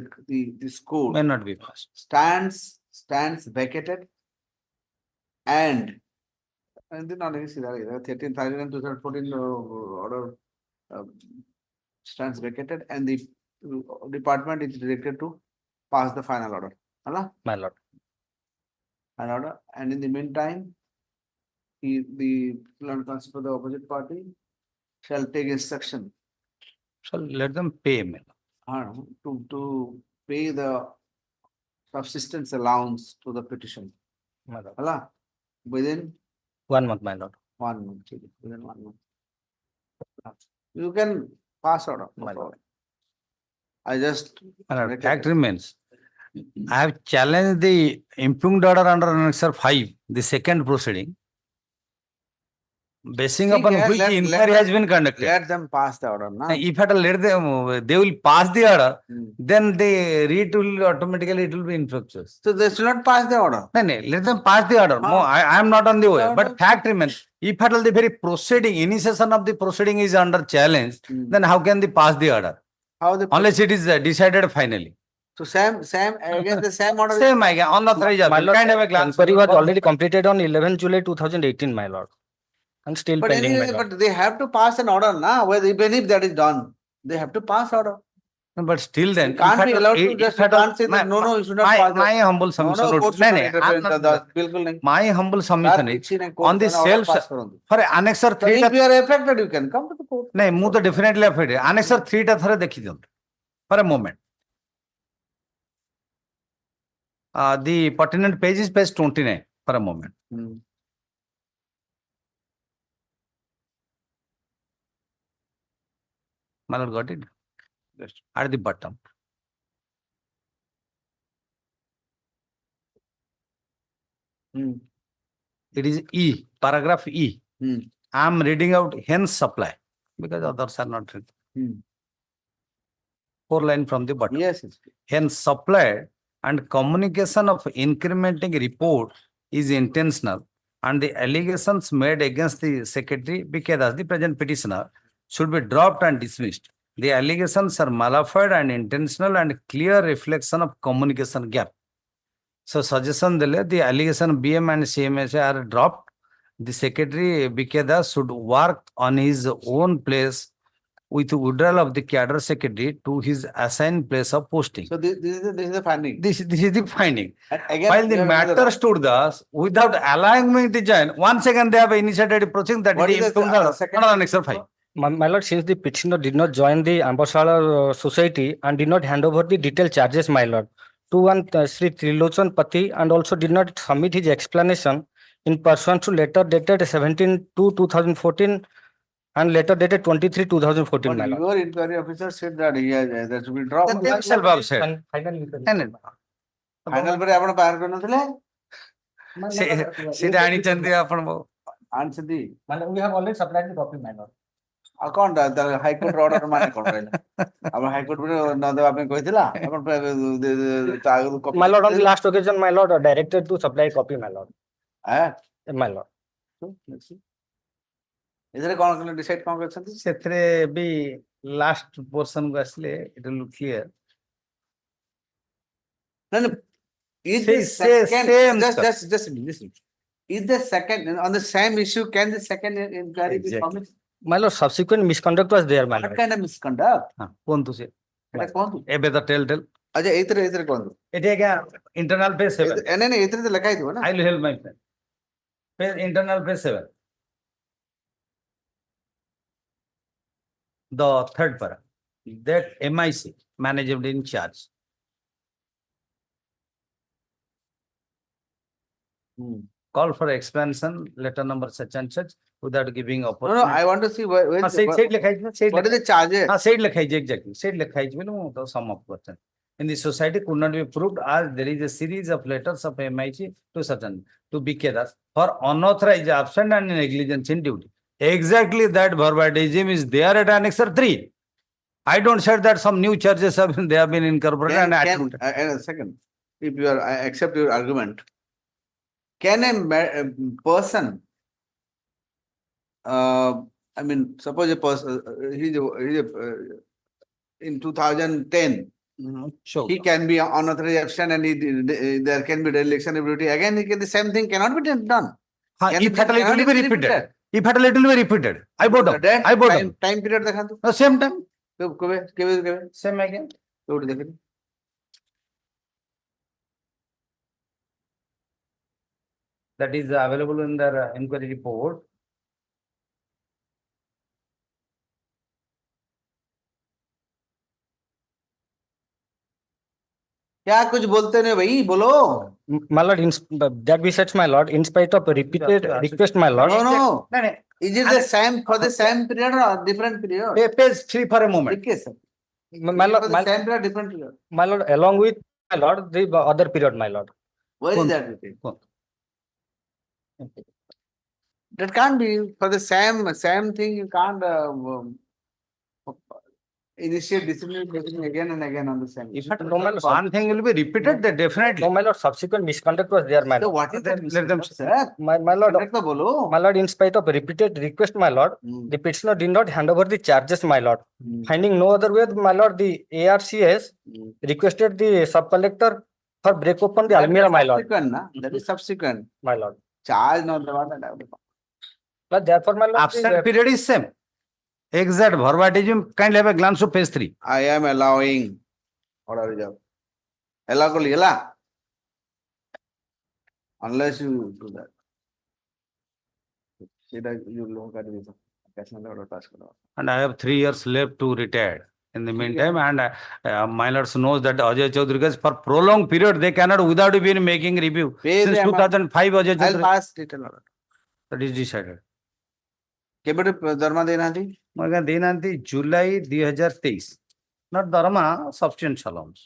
this court. May not be passed. Stands vacated and then not 13/2014 order stands vacated and the department is directed to pass the final order. My lord. Final order. And in the meantime, the Lord Counsel for the opposite party shall take instruction. Shall let them pay me. To pay the subsistence allowance to the petition. My lord. Within 1 month, my lord. 1 month. Within 1 month. You can pass order. My lord. I just. Fact remains. I have challenged the impugned order under Annexure 5, the second proceeding, basing upon which inquiry has been conducted. Let them pass the order. No? If at all let them, they will pass the order, then the read will automatically it will be infructuous. So they should not pass the order. No, let them pass the order. I am not on the way. But fact remains, if at all the very proceeding, initiation of the proceeding is under challenge, then how can they pass the order? Unless it is decided finally. So same against the same order. Same again on the three. My lord, inquiry was already completed on 11 July 2018, my lord. And still But pending. anyway, but they have to pass an order now. Even if that is done, they have to pass order. But still then, can't be allowed to just can't say that no, you should not pass. My humble submission. My humble submission is on the sales for Annexure 3. If you are affected, you can come to the court. No, move the definitely affected. Annexure 3 ta thare dekhi diyantu for a moment. The pertinent page is page 29 for a moment. My lord got it? Just at the bottom. It is E, paragraph E. I am reading out hence supply because others are not written. 4 lines from the bottom. Yes. Hence supply and communication of incrementing report is intentional and the allegations made against the secretary because the present petitioner should be dropped and dismissed. The allegations are malified and intentional and clear reflection of communication gap. So suggestion the allegation BM and CMSA are dropped. The secretary Bikeda should work on his own place with withdrawal of the cadre secretary to his assigned place of posting. So this is the finding. This is the finding. Again, while the matter stood thus, without allowing me to join, once again they have initiated a proceeding that What is is the second- Annexure 5. My lord, since the petitioner did not join the Ambassador Society and did not hand over the detailed charges, my lord, to one Sri Trilochan Pati and also did not submit his explanation in pursuant to letter dated 17/2/2014 and letter dated 23/2014, my lord. Your inquiry officer said that that should be dropped. Themselves have said. Final ପରେ ଆପଣ ବାହାର କରିନଥିଲେ ସେଇଟା ଆଣିଛନ୍ତି ଆପଣ ଆଣିଛନ୍ତି ମାନେ we have already supplied the copy, my lord. ଆଉ କଣ ହାଇକୋର୍ଟ ଅର୍ଡର ମାନେ କଣ ରହିଲା ଆପଣ ହାଇକୋର୍ଟ ନ ଦେବା ପାଇଁ କହିଥିଲା ଆପଣ ତା ଆଗରୁ copy My lord, on the last occasion, my lord, directed to supply copy, my lord. My lord. ଏଥିରେ କଣ କଲେ ଡିସାଇଡ୍ କଣ କରିଛନ୍ତି ସେଥିରେ ବି ଲାଷ୍ଟ ପୋର୍ସନ କୁ ଆସିଲେ it will look clear. No, no. Is Say- the say- second same just listen. Is the second on the same issue? Can the second inquiry be Exactly. permitted? My lord, subsequent misconduct was there, my What lord. kind of misconduct? କୁହନ୍ତୁ ସେ ଏଟା କୁହନ୍ତୁ ଏବେ ତ tail ଆଚ୍ଛା ଏଇଥିରେ କୁହନ୍ତୁ ଏଠି ଆଜ୍ଞା ଇଣ୍ଟରନାଲ ପେଜ 7 ନାଇଁ ନାଇଁ ଏଇଥିରେ ତ ଲେଖା ହେଇଥିବ ନା I will help my friend. Page internal page 7. The third para. That MIC, management in charge. Call for expansion, letter number such and such, without giving No, opportunity. I want to see where Said ଲେଖା ହେଇଛି ନା, said what is the charges? said ଲେଖା ହେଇଛି exactly. Said ଲେଖା ହେଇଛି ବୋଲି ମୁଁ ତ sum up କରୁଛି. In the society could not be proved as there is a series of letters of MIC to certain to BKDAS for unauthorized absent and negligence in duty. Exactly that verbatim is there at Annexer 3. I don't say that some new charges have been, they have been incorporated and attributed. A second, if you are, I accept your argument. Can a person, I mean, suppose a person, in 2010, Sure. he can be unauthorized absent and there can be dereliction of duty. Again, the same thing cannot be done. If at all it will be repeated. If at all it will be repeated. I bought up. I bought up. Time period ଦେଖାନ୍ତୁ Same time. କେବେ Same again. କୋଉଠି ଦେଖିଲି That is available in their inquiry report. क्या कुछ बोलते नहीं भाई बोलो My lord, that be such, my lord, in spite of repeated request, my lord. no is it the same for the same period or different period Page 3 for a moment. okay sir My lord, for the same period different period my lord, along with my lord, the other period, my lord. where is that written? That can't be for the same thing you can't initiate disciplinary proceeding again and again on the same If issue. at all one thing will be repeated, then definitely. No, my lord, subsequent misconduct was there, my So lord. what is that Let them sir My lord, Correct तो बोलो my lord, in spite of repeated request, my lord, the petitioner did not hand over the charges, my lord. Finding no other way, my lord, the ARCS requested the sub-collector for break open the Almira, my lord. subsequent na that is subsequent My lord. charge not the But therefore, my lord, Absent period is same. Exact verbatim. Kindly have a glance to page 3. I am allowing order job allow को लिखला unless you do that सीधा you लोगों का division कैसे मतलब order pass करो And I have 3 years left to retire. In the meantime, and my lords knows that Ajay Chaudhary guys for prolonged period they cannot without being making review. Pay Since them, 2005 Ajay I'll Chaudhary. pass detail order That is decided. केबेटे दरमा देनांती ମୁଁ ଆଜ୍ଞା ଦେଇନାହାନ୍ତି July 2023 not ଦରମା substance allowance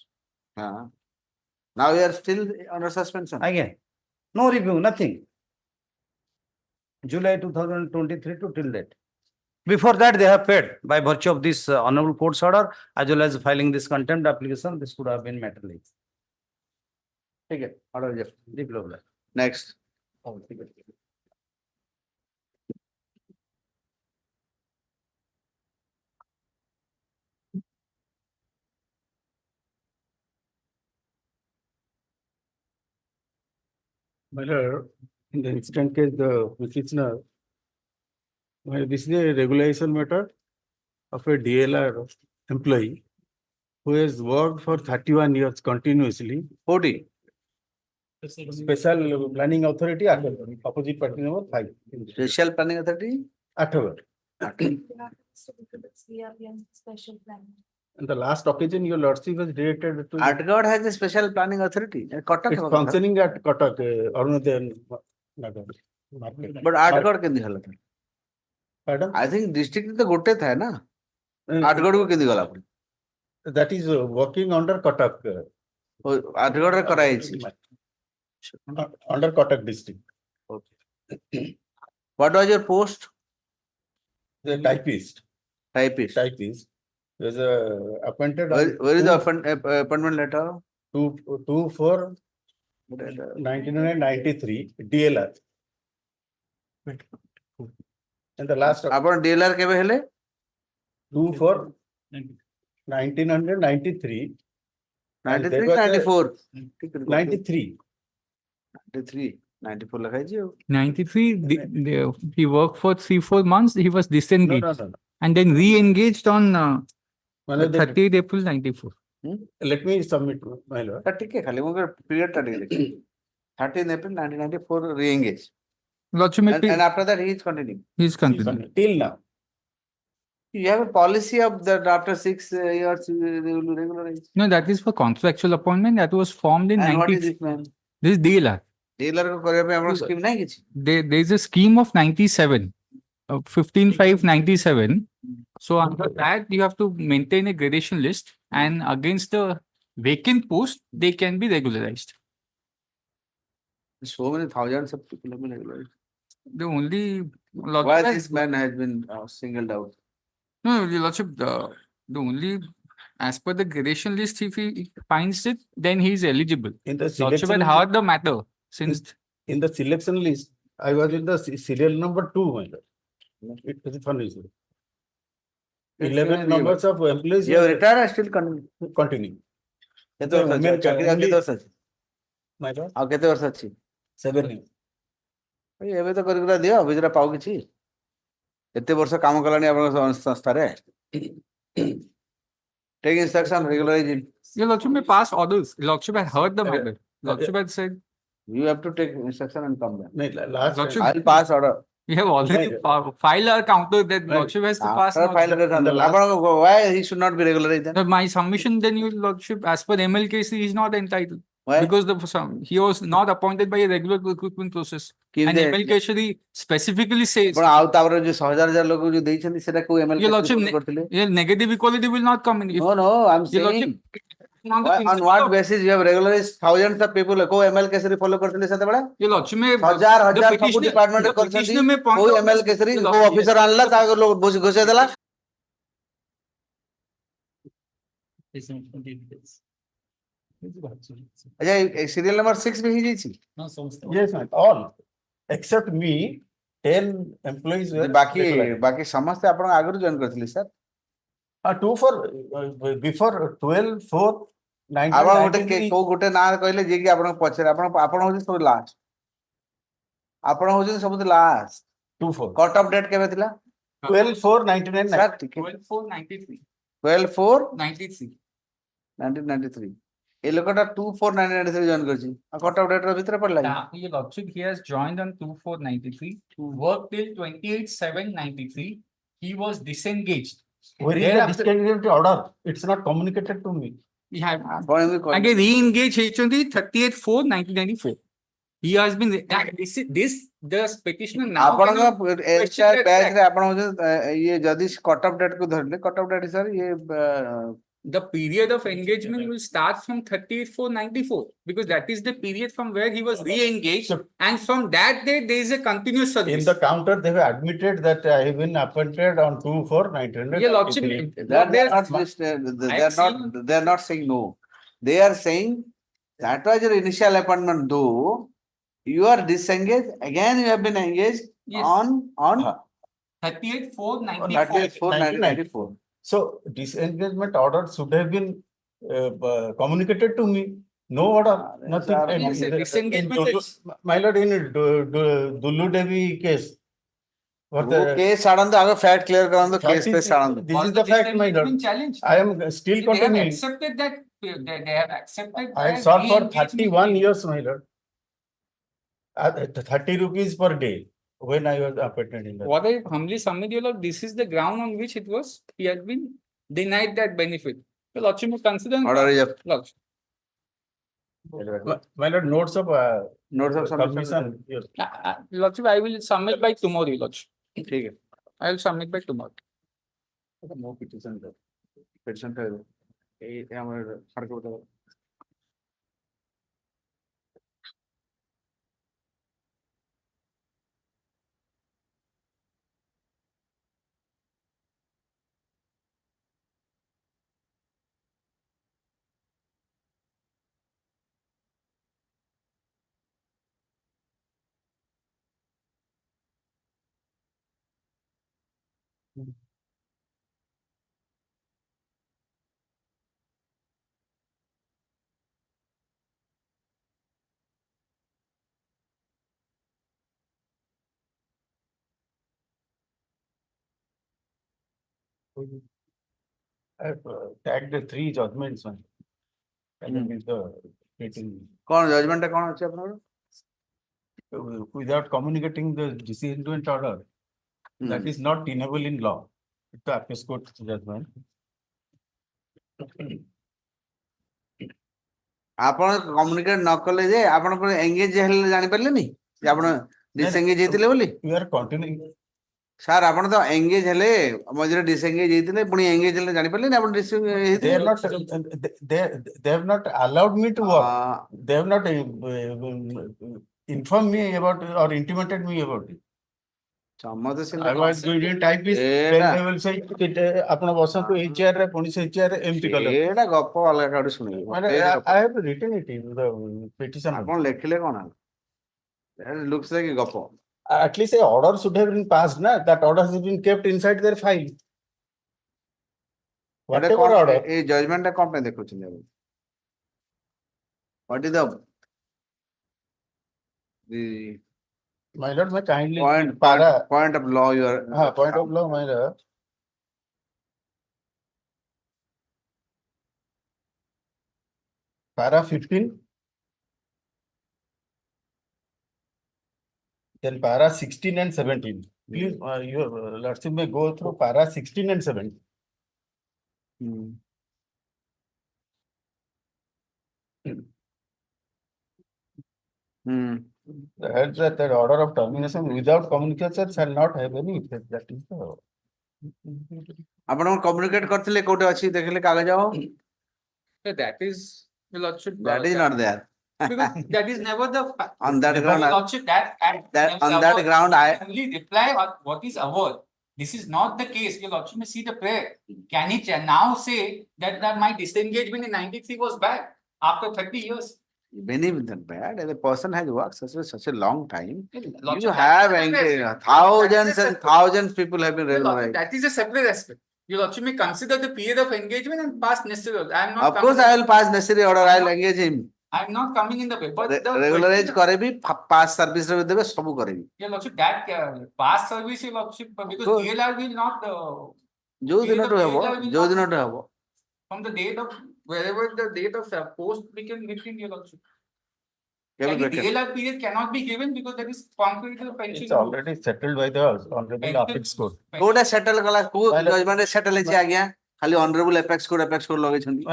हाँ now you are still under suspension ଆଜ୍ଞା no review nothing July 2023 to till date before that they have paid by virtue of this honorable court's order as well as filing this contempt application this could have been materialized ठीक है order job Deep next Whether in the instant case, the petitioner, well, this is a regulation matter of a DLR employee who has worked for 31 years continuously. 40 Special planning authority, opposite party number 5. special planning authority 8 Special plan. And the last occasion your lordship was directed to. Atgad has a special planning authority Kotak It's functioning at Kotak, Arunodaya Nagar market. but Atgad केंदी हला था Pardon? I think district तो गोटे था ना Atgad को केंदी गला That is working under Kotak. record रे कराइछि Under Kotak district. what was your post The typist. typist Typist. There's a appointed. where is the appointment letter 2/4/1993 DLR. And the last. आपण DLR केबे हेले 2/4/1993. 93 94 93. 94 लगाइछि 93, he worked for 3-4 months. He was disengaged No. and then re-engaged on Well, 30th April 94. Let me submit, my lord. ठीक है खाली मुझे period ता देखिए 13 April 1994 re-engage Lordship, and after that he is continuing he's continuing. Till now. you have a policy of that after 6 years they will regularize No, that is for contractual appointment that was formed in and what is 90. this man This is DLR. DLR को करे पे हमरा scheme नहीं किछि There is a scheme of 97, 15/5/97. So under that, you have to maintain a gradation list, and against the vacant post, they can be regularized. so many thousands of people have been regularized The only why this man has been singled out no, Your Lordship, the only as per the gradation list, if he finds it, then he is eligible. In the Lordship selection, had heard the matter since in the selection list, I was in the serial number 2, my lord. It was funny. 11 numbers of employees. you have retired or still Continuing. केते वर्ष अछि चाकरी आ केते वर्ष अछि My lord. आ केते वर्ष अछि 7 years. ए एबे तो करगला दियो बिजरा पाउ किछि एते वर्ष काम कलानी आपन संस्था रे take instruction regularize it. Your Lordship may pass orders. Lordship had heard the matter. Lordship had said You have to take instruction and come back. No, last. Lordship, I'll pass order. we have already filed our counter that Lordship has to pass. After file why he should not be regularized then? My submission then, Your Lordship, as per MLKC, he is not entitled. Why? Because he was not appointed by a regular recruitment process. And MLKC specifically says, पण आउ तापर जो 1000 लोग जो देइछन सेटा को ML Your Lordship, negative equality will not come in. If, no I'm Your saying on the on principle what of- basis you have regularized thousands of people को ML Kesari follow करथिले सेते बडा Your Lordship, may हजार the सब petitioner- department the करछथि petitioner may point को out ML this- Kesari Your को Lordship, officer आणला ता लोग घोषे देला अच्छा सीरियल नंबर 6 भी ही जाइछि Yes, ma'am. All except me, 10 employees were. बाकी समस्त आपण आगरु जॉइन करथिले सर 2 for before 12/4/1993. आपण गोटे को गोटे ना कहले जे कि आपण पछरे आपण होछि सब लास्ट आपण होछि सब लास्ट 2/4. कट ऑफ डेट केबे थिला 12/4/1993. सर ठीक है 12/4/93. 12/4/1993 93. ए लोकटा 2/4/1993 जॉइन करछि आ कट ऑफ डेट रो भीतर पड़ला Your Lordship, he has joined on 2/4/93 to work till 28/7/93. He was disengaged. Where is the disengagement order? It's not communicated to me. He had आपण भी again re-engaged HOD 30/4/1994. He has been this petitioner now. आपण cannot का question HR that batch fact. रे आपण होछि ये जदी cut off date को धरले कट ऑफ डेट सर ये The period of engagement will start from 30/4/94 because that is the period from where he was re-engaged, and from that day there is a continuous service. In the counter, they have admitted that I have been appointed on 2/4/1993. Your Lordship, they are not saying no. They are saying that was your initial appointment though you are disengaged again you have been engaged Yes. on 30/4/94. So disengagement order should have been communicated to me. No order, nothing. Yes, sir. Disengagement is- My lord, in Dulu Devi case. What वो the case साड़ंदो आगे fact clear करांदो case पे साड़ंदो this Was is the fact, my disengagement lord. challenged? I am still They have continuing. accepted that. They have accepted. I that sought for re-engagement 31 period. years, my lord. At 30 rupees per day when I was appointed in that. What I humbly submit, Your Lord, this is the ground on which it was. He had been denied that benefit. Your Lordship may consider. Order is up. Lordship. My lord, notes of submission. submission. Yes. Your Lordship, I will submit by tomorrow, Your Lordship. ठीक है I will submit by tomorrow. नो petition petition ए हमर हर को I've tagged the 3 judgments one. And with the written, କଣ judgement କଣ ଅଛି ଆପଣଙ୍କର? without communicating the disengagement order, that is not tenable in law. It's the appeals court judgment. ଆପଣ କମ୍ୟୁନିକେଟ ନ କଲେ ଯେ ଆପଣ ପୁଣି ଏଙ୍ଗେଜ ହେଲେ ଜାଣିପାରିଲେନି ଯେ ଆପଣ ଡିସଏଙ୍ଗେଜ ହେଇଥିଲେ ବୋଲି? We are continuing. ସାର୍ ଆପଣ ତ ଏଙ୍ଗେଜ ହେଲେ ମଝିରେ ଡିସଏଙ୍ଗେଜ ହେଇଥିଲେ ପୁଣି ଏଙ୍ଗେଜ ହେଲେ ଜାଣିପାରିଲେନି ଆପଣ ଡିସଏଙ୍ଗେଜ They ହେଇଥିଲେ? have not, they have not allowed me to work. They have not informed me about or intimated me about it. ସମସ୍ତେ I was going to type this, then they will say, ଆପଣ ବସନ୍ତୁ ଏଇ chair ରେ ପୁଣି ସେଇ chair ରେ ଏମିତି କଲେ। ଏଇଟା ଗପ ଅଲଗା କାହାଠୁ ଶୁଣିବେ। ମାନେ I have written it in the petition. ଆପଣ ଲେଖିଲେ କଣ ହେଲା? It looks like a ଗପ. At least a order should have been passed, na? That order has been kept inside their file. Whatever order. ଏଇ ଜଜମେଣ୍ଟ ଟା କଣ ପାଇଁ ଦେଖୁଛନ୍ତି ଆପଣ? What is the My lord, may kindly point of law you are point of law, my lord. Para 15. Then para 16 and 17. Please, your lordship may go through para 16 and 17. That order of termination without communication shall not have any effect. That is the. ଆପଣ communicate କରିଥିଲେ କୋଉଠି ଅଛି ଦେଖିଲେ କାଗଜ? That is, your lordship. That is not there. Because that is never the. On that ground, Your lordship, on that ground, I only reply on what is award. This is not the case. Your lordship may see the prayer. Can he now say that my disengagement in 93 was bad after 30 years? Even if that bad, the person has worked such a long time. You have thousands and thousands people have been regularized. That is a separate aspect. Your lordship may consider the period of engagement and pass necessary order. I am not. Of course, I will pass necessary order. I will engage him. I am not coming in the way. But the Regularize करेबी, pass service रे देवे सबू करेबी. Your lordship, that pass service, your lordship, because DLR will not. जो दिन तो है वो, जो दिन तो है वो. From the date of wherever the date of post we can get in, your lordship. DLR period cannot be given because that is concrete to the pension. It's already settled by the Honorable Apex Court. Koda settle कला को judgment settle है चाहिए खाली Honorable Apex Court लगे चंदी.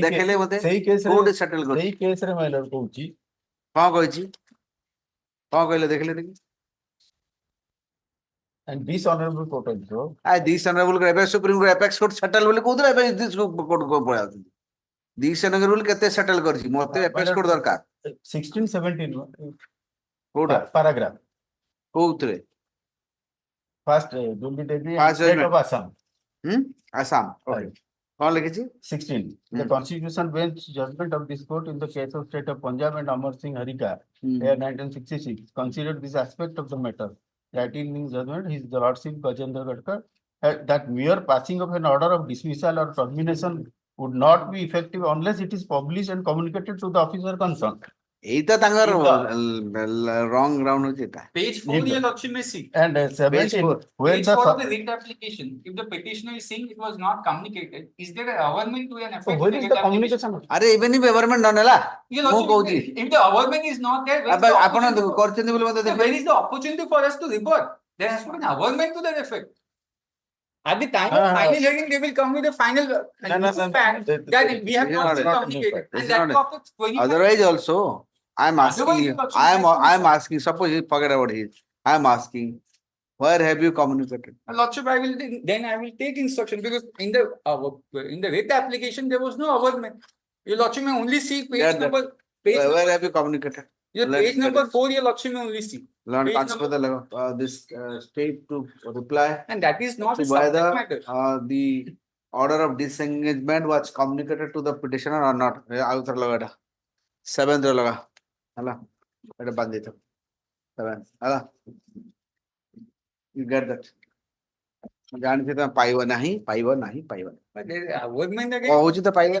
देखले मते कोड़ा settle कर. सही केस रे मैं लड़को उची. कहाँ कोई ची? कहाँ कोई ले देखले नहीं? And this Honorable Court also. This Honorable Apex Supreme Court Apex Court settle बोले कोड़ा Apex this court को पढ़ा थी. This Honorable कहते settle कर ची. मोते Apex Court दरकार. 16-17. कोड़ा paragraph. कोउतरे. First, Duly Devi and State of Assam. Assam. Okay. कौन लिखी थी? 16. The Constitutional Bench judgment of this court in the case of State of Punjab and Amar Singh Harika, year 1966, considered this aspect of the matter. That in his judgment, his Lordship Gajendra Gadkar, that mere passing of an order of dismissal or termination would not be effective unless it is published and communicated to the officer concerned. Eita tangar wrong ground ho jeta. Page 4 your lordship may see. And 17 Page 4 of the writ application. If the petitioner is saying it was not communicated, is there a government to an effect? So where is the communication? Are even if government non hela? If the government is not there, where is the opportunity for us to report? There has to be an government to that effect. At the time of final hearing, they will come with a final fact that we have not communicated. And that otherwise also, I am asking, suppose you forget about it. I am asking, where have you communicated? Lordship, I will take instruction because in the writ application there was no government. Your Lordship may only see page number. Where have you communicated? Your page number 4, your Lordship may only see. This state to reply. And that is not whether the order of disengagement was communicated to the petitioner or not. 7th laga. Hala. Eta bandito. 7th. Hala. You get that? ଜାଣିଛି ତମେ ପାଇବ ନାହିଁ ପାଇବ ନାହିଁ ପାଇବ Government again. କହୁଛି ତ ପାଇବ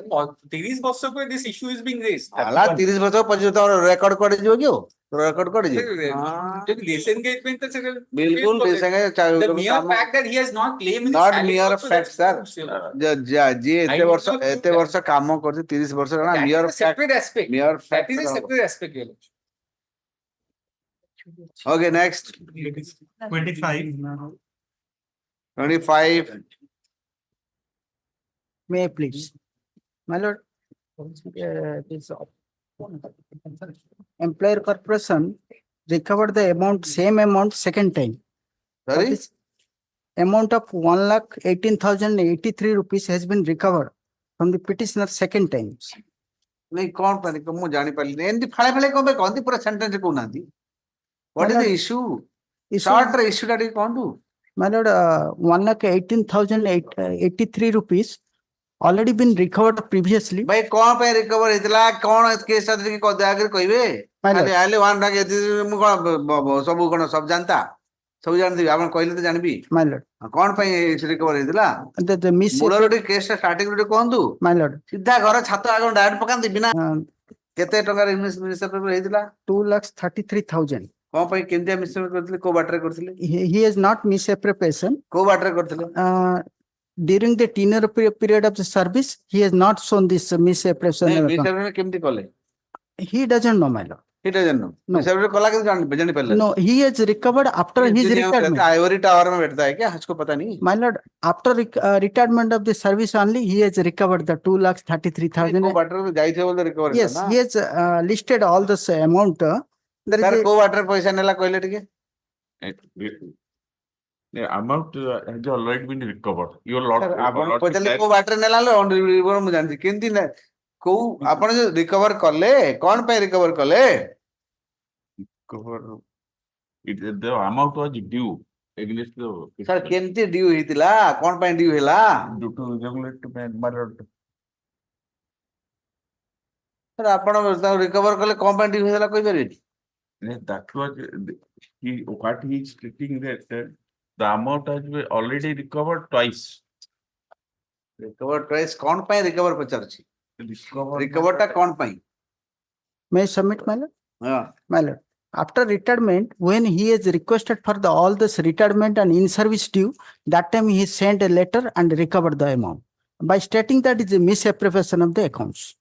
30 ବର୍ଷ ପରେ this issue is being raised. ହେଲା 30 ବର୍ଷ ପର୍ଯ୍ୟନ୍ତ ତମର ରେକର୍ଡ କୁଆଡେ ଯିବ କି ଆଉ ରେକର୍ଡ କୁଆଡେ ଯିବ ଯଦି disengagement ତ ସେଟା ବିଲକୁଲ the mere fact that he has not claimed in his not salary mere also, fact that's sir crucial. ଯିଏ ଏତେ ବର୍ଷ କାମ କରୁଛି 30 ବର୍ଷ ଜଣା That mere is a separate aspect. mere That fact is a separate aspect. Your Lordship. okay next 25. 25 May I please? My lord, this employer corporation recovered the amount, same amount second time. sorry That is, amount of 1,18,083 rupees has been recovered from the petitioner second time. नहीं कौन पानी को मुझे जानी पड़ी नहीं Andy फाड़े फाड़े कौन पे कौन दी पूरा सेंटेंस को ना दी what is the issue short issue that is कौन दू My lord, 1,18,083 rupees already been recovered previously. भाई कौन पे रिकवर इतला कौन केस साथ की को दे आगे कोई खाली आले वन टाके मु कोन सब जानता सब जानती आपण कहले तो जानबी My lord, कौन पे रिकवर इतला the miss. मूल रोटी केस स्टार्टिंग रोटी कौन दू My lord, सीधा घर छात आगे डायरेक्ट पकांती बिना केते टंका मिनिस्टर पेपर हेतिला 2,33,000. कौन पे केंदिया मिनिस्टर करथिले को बाटरे करथिले He has not misappropriation. को बाटरे करथिले During the tenure period of the service, he has not shown this misappropriation. नहीं मिनिस्टर केमती कले He doesn't know, my lord. he doesn't know minister कला के जान पहले No, he has recovered after his retirement. Ivory tower में बैठता है क्या इसको पता नहीं My lord, after retirement of the service only, he has recovered the 2,33,000. को बाटर में जाई थे बोल recover Yes, he has listed all this amount. There is sir a- को बाटर पैसा नेला कहले ठीक The amount has already been recovered. Your lord, sir आपण पचले को बाटर नेला लो रिकवर मु जानती केंती ना को आपण जो रिकवर करले कोन पे रिकवर करले recover. The amount was due against the. Sir केंती ड्यू हितिला कोन पे ड्यू हैला Due to regulatory matter. Sir आपण रिकवर करले कोन पे ड्यू हैला कोई परबे That was what he is stating that the amount has been already recovered twice. Recover ट्रेस कोन पे रिकवर पचार छी Recovered. रिकवर टा कोन पे May I submit, my lord? हां My lord, after retirement, when he is requested for the all this retirement and in-service due, that time he sent a letter and recovered the amount by stating that it is a misappropriation of the accounts.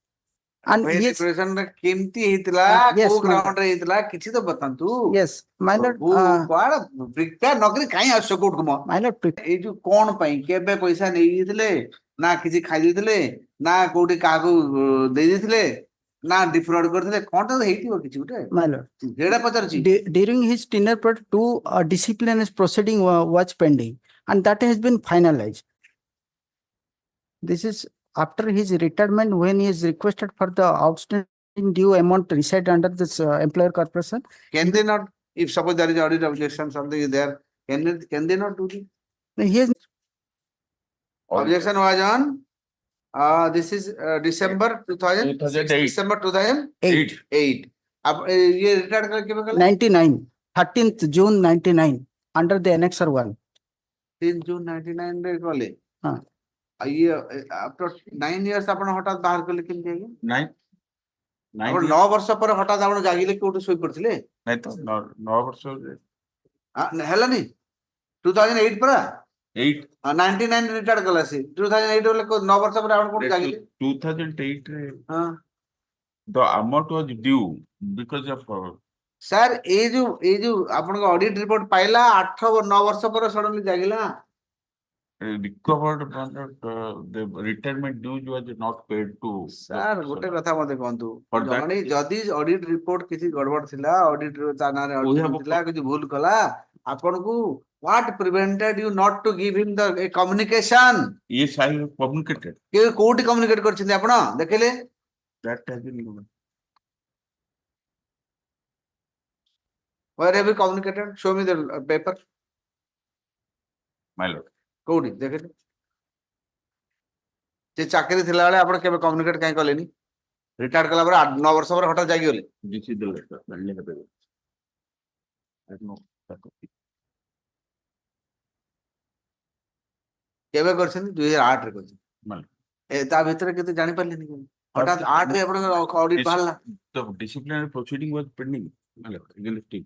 And भाई yes, रिकरेशन रे केमती हितिला yes, को my ground रे हितिला किछि तो बतांतु yes, my lord, कोड प्रिपेयर नकरी काई आसो कोट को my lord, ए जो कोन पई केबे पैसा नै दिले ना किछि खाइ दिले ना कोठी कागु दे दिले ना डिफ्रॉड कर दिले कोन तो हेतिबो किछि उटे my lord. जेडा पचार छी During his tenure period, two disciplinary proceeding was pending, and that has been finalized. This is after his retirement, when he is requested for the outstanding due amount reside under this employer corporation. can they not if suppose there is audit objection something is there can they not do it He has objection was on this is December 2000 2008. December 2008 अब ये retired कर के बगल 99, 13th June 99, under the annexer 1. 3 June 99 रे कले हाँ. ये after 9 years आपण हटात बाहर कर लेकिन जाइए Nine. आपण 9 वर्ष पर हटात आपण जागिले कोठी सोई पड़थिले नहीं तो 9 वर्ष हैला नहीं 2008 पर 8 99 रिटायर्ड कला से 2008 वाले को 9 वर्ष पर आपण कोठी जागिले 2008 रे हां the amount was due because of sir ये जो आपण को ऑडिट रिपोर्ट पाइला 8 9 वर्ष पर सडनली जागिला recovered the retirement dues was not paid to sir गोटे कथा मते कोंतु For that- जणी जदी ऑडिट रिपोर्ट किछि गड़बड़ थिला ऑडिट ताना रे We have ऑडिट थिला किछि भूल कला आपण को what prevented you not to give him the communication yes I have communicated के कोठी कम्युनिकेट करछिन आपण देखले that has been given. where have you communicated show me the paper My lord. कोठी देखले जे चाकरी थिला वाले आपण केबे कम्युनिकेट काई कलेनी रिटायर्ड कला पर 9 वर्ष पर हटा जागी गेले This is the letter. Sending the paper. I have no copy. କେବେ କରିଛନ୍ତି 2008 ରେ କରିଛନ୍ତି ତା ଭିତରେ କେତେ ଜାଣି ପାରିଲେନି ହଠାତ୍ 8 ରେ ଆପଣଙ୍କର ଅଡିଟ୍ ବାହାରିଲା The disciplinary proceeding was pending against him.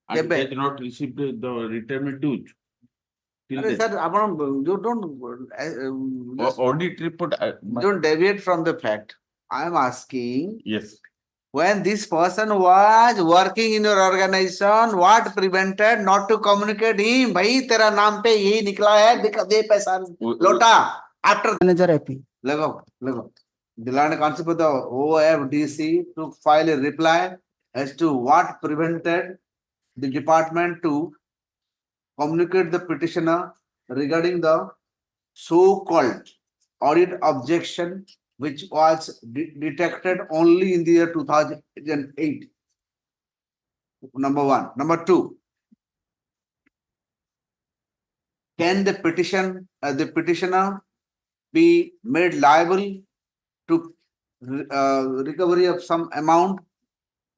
And କେବେ? he has not received the retirement dues. Till अरे then. sir ଆପଣ you don't Audit report. don't deviate from the fact. I am asking Yes. when this person was working in your organization, what prevented not to communicate him? भाई तेरा नाम पे यही निकला है दे पैसा लौटा after Manager AP. लगो the land concept of the OFDC to file a reply as to what prevented the department to communicate the petitioner regarding the so-called audit objection which was detected only in the year 2008. Number one. Number two, can the petitioner be made liable to recovery of some amount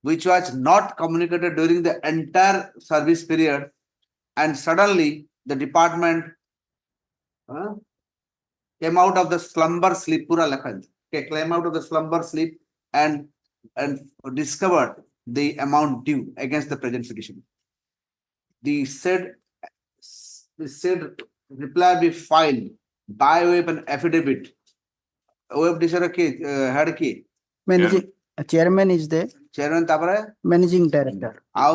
which was not communicated during the entire service period, and suddenly the department came out of the slumber sleep, pura lakhan, came out of the slumber sleep and discovered the amount due against the present petition. The said reply be filed by way of an affidavit. OFDC head ki Managing chairman is the chairman tapare managing director. Au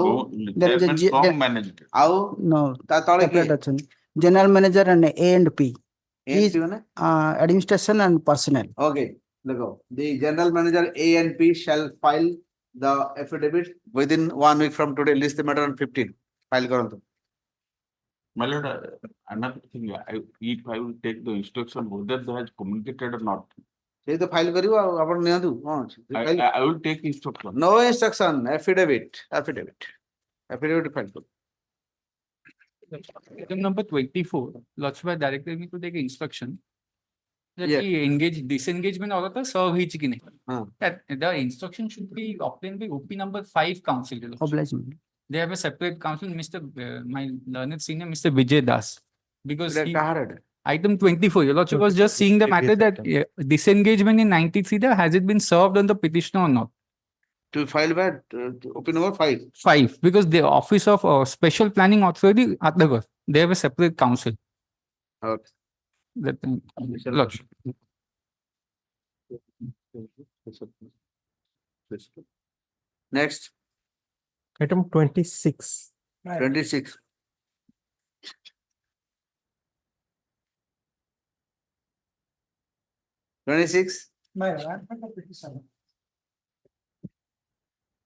There is a Chairman from manager. au no ta tole ki separate achon. General manager and A and P. Is ANP mane? Administration and personnel. Okay, look, the general manager A and P shall file the affidavit within 1 week from today. List the matter on 15. File karantu. My lord, another thing, if I will take the instruction whether they has communicated or not, ସେଇ ତ file କରିବ ଆଉ ଆପଣ ନିଅନ୍ତୁ କଣ ଅଛି I will take instruction. no instruction affidavit file କରୁ Item number 24, Lordship has directed me to take instruction that Yeah. he disengagement order to serve each guinea. That the instruction should be obtained by OP number 5 council. Your Lordship. Obliging. They have a separate council, Mr. My learned senior, Mr. Vijay Das. Because he, item 24, Your Lordship was just seeing the matter that disengagement in 93, has it been served on the petitioner or not? to file by OP number 5. 5, because the Office of Special Planning Authority, Atlagar, they have a separate council. Okay. That, Lordship. Next, Item 26. 26.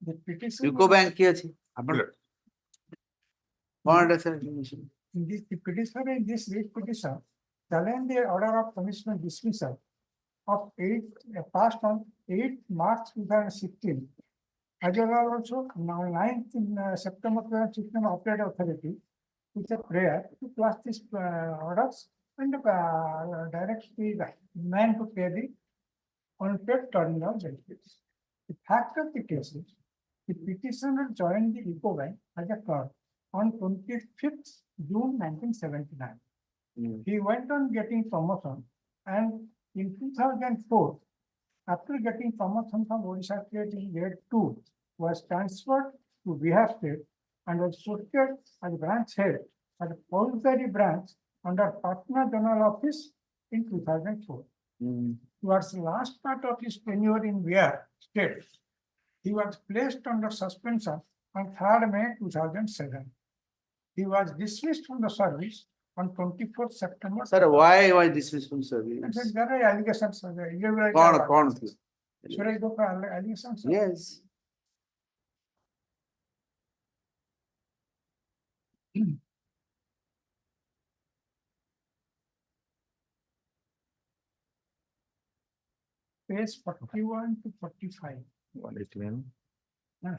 The petition. UCO bank की अछि अपन कौन है The petitioner in this writ petition challenge the order of punishment dismissal of passed on 8 March 2016. As well also 9th September 2016 Appellate Authority with a prayer to class these orders and direct the man to pay the unpaid terminal benefits. The fact of the case is the petitioner joined the Eco Bank as a clerk on 25th June 1979. He went on getting promotion, and in 2004, after getting promotion from Orissa State in grade 2, was transferred to Bihar State and was posted as branch head at the Poultry branch under Patna General Office in 2004. Towards the last part of his tenure in Bihar State, he was placed under suspension on 3rd May 2007. He was dismissed from the service on 24th September. Sir, why was dismissed from service? There are allegations. कौन थी? Should I go for allegations? Yes. Page 41 to 45. 189. Ah.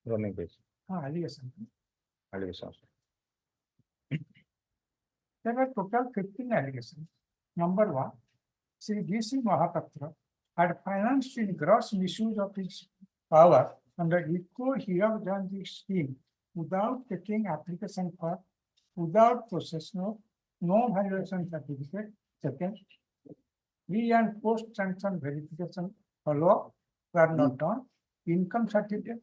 Running page. Allegation. Allegations. There were total 15 allegations. Number 1, Sri D.C. Mahapatra had financed in gross misuse of his power under Eco Hero Janji scheme without taking application for, without process note, no valuation certificate. Second, pre and post sanction verification follow-up were not done. Income certificate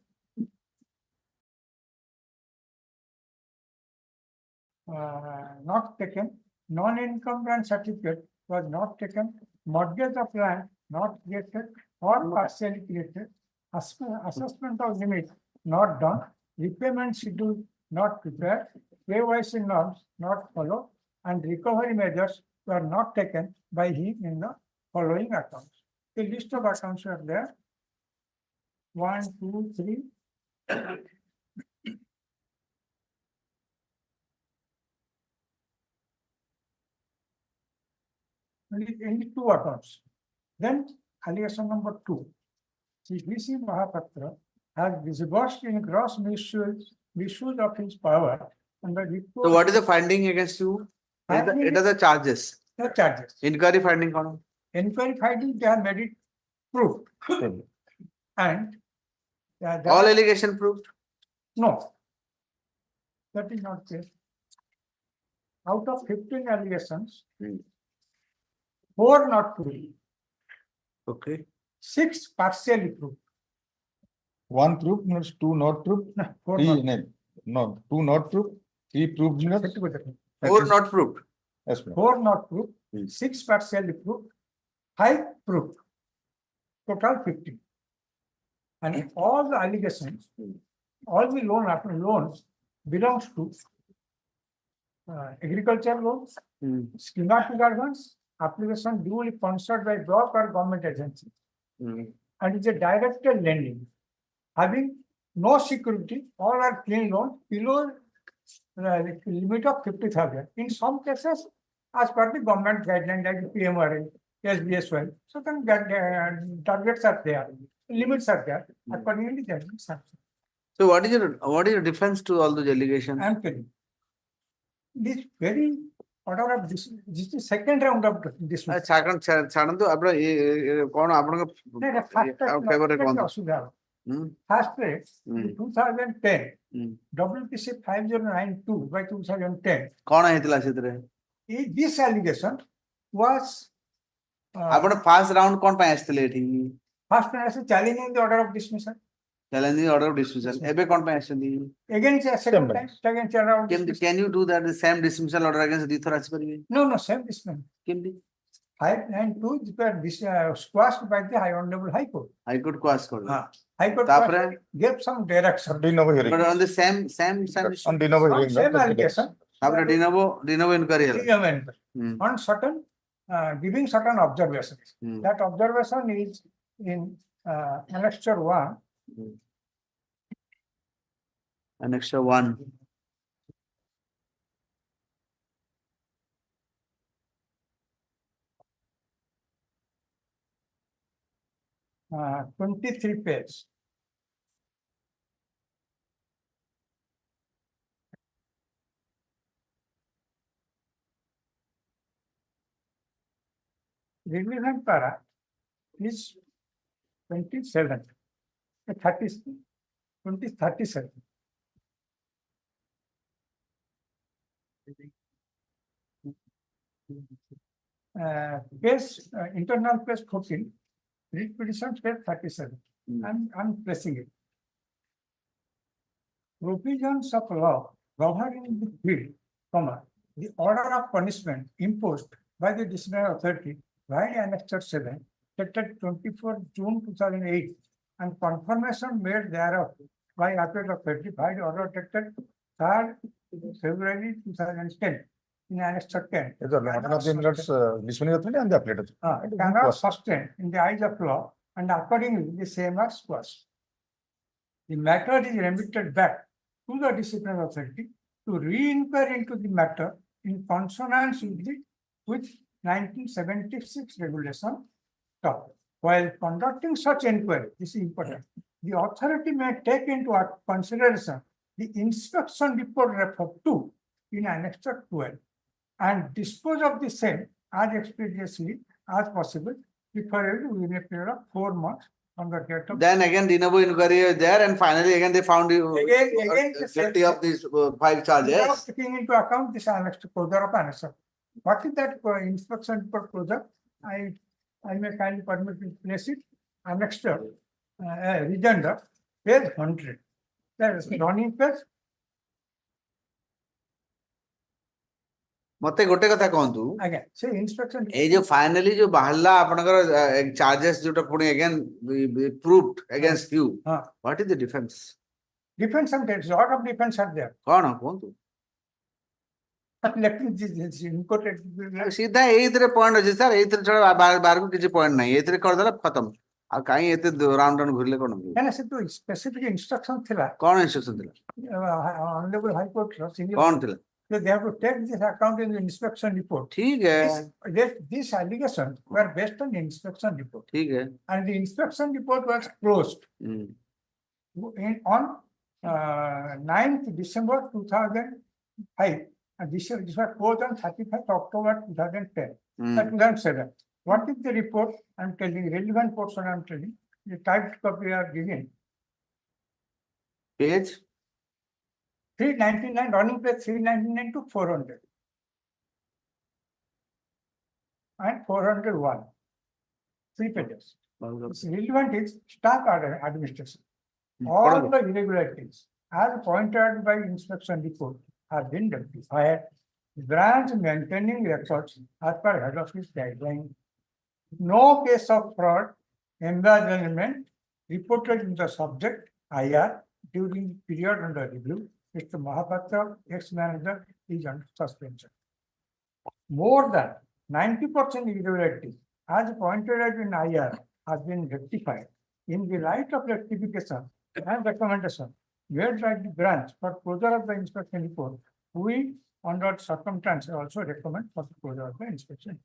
not taken. Non-income grant certificate was not taken. Mortgage of land not created or partially created. Assessment of limit not done. Repayment schedule not prepared. KYC norms not followed, and recovery measures were not taken by him in the following accounts. A list of accounts are there. 1, 2, 3. Only 2 accounts. Then allegation number 2. CBC Mahapatra has disbursed in gross misuse of his power. And the report So what is the finding against you? It is the charges. The charges. Inquiry finding. Inquiry finding, they have made it proved. And all allegation proved? No. That is not case. Out of 15 allegations, 4 not proved. Okay. 6 partially proved. 1 proved means 2 not proved. No, 4 3 not. no, 2 not proved. 3 proved means 4 not proved. yes, ma'am. 4 not proved. 6 partially proved. 5 proved. Total 15. And all the allegations, all the loans belongs to agriculture loans, schematic advance, application duly sponsored by block or government agency, and is a directed lending, having no security, all are clean loans below the limit of 50,000. In some cases, as per the government guideline like PMRA, SBSY, certain targets are there, limits are there. Accordingly, judgments are. So what is your defense to all those allegations? I am telling. This very order of this is the second round of dismissal. ଛାଡ଼ନ୍ତୁ ଆପଣ କଣ ଆପଣଙ୍କ ଫେଭରରେ କୁହନ୍ତୁ। First rate, 2010, WPC 5092 by 2010. କଣ ହେଇଥିଲା ସେଥିରେ? This allegation was. ଆପଣ first round କଣ ପାଇଁ ଆସିଥିଲେ ଏଠି? First round is challenging the order of dismissal. Challenging the order of dismissal. ଏବେ କଣ ପାଇଁ ଆସିଛନ୍ତି? Again, second time, second round. Can you do that the same dismissal order against ଦି ଥର ଆସିପାରିବେ? No, same dismissal. କେମିତି? 592 squashed by the Hon'Ble High Court. High Court squash କରିଲେ। High Court gave some direction. But on the same on de novo hearing. Same allegation. After de novo inquiry ହେଲା। On certain giving certain observations. That observation is in annexure 1. Annexure 1. Uh, 23 page. Relevant para is 27, 37. Page internal page 14. Read petition page 37. I'm pressing it. Provisions of law governing the field, the order of punishment imposed by the disciplinary authority by Annexure 7, dated 24 June 2008, and confirmation made thereof by appellate authority by the order dated 3rd February 2010 in Annexure 10. Disciplinary authority and the appellate authority. Cannot sustain in the eyes of law, and accordingly the same as was. The matter is remitted back to the disciplinary authority to re-inquire into the matter in consonance with 1976 regulation. While conducting such inquiry, this is important, the authority may take into consideration the inspection report referred to in Annexure 12 and dispose of the same as expeditiously as possible, preferably within a period of 4 months from the date of. Then again, de novo inquiry is there, and finally again they found you guilty of these 5 charges. Taking into account this annexed closure of annexure. What is that inspection report closure? I may kindly permit to place it annexed agenda, page 100. That is running page. मते गोटे कथा कहंतु Again, say inspection. ए जो finally जो बाहरला आपनकर charges जोटा पुणी again proved against you what is the defense Defense and there's a lot of defense are there. कोन कहंतु Let me just incorporate. सीधा एइतरे पॉइंट अछि सर एइतरे छोड़ा बार को किछि पॉइंट नहीं एइतरे कर देला खत्म आ काई एते राउंड राउंड घुरले कोन Can I say to specific instruction thila? कोन इंस्ट्रक्शन दिला Honorable High Court. कोन दिला So they have to take this account in the inspection report. ठीक है These allegations were based on the inspection report. ठीक है And the inspection report was closed on 9th December 2005. And this was closed on 31st October 2010, 2007. What is the report? I'm telling relevant portion. I'm telling the typed copy are given. Page 399, running page 399 to 400 and 401. 3 pages. Relevant is staff administration. All the irregularities as pointed out by inspection report have been rectified. Branch maintaining records as per head office guideline. No case of fraud, embezzlement reported in the subject IR during the period under review. Mr. Mahapatra, ex-manager, is under suspension. More than 90% irregularity as pointed out in IR has been rectified. In the light of rectification and recommendation made by the branch for closure of the inspection report, we under circumstances also recommend for the closure of the inspection.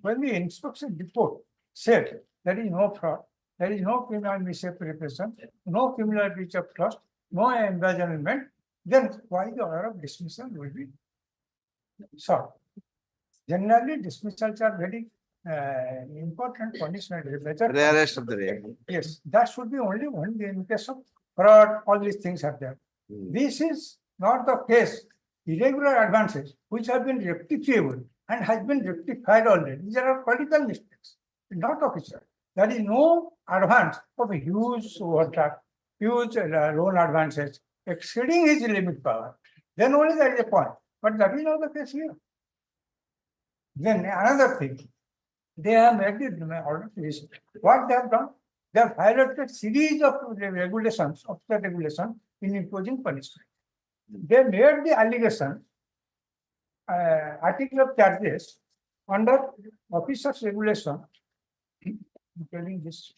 When the inspection report said there is no fraud, there is no criminal misappropriation, no criminal breach of trust, no embezzlement, then why the order of dismissal will be sought? Generally, dismissals are very important punishment. Rarest of the rare. Yes, that should be only one in case of fraud, all these things are there. This is not the case. Irregular advances, which have been rectifiable and has been rectified already. These are political mistakes, not official. There is no advance of a huge overdraft, huge loan advances exceeding his limit power. Then only there is a point. But that is not the case here. Then another thing, they have made the order is what they have done. They have violated series of regulations, officer regulations in imposing punishment. They made the allegation, article of charges under officers regulation. I'm telling this.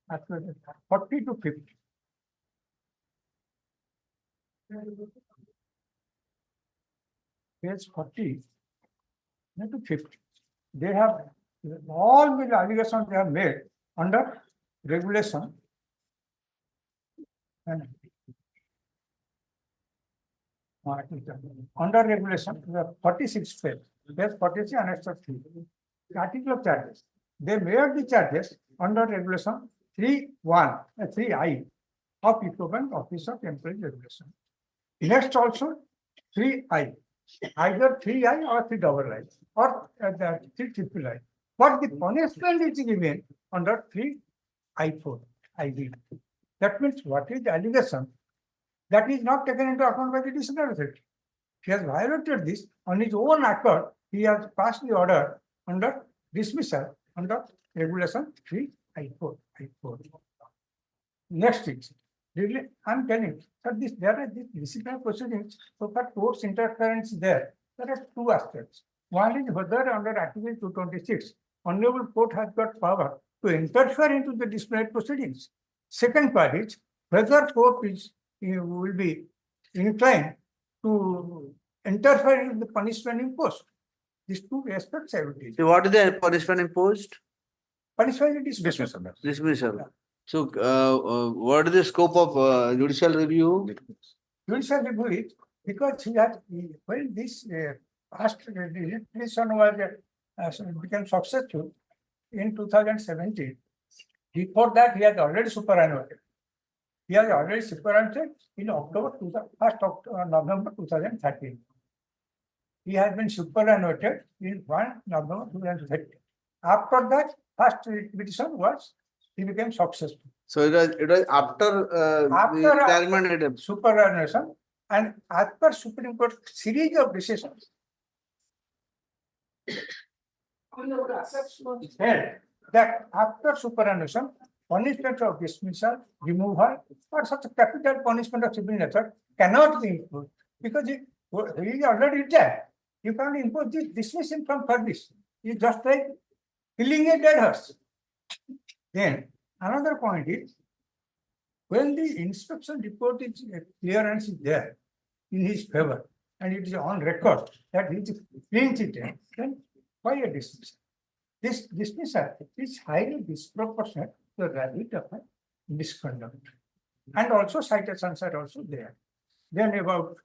After 40 to 50. Page 40 to 50. They have all the allegations they have made under regulation and under regulation, the 46 page, 46 annexed 3. Article of charges. They made the charges under regulation 3I of equivalent office of employee regulation. Next also 3I, either 3I or 3II or the 3III. But the punishment is given under 3I4, IV. That means what is the allegation that is not taken into account by the disciplinary authority. He has violated this on his own accord. He has passed the order under dismissal under regulation 3I4. Next is, really, I'm telling that there are these disciplinary proceedings, so far court's interference there. There are two aspects. One is whether under Article 226, Honorable Court has got power to interfere into the disciplinary proceedings. Second part is whether court is will be inclined to interfere in the punishment imposed. These two aspects I will teach. So what is the punishment imposed? Punishment is dismissal. Dismissal. So what is the scope of judicial review? Judicial review is because he had when this past legislation was became successful in 2017. Before that, he had already superannuated. He has already superannuated in November 2013. He has been superannuated in 1 November 2013. After that, first petition was, he became successful. So it was after the retirement superannuation, and as per Supreme Court series of decisions, held that after superannuation, punishment of dismissal, removal, or such a capital punishment of civil nature cannot be imposed because he is already dead. You can't impose this dismissal from service. It's just like killing a dead horse. Then another point is, when the inspection report is clearance is there in his favor and it is on record that he is clean cheated, then why a dismissal? This dismissal is highly disproportionate to the gravity of misconduct. And also citations are also there. Then about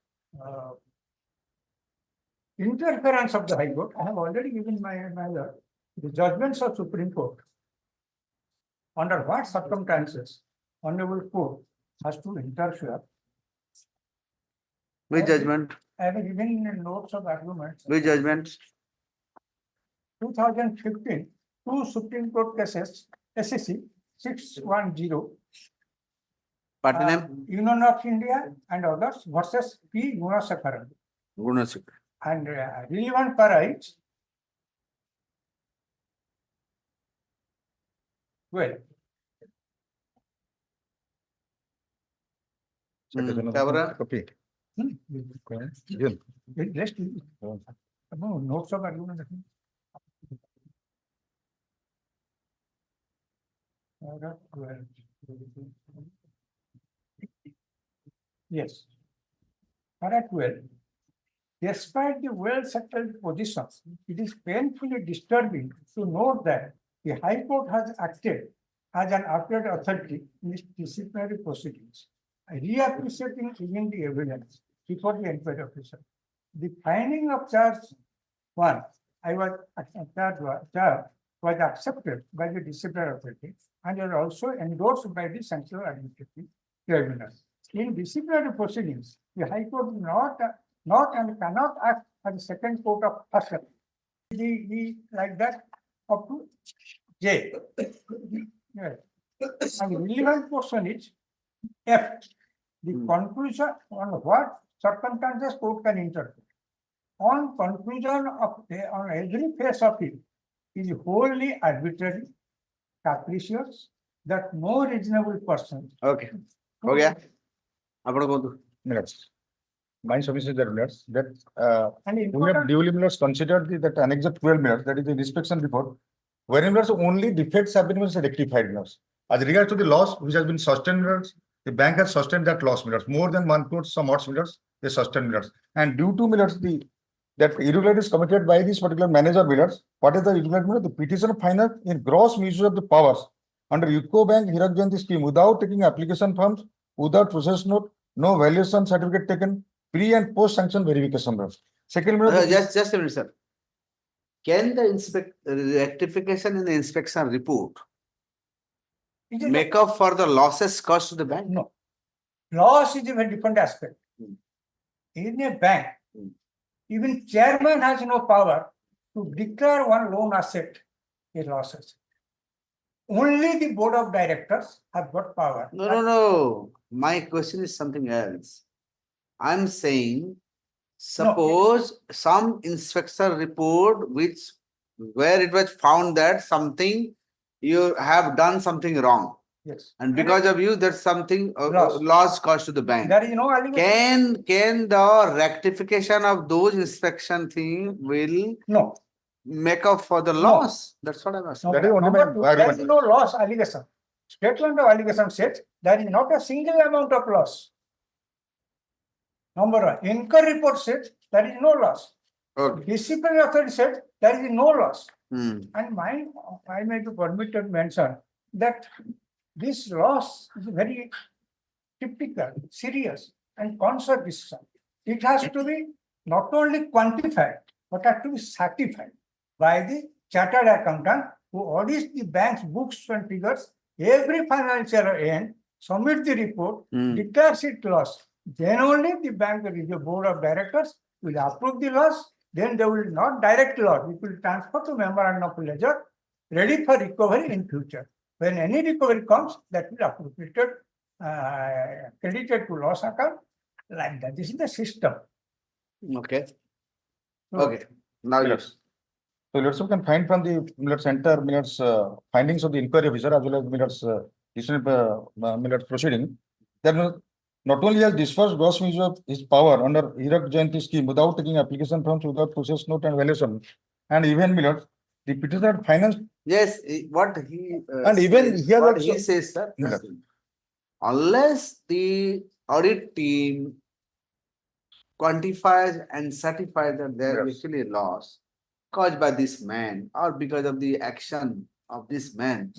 interference of the High Court, I have already given the judgments of Supreme Court. Under what circumstances Hon'Ble Court has to interfere. Which judgment? I have given in notes of arguments. Which judgment? 2015, two Supreme Court cases, SEC 610. Party name? Union of India and others versus P. Gunasekaran. Gunasekaran. And relevant para is, well, Copy. No, notes of argument. Yes. Paragraph 12. Despite the well-settled positions, it is painfully disturbing to note that the High Court has acted as an appellate authority in its disciplinary proceedings, reappreciating even the evidence before the inquiry officer. The finding of charge 1, charge was accepted by the disciplinary authority and was also endorsed by the Central Administrative Tribunal. In disciplinary proceedings, the High Court is not and cannot act as a second court of first. Like that up to J. Yes. And the relevant portion is F. The conclusion on what circumstances court can interfere. On conclusion of on every phase of it is wholly arbitrary, capricious, that no reasonable person. Okay. Okay. My submission is that we have duly considered that annex 12 minutes, that is the inspection report, wherein only defects have been rectified. As regards to the loss which has been sustained, the bank has sustained that loss more than 1 crore some odd meters, they sustained and due to that irregularity is committed by this particular manager millers. What is the irregularity? The petitioner finance in gross misuse of the powers under UCO Bank Hirak scheme without taking application forms, without process note, no valuation certificate taken, pre and post sanction verification. Second, just a minute, sir. Can the rectification in the inspection report make up for the losses caused to the bank? No. Loss is a very different aspect. In a bank, even chairman has no power to declare one loan asset a loss asset. Only the board of directors have got power. No. My question is something else. I'm saying, suppose some inspection report where it was found that you have done something wrong. Yes. And because of you, there's something loss caused to the bank. There is no allegation. Can the rectification of those inspection thing will make up for the loss? That's what I'm asking. There is no loss allegation. Statement of allegation says there is not a single amount of loss. Number 1. Inquiry report says there is no loss. Okay. Disciplinary authority said there is no loss. And I may be permitted to mention that this loss is very typical, serious, and concert decision. It has to be not only quantified, but has to be certified by the chartered accountant who audits the bank's books and figures every financial end, submit the report, declares it loss. Then only the bank, the board of directors will approve the loss. Then they will not direct loss. It will transfer to memorandum of ledger, ready for recovery in future. When any recovery comes, that will appropriated, credited to loss account, like that. This is the system. Okay. Okay. Now yes. So let's you can find from the findings of the inquiry officer as well as proceeding. Then not only has disbursed gross use of his power under Hirak Jayanti scheme without taking application forms, without process note and valuation, and even the petitioner financed. Yes, what he And even says, here what also- he says, sir, unless the audit team quantifies and certifies that there is actually a loss caused by this man or because of the action of this man,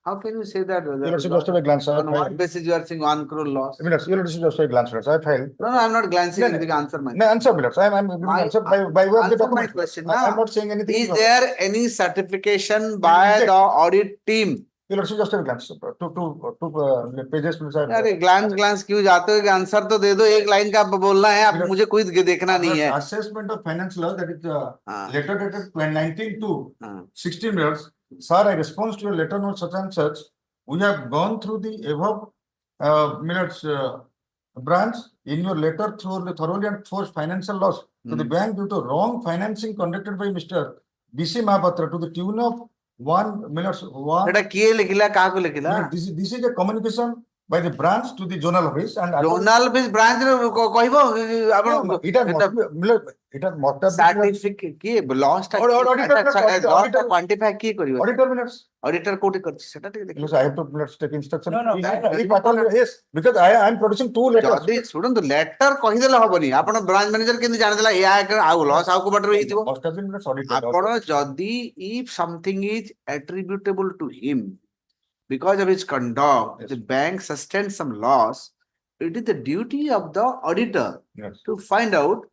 how can you say that? Just a glance. On what basis you are saying 1 crore loss? Just a glance. I filed. No, I'm not glancing. You can answer my No, answer, I'm giving answer by way of the answer my document. question. I'm not saying anything. Is there any certification by the audit team? Just a glance. Two pages. अरे glance क्यों जाते हो? Answer तो दे दो, एक line का बोलना है, आप मुझे कोई देखना नहीं है. Assessment of finance loss, that is letter dated 19/2/16 minutes. Sir, I response to your letter note such and such. We have gone through the above minutes branch in your letter thoroughly enforced financial loss to the bank due to wrong financing conducted by Mr. B.C. Mahapatra to the tune of 1 minutes. बेटा किए लिखिला कहाँ को लिखिला? This is a communication by the branch to the zonal office and zonal office branch कहबो आपण it has not certificate किए loss टा auditor quantify किए करियो auditor कोटे करछि सेटा ठीक देखियो. I have to take instruction. No, Yes, because I am producing 2 letters. जदी सुनन तो लेटर कहि देला हबनी. आपण ब्रांच मैनेजर केन जान देला या आउ लॉस आउ को बटर होइथिबो. आपण जदी if something is attributable to him because of his conduct, the bank sustains some loss, it is the duty of the auditor to find out.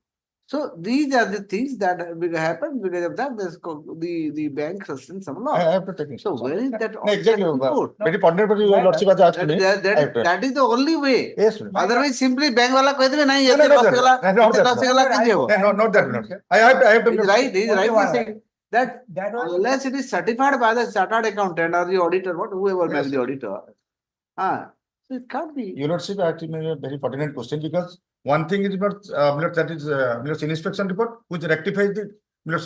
So these are the things that happen because of that. The bank sustains some loss. I have to take it. So where is that? Exactly. Very important. That is the only way. Yes. Otherwise, simply bank wala कह देबे नहीं ये loss गला कीजिए हो. Not that. I have to. He's right. He's right. Saying that unless it is certified by the chartered accountant or the auditor, whoever may be the auditor, so it can't be. You not see actually a very pertinent question because one thing is about that is inspection report which rectifies the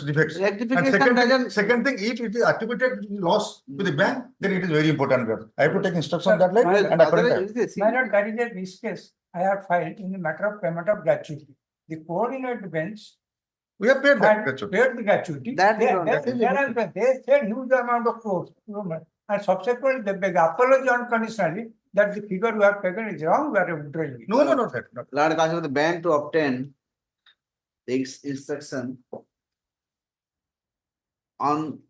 defects. And second thing, if it is attributed loss to the bank, then it is very important. I have to take instruction on that line and according to that. My lord, that is this case I have filed in the matter of payment of gratuity. The coordinate bench we have paid that paid the gratuity. They said huge amount of crores, and subsequently they beg apology unconditionally that the figure we have taken is wrong. We are withdrawing it. No. Lord, asking the bank to obtain the instruction on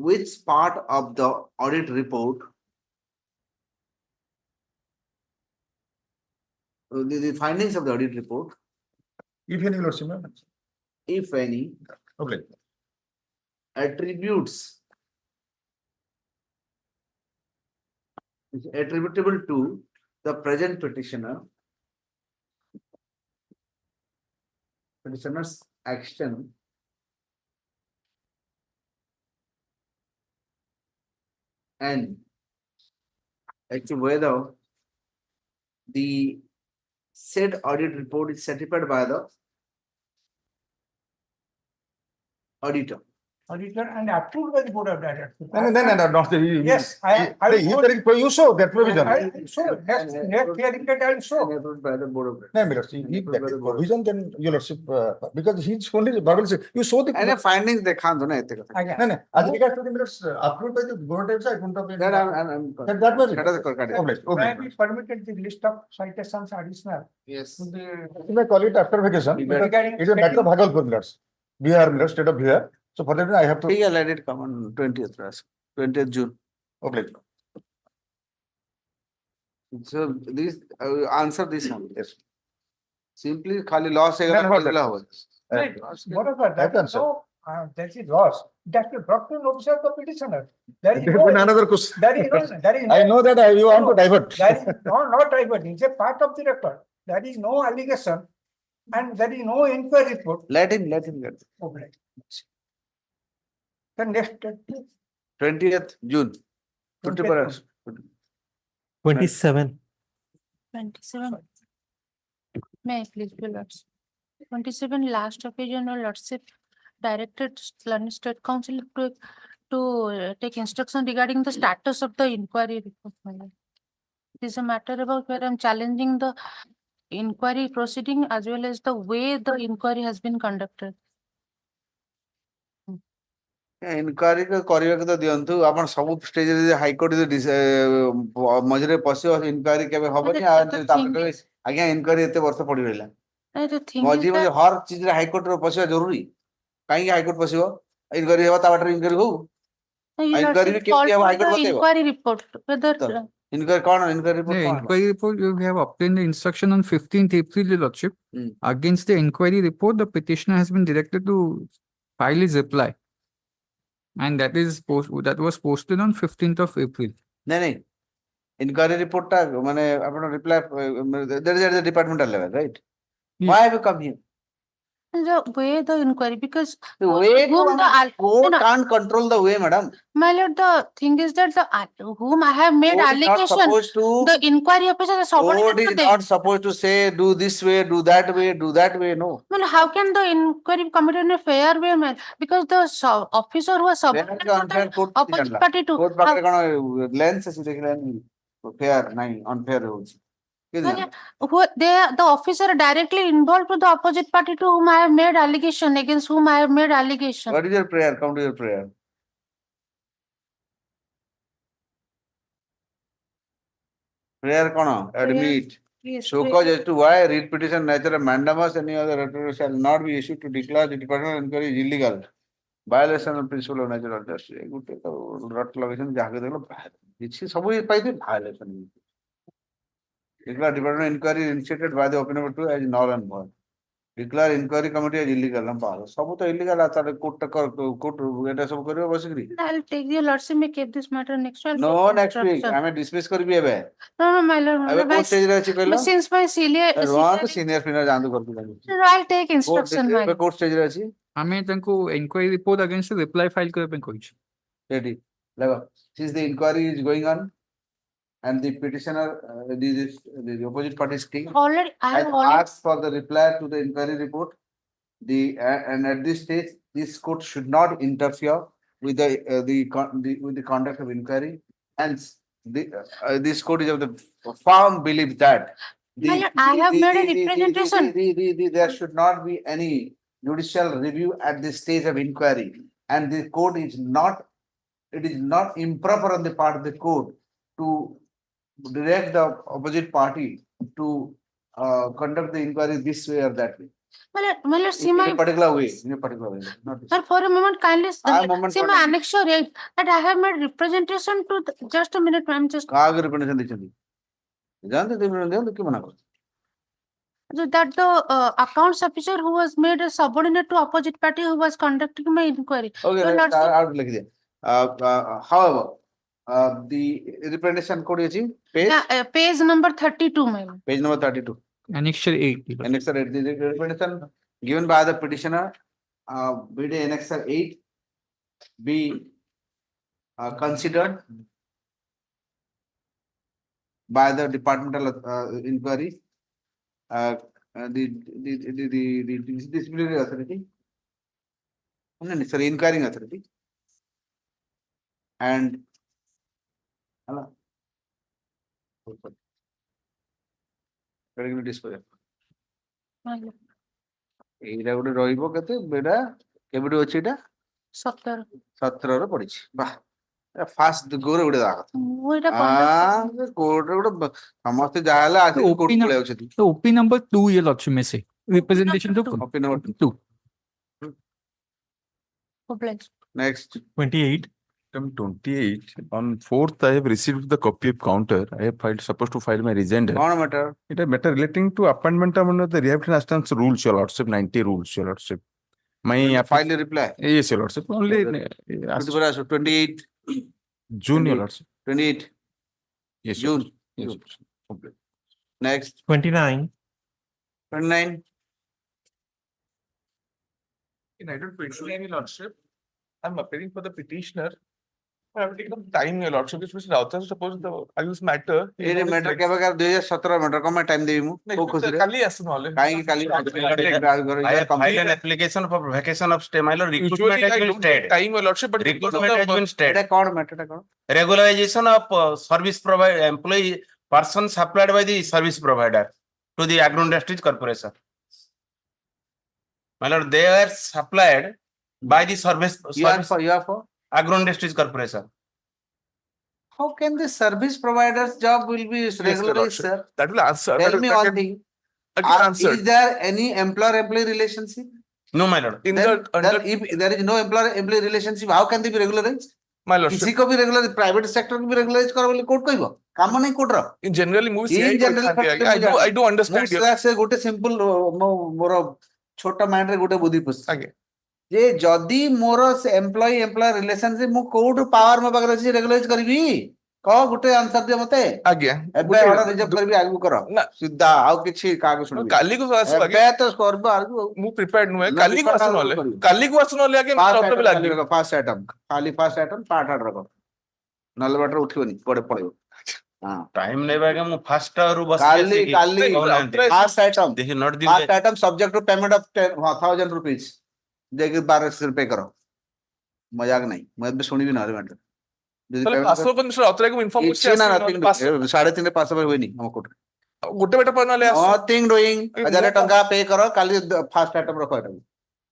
which part of the audit report the findings of the audit report, if any, okay, attributes attributable to the present petitioner's action and actually whether the said audit report is certified by the auditor. Auditor and approved by the board of directors. Not the. Yes, you show that provision. I show. Next hearing that I will show. By the board of directors. If that provision, then your lordship, because he's only you show the. And findings they can't do anything. No. As regards to the minutes approved by the board of directors, that was it. May I be permitted the list of citations additional? Yes. You may call it after vacation. It is a matter of Bhagalpur minutes. Bihar, state of Bihar. So for that I have to. Yeah, let it come on 20th June. Okay. So this answer this one. Yes. Simply khali loss Moreover, that is so that is lost. That will brought to notice of the petitioner. There is There is another question. There is no, there is I know that you want to divert. There is not divert. It's a part of the record. There is no allegation and there is no inquiry report. Let him get it. Okay. The next 20th June. 50 per hour. 27. 27. May I please be lords? 27 last occasion or lordship directed London State Council to take instruction regarding the status of the inquiry report. My lord. It is a matter about where I'm challenging the inquiry proceeding as well as the way the inquiry has been conducted. Inquiry କରିବାକୁ ତ ଦିଅନ୍ତୁ ଆପଣ ସବୁ ଷ୍ଟେଜରେ high court ମଝିରେ ପଶିବ enquiry କେବେ ହବନି ଆଉ ତାପରେ କହିବେ ଆଜ୍ଞା ଇନକ୍ୱାରି ଏତେ ବର୍ଷ ପଡି ରହିଲା ମଝି ମଝି ହର ଚିଜରେ ହାଇକୋର୍ଟରେ ପଶିବା ଜରୁରୀ କାହିଁକି ହାଇକୋର୍ଟ ପଶିବ ଇନକ୍ୱାରି ହେବ ତା ବାଟରେ ଇନକ୍ୱାରି ହଉ ଇନକ୍ୱାରି ବି କେମିତି ହେବ ହାଇକୋର୍ଟ ବତେଇବ Inquiry report whether ଇନକ୍ୱାରି କଣ ଇନକ୍ୱାରି ରିପୋର୍ଟ କଣ Inquiry report, you have obtained the instruction on 15th April, Your Lordship. Against the inquiry report, the petitioner has been directed to file his reply. And that was posted on 15th of April. नहीं inquiry report टा माने अपना reply there is a departmental level, right? Why have you come here? the way the inquiry because The way court can't control the way, madam. my lord, the thing is that the whom I have made Court is not allegation, supposed to- the inquiry officer is Court subordinate is to them. not supposed to say do this way, do that way, do that way. No. Well, how can the inquiry be committed in a fair way, man? Because the officer who was subordinate to unfair the court opposite party to court पाखरे कौन lens से देखिए fair नहीं unfair होगी the officer directly involved to the opposite party to whom I have made allegation, against whom I have made allegation. What is your prayer? Come to your prayer. Prayer कौन admit. Yes, Show cause as to why read petition nature of mandamus any other return shall not be issued to declare the departmental inquiry is illegal. Violation of principle of natural justice. गुटे तो रट लगेशन जाके देखलो किसी सब ये पाई थी violation. Declare departmental inquiry initiated by the open number 2 as null and void. Declare inquiry committee as illegal. हम पालो सब तो illegal आता है court ये सब करियो बसिकरी. I'll take the lordship may keep this matter next week. No, next week. I'm dismiss कर भी है बे. No, my lord. अबे कौन stage रहे छी पहले? Since my senior, senior final जानदू कर दूँगा. I'll take instruction. My अबे court stage रहे छी. हमें तंको inquiry report against the reply file करे पे कोई Ready. Lego. Since the inquiry is going on, and the petitioner, the opposite party's team already, I has have already asked for the reply to the inquiry report. And at this stage, this court should not interfere with the conduct of inquiry. Hence, this court is of the firm belief that I have made a representation. There should not be any judicial review at this stage of inquiry, and the court is not. It is not improper on the part of the court to direct the opposite party to conduct the inquiry this way or that way. Well, let's see In my a particular way. In a particular way. Not this. Sir, for a moment, kindly see my annexure 8 that I have made representation to just a minute, ma'am. Just कहाँ की representation दी चली? जानते थे मैंने देखो तो क्यों मना करो? that the accounts officer who was made a subordinate to opposite party who was conducting my inquiry. Okay, So, let's lordship- out लिख दिया. However, the representation code is page page number 32, ma'am. page number 32. Annexure 8. Annexure 8. The representation given by the petitioner, bid annexure 8 be considered by the departmental inquiry, the disciplinary authority, sorry, inquiring authority, and hello. Disposal. ଏଇଟା ଗୋଟେ ରହିବ କେତେ ବେଟା କେବେଠୁ ଅଛି ଏଟା 17 17 ରେ ପଡିଛି ବାଃ ଫାଷ୍ଟ ଗୋରେ ଗୋଟେ ଦାଗ ମୁଁ ଏଟା କୋର୍ଟରେ ଗୋଟେ ସମସ୍ତେ ଯାହା ହେଲେ ଆସି କୋର୍ଟ ପଳେଇ ଆଉଛନ୍ତି So OP number 2 ये लॉर्डशिप में से representation to OP number 2. Next 28. Item 28, on 4th, I have received the copy of counter. I have supposed to file my rejoinder. कौन matter? It is matter relating to appointment under the rehabilitation assistance rules, Your Lordship, 90 rules, Your Lordship. My File a reply. yes, your lordship. Only 28 June, your lordship. 28 Yes, your June. Yes, June. Next 29. 29. In item 29, your lordship, I'm appearing for the petitioner. I have taken some time, your lordship, which Mr. Rauta suppose the use matter. A matter के बगैर 2017 matter को मैं time देबी मु को खुशी रे Kali asu nole. काहे काली I filed an application for vacation of stay. My lord, recruitment has been stayed. Time, your lordship, but Recruitment has been stayed. Etah cone matter Etah cone Regularization of service provider employee person supplied by the service provider to the agro-industries corporation. My lord, they are supplied by the service you are for agro-industries corporation. how can the service provider's job will be regularized, sir? That will answer. Tell That me will- one that thing. can- that will answer. Is there any employer-employee relationship? No, my lord. In Then, the under if there is no employer-employee relationship, how can they be regularized? my lordship, किसी को भी regular private sector को भी regularise करो बोले court कहबो काम नहीं कोर्ट रो in generally movies, In general, I do understand. your- से गोटे सिंपल मोर छोटा माइंड रे गोटे बुद्धि पुछ आगे जे जदी मोर एम्प्लॉय रिलेशनशिप मु कोर्ट पावर में बगैर अछि रेगुलाइज करबी कह गोटे आंसर दे मते आगे एबे ऑर्डर रिजेक्ट करबी आगु करो ना सीधा आउ किछि कागज सुनबी काली को आसु आगे एबे तो करबो आगु मु प्रिपेयर्ड नुए ना, काली को आसु prepared नले करियो। काली को आसु नले आगे प्रॉब्लम भी लागी फर्स्ट आइटम खाली फर्स्ट आइटम पार्ट आर्डर रखो नले बाटर उठिबनी कोडे पळियो हां Time never again. First ru bas. काली first item They should not first item subject to payment of 1000 rupees देके 1200 पे करो मजाक नहीं मैं भी सुनी भी ना रे मैटर তাহলে 500 পর মিস্টার রাউতরায় को ইনফর্ম করছি ना नथिंग 3.5 500 पे होइनी हम कोर्ट গোটে বেটা পর নলে আসু नथिंग डूइंग 1000 टंका पे करो काली फर्स्ट आइटम रखो एटा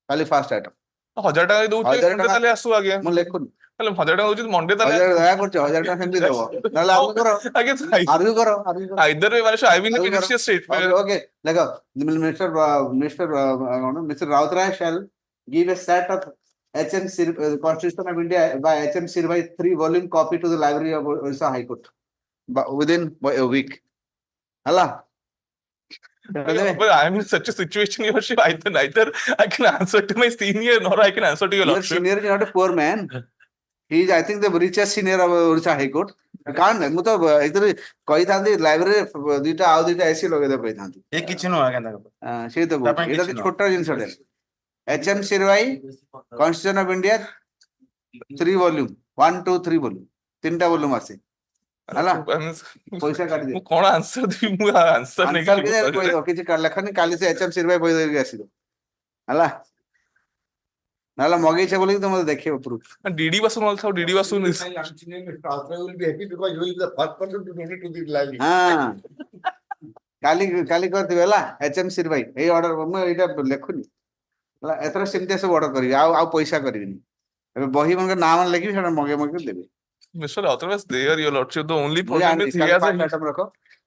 काली फर्स्ट आइटम 1000 টাকা দউছি 1000 মন্ডে তাহলে আসু আগে मु लेखुनी তাহলে 1000 টাকা দউছি মন্ডে তাহলে 1000 দয়া করছো 1000 টাকা সেমতি দেবো নালে আরু কरो আগে आर्ग्यू करो either way মানে I will be initial state okay देखो Mr. Rautray shall give a set of Constitution of India by HM Sirvai 3-volume copy to the Library of Orissa High Court within a week. Allah. But I am in such a situation, your worship, either I can answer to my senior nor I can answer to your Your lordship. senior is not a poor man. He is, I think, the richest senior of Orissa High Court. Can't ମୁଁ ତ ଏଇଥିରେ କହିଥାନ୍ତି library ଦୁଇଟା ଆଉ ଦୁଇଟା AC ଲଗେଇଦେବ କହିଥାନ୍ତି ଏ କିଛି ନୁହଁ ଆଜ୍ଞା ତାଙ୍କ ସେଇ ତ କହୁଛି ଏଇଟା ତ ଛୋଟ ଜିନିଷଟେ HM Sirvai Constitution of India 3-volume 1, 2, 3 volume 3ଟା volume ଆସେ ହେଲା ପଇସା କାଟି ଦେ ମୁଁ କଣ ଆନ୍ସର ଦେବି ମୁଁ ଆନ୍ସର ନେଇକି କହିଦବ କିଛି ଲେଖନି କାଲି ସେ HM Sirvai ବହି ଧରିକି ଆସିବ ହେଲା ନହେଲେ ମଗେଇଛ ବୋଲି ତ ମତେ ଦେଖେଇବ ପ୍ରୁଫ ଡିଡି ବାସୁ ନହେଲେ ଥାଉ ଡିଡି ବାସୁ ହଁ କାଲି କାଲି କରିଥିବେ ହେଲା HM Sirvai ଏଇ ଅର୍ଡର ମୁଁ ଏଇଟା ଲେଖୁନି ହେଲା ଏଥର ସେମିତି ସବୁ ଅର୍ଡର କରିବି ଆଉ ପଇସା କରିବିନି ଏବେ ବହି ମାନଙ୍କ ନାଁ ମାନେ ଲେଖିବି ସେଟା ମଗେଇ ମଗେଇ ଦେବି Mr. Rautar was there, your lordship. The only problem is he has a ରଖ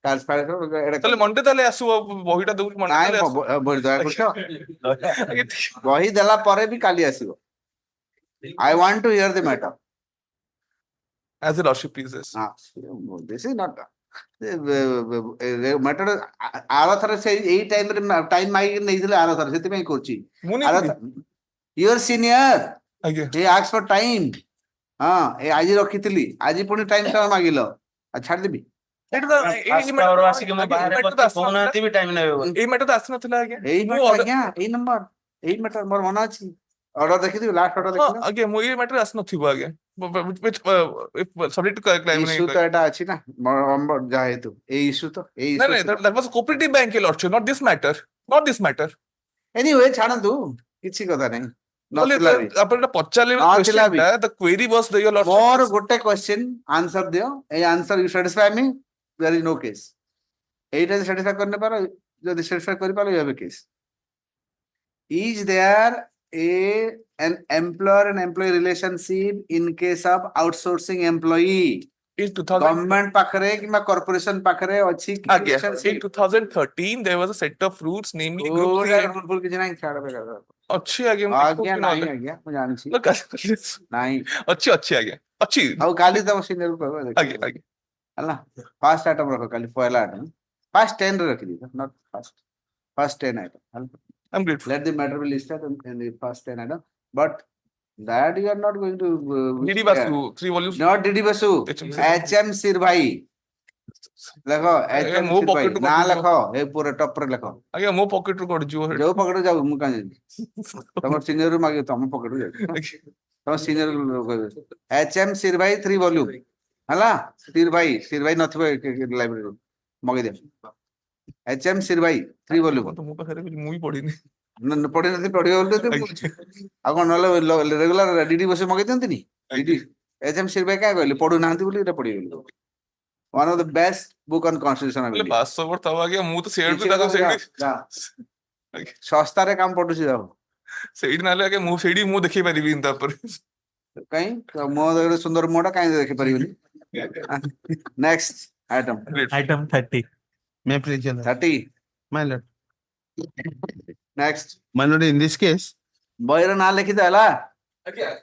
ତାହେଲେ ମଣ୍ଡେ ତାହେଲେ ଆସିବ ବହିଟା ଦଉଚି ମଣ୍ଡେ ତାହେଲେ ବହି ଦେଲା ପରେ ବି କାଲି ଆସିବ I want to hear the matter. As a lordship pleases. This is not matter ଆରଥର ସେ ଏଇ ଟାଇମରେ ଟାଇମ ମାଗିକି ନେଇଥିଲେ ଆରଥର ସେଥିପାଇଁ କହୁଛି your senior he asked for time ହଁ ଏ ଆଜି ରଖିଥିଲି ଆଜି ପୁଣି ଟାଇମ ସମୟ ମାଗିଲ ଆଉ ଛାଡିଦେବି ଏଇ ମ୍ୟାଟର ତ ଆସିନଥିଲା ଆଜ୍ଞା ଏଇ ନମ୍ବର ଏଇ ମ୍ୟାଟର ମୋର ମନେ ଅଛି ଅର୍ଡର ଦେଖିଥିବି ଲାଷ୍ଟ ଅର୍ଡର ଦେଖିଥିବି ଆଜ୍ଞା ମୁଁ ଏଇ ମ୍ୟାଟର ଆସିନଥିବ ଆଜ୍ଞା ସବଜେକ୍ଟ କ୍ଲାଇମ୍ ଇସ୍ୟୁ ତ ଏଟା ଅଛି ନା ଯାହା ହେତୁ ଏଇ ଇସ୍ୟୁ ତ ଏଇ that was a cooperative bank lordship not this matter anyway ଛାଡ଼ନ୍ତୁ କିଛି କଥା ନାହିଁ ଆପଣ ପଚାରିଲେ the query was the your lordship ମୋର ଗୋଟେ କ୍ୱେଶ୍ଚନ ଆନ୍ସର ଦିଅ ଏଇ ଆନ୍ସର ୟୁ ସାଟିସ୍ଫାଇ ମି there is no case এইটা ସାଟିସ୍ଫାଇ କରି ନେବାର ଯଦି satisfy କରିପାରିଲ you have a case is there an employer and employee relationship in case of outsourcing employee government pakhare kimba corporation pakhare achi in 2013 there was a set of rules namely group କିଛି ନାହିଁ ଛାଡ଼ ଅଛି ଆଜ୍ଞା ଆଜ୍ଞା ନାହିଁ ଆଜ୍ଞା ମୁଁ ଜାଣିଛି ନାହିଁ ଅଛି ଆଜ୍ଞା ଅଛି ଆଉ କାଲି ତମ ସିନିୟର କହିବ ଆଜ୍ଞା ହେଲା ଫାଷ୍ଟ ଆଇଟମ ରଖ କାଲି ପହଲା ଆଇଟମ ଫାଷ୍ଟ 10 ରେ ରଖିଦିଅ ନଟ୍ ଫାଷ୍ଟ 10 ଆଇଟମ ହେଲା I'm grateful. Let the matter be listed in the first 10 item. But that you are not going to. DD Basu, 3 volumes. Not DD Basu. HM Sirvai. ଲେଖ HM ମୋ Sirvai. pocket ରୁ ନା କଟିଯିବ। ଲେଖ ଏ ପୁରା top ରେ ଲେଖ। ଆଜ୍ଞା ମୋ ପକେଟ ରୁ କଟିଯିବ ସେଠି। ଯୋଉ ପକେଟ ଯାଉ ମୁଁ କାହିଁ ଜାଣିଛି। ତମ ସିନିୟର ରୁ ମାଗିବ ତମ ପକେଟ ରୁ ଯାଉଛି। ତମ ସିନିୟର କହିବେ HM Sirvai 3 ଭଲ୍ୟୁମ ହେଲା Sirvai ନଥିବ ଲାଇବ୍ରେରୀରୁ ମଗେଇ ଦେ। HM Sirvai 3 volume. ମୋ ପାଖରେ ମୁଁ ବି ପଢିନି। ପଢିନଥିଲି ପଢିବ ବୋଲି ଆଉ କଣ ନହେଲେ ରେଗୁଲାର ଡିଡି ବସି ମଗେଇ ଦିଅନ୍ତିନି ଡିଡି HM Sirvai କାଇଁ କହିଲେ ପଢୁନାହାନ୍ତି ବୋଲି ଏଟା ପଢିବେ ବୋଲି। One of the best book on constitution I believe. 500 ବର୍ଷ ଥବ ଆଜ୍ଞା ମୁଁ ତ ସେଇଠୁ ତାକୁ ସେଇଠି ଶସ୍ତାରେ କାମ ପଡୁଛି ଯାଉ ସେଇଠି ନହେଲେ ଆଜ୍ଞା ମୁଁ ସେଇଠି ମୁଁ ଦେଖେଇ ପାରିବିନି ତାପରେ କାଇଁ ମୋ ସୁନ୍ଦର ମୁହଁଟା କାଇଁ ଦେଖିପାରିବିନି। Next item. Item 30. May I please, Your Lord? 30. My lord. Next. My lord, in this case, ବହିର ନାଁ ଲେଖିଦ ହେଲା